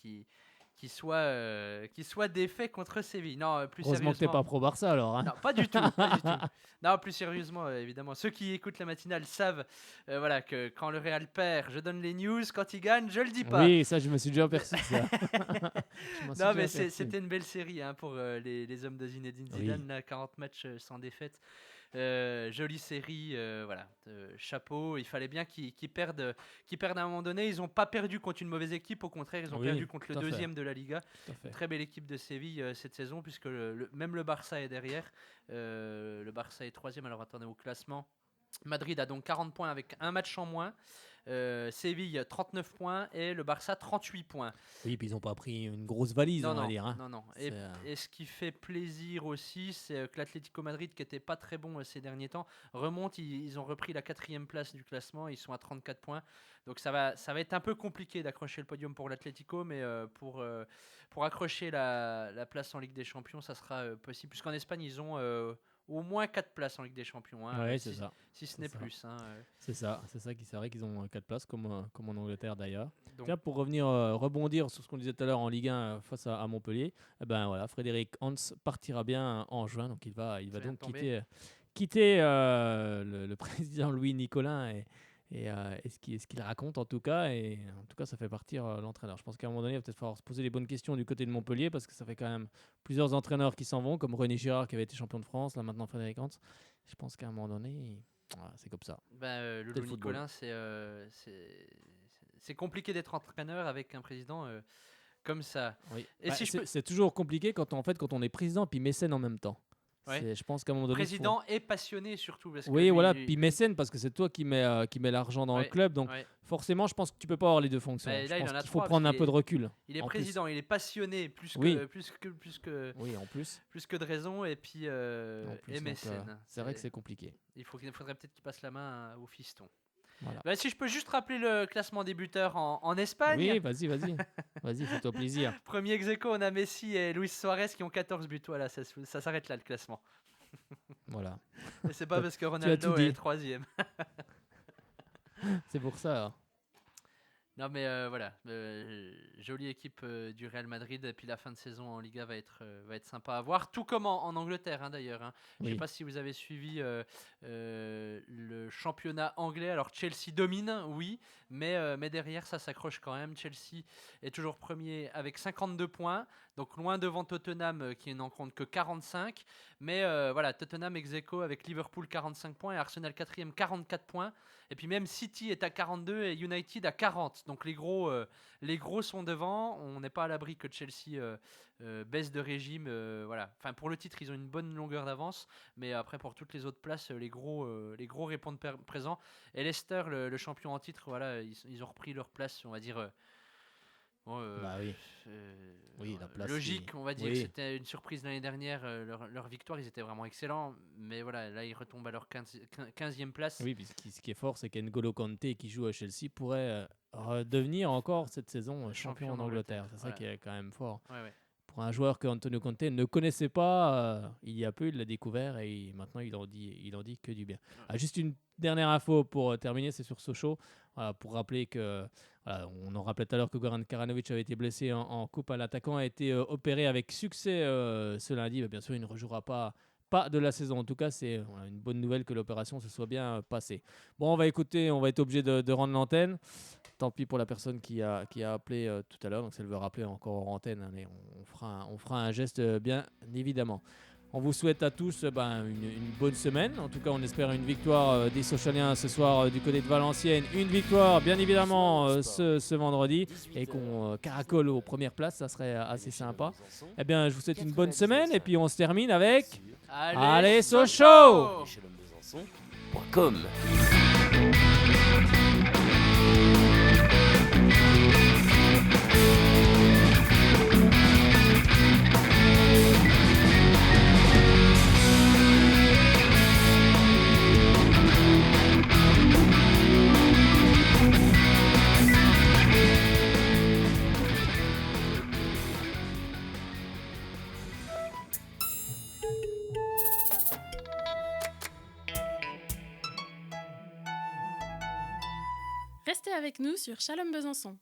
qui soit défait contre Séville. Non, plus Heureusement que t'es sérieusement. pas pro Barça alors. Hein. Non, pas du tout. Pas du tout. Non, plus sérieusement, évidemment. Ceux qui écoutent la matinale savent voilà, que quand le Real perd, je donne les news. Quand il gagne, je le dis pas. Oui, ça, je me suis déjà aperçu de ça. Non, mais c'était une belle série hein, pour les hommes de Zinedine Zidane. Oui. Là, 40 matchs sans défaite. Jolie série, voilà. Chapeau. Il fallait bien qu'ils perdent à un moment donné. Ils n'ont pas perdu contre une mauvaise équipe. Au contraire, ils ont perdu contre le deuxième de la Liga. Très belle équipe de Séville cette saison, puisque même le Barça est derrière. Le Barça est 3e. Alors attendez, au classement. Madrid a donc 40 points avec un match en moins. Séville 39 points et le Barça 38 points. Oui, puis ils n'ont pas pris une grosse valise, on va dire. Hein. Non. Et ce qui fait plaisir aussi, c'est que l'Atlético Madrid, qui n'était pas très bon ces derniers temps, remonte. Ils ont repris la 4e place du classement. Ils sont à 34 points. Donc ça va être un peu compliqué d'accrocher le podium pour l'Atlético, mais pour accrocher la place en Ligue des Champions, ça sera possible. Puisqu'en Espagne, ils ont au moins 4 places en Ligue des Champions. Hein, ouais, c'est ça. Si ce n'est plus. Hein, C'est ça. C'est vrai qu'ils ont 4 places, comme en Angleterre d'ailleurs. Là, pour rebondir sur ce qu'on disait tout à l'heure en Ligue 1 face à Montpellier, voilà, Frédéric Hans partira bien en juin. Donc il va donc quitter le président Louis Nicolin et ce qu'il raconte en tout cas. Et en tout cas, ça fait partir l'entraîneur. Je pense qu'à un moment donné, il va peut-être falloir se poser les bonnes questions du côté de Montpellier parce que ça fait quand même plusieurs entraîneurs qui s'en vont, comme René Girard qui avait été champion de France, là maintenant Frédéric Hans. Je pense qu'à un moment donné, c'est comme ça. Louis Nicolin, c'est compliqué d'être entraîneur avec un président comme ça. Oui. Et c'est toujours compliqué quand on est président puis mécène en même temps. Ouais. Je pense qu'à un moment donné, président et passionné surtout. Parce oui, que voilà. Puis mécène parce que c'est toi qui mets l'argent dans le club, donc forcément, je pense que tu peux pas avoir les deux fonctions. Là, je pense qu'il faut prendre un peu de recul. Il est président, il est passionné plus que oui, en plus de raison et puis et mécène. C'est vrai que c'est compliqué. Il faudrait peut-être qu'il passe la main au fiston. Voilà. Si je peux juste rappeler le classement des buteurs en Espagne. Oui, vas-y, fais-toi plaisir. Premier ex-aequo, on a Messi et Luis Suarez qui ont 14 buts. Voilà, ça s'arrête là le classement. Voilà. Et c'est pas parce que Ronaldo est 3e. C'est pour ça. Hein. Non mais voilà, jolie équipe du Real Madrid et puis la fin de saison en Liga va être sympa à voir, tout comme en Angleterre hein, d'ailleurs. Hein. Je ne sais pas si vous avez suivi le championnat anglais. Alors Chelsea domine, oui, mais derrière ça s'accroche quand même. Chelsea est toujours premier avec 52 points, donc loin devant Tottenham qui n'en compte que 45. Mais voilà, Tottenham ex-aequo avec Liverpool 45 points et Arsenal 4e 44 points. Et puis même City est à 42 et United à 40. Donc les gros sont devant. On n'est pas à l'abri que Chelsea baisse de régime. Voilà. Enfin, pour le titre, ils ont une bonne longueur d'avance. Mais après, pour toutes les autres places, les gros répondent présent. Et Leicester, le champion en titre, voilà, ils ont repris leur place, on va dire. Oui, la place, logique, on va dire. Oui. C'était une surprise l'année dernière. Leur victoire, ils étaient vraiment excellents. Mais voilà, là, ils retombent à leur 15e place. Oui, puis ce qui est fort, c'est qu'N'Golo Kanté, qui joue à Chelsea, pourrait devenir encore cette saison champion en Angleterre. C'est ça qui est quand même fort. Ouais. Pour un joueur que Antonio Conte ne connaissait pas, il y a peu, il l'a découvert et maintenant il en dit que du bien. Juste une dernière info pour terminer, c'est sur Sochaux. Pour rappeler que, on en rappelait tout à l'heure que Goran Karanovic avait été blessé en coupe. L'attaquant a été opéré avec succès ce lundi. Mais bien sûr, il ne rejouera pas de la saison. En tout cas, c'est une bonne nouvelle que l'opération se soit bien passée. Bon, on va être obligé de rendre l'antenne. Tant pis pour la personne qui a appelé tout à l'heure. Donc, si elle veut rappeler encore en antenne, allez, on fera un geste, bien évidemment. On vous souhaite à tous une bonne semaine. En tout cas, on espère une victoire des Sochaliens ce soir du côté de Valenciennes. Une victoire, bien évidemment, ce vendredi. Et qu'on caracole aux premières places, ça serait assez sympa. Eh bien, je vous souhaite une bonne semaine. Et puis, on se termine avec... Allez Sochaux! Restez avec nous sur Shalom Besançon.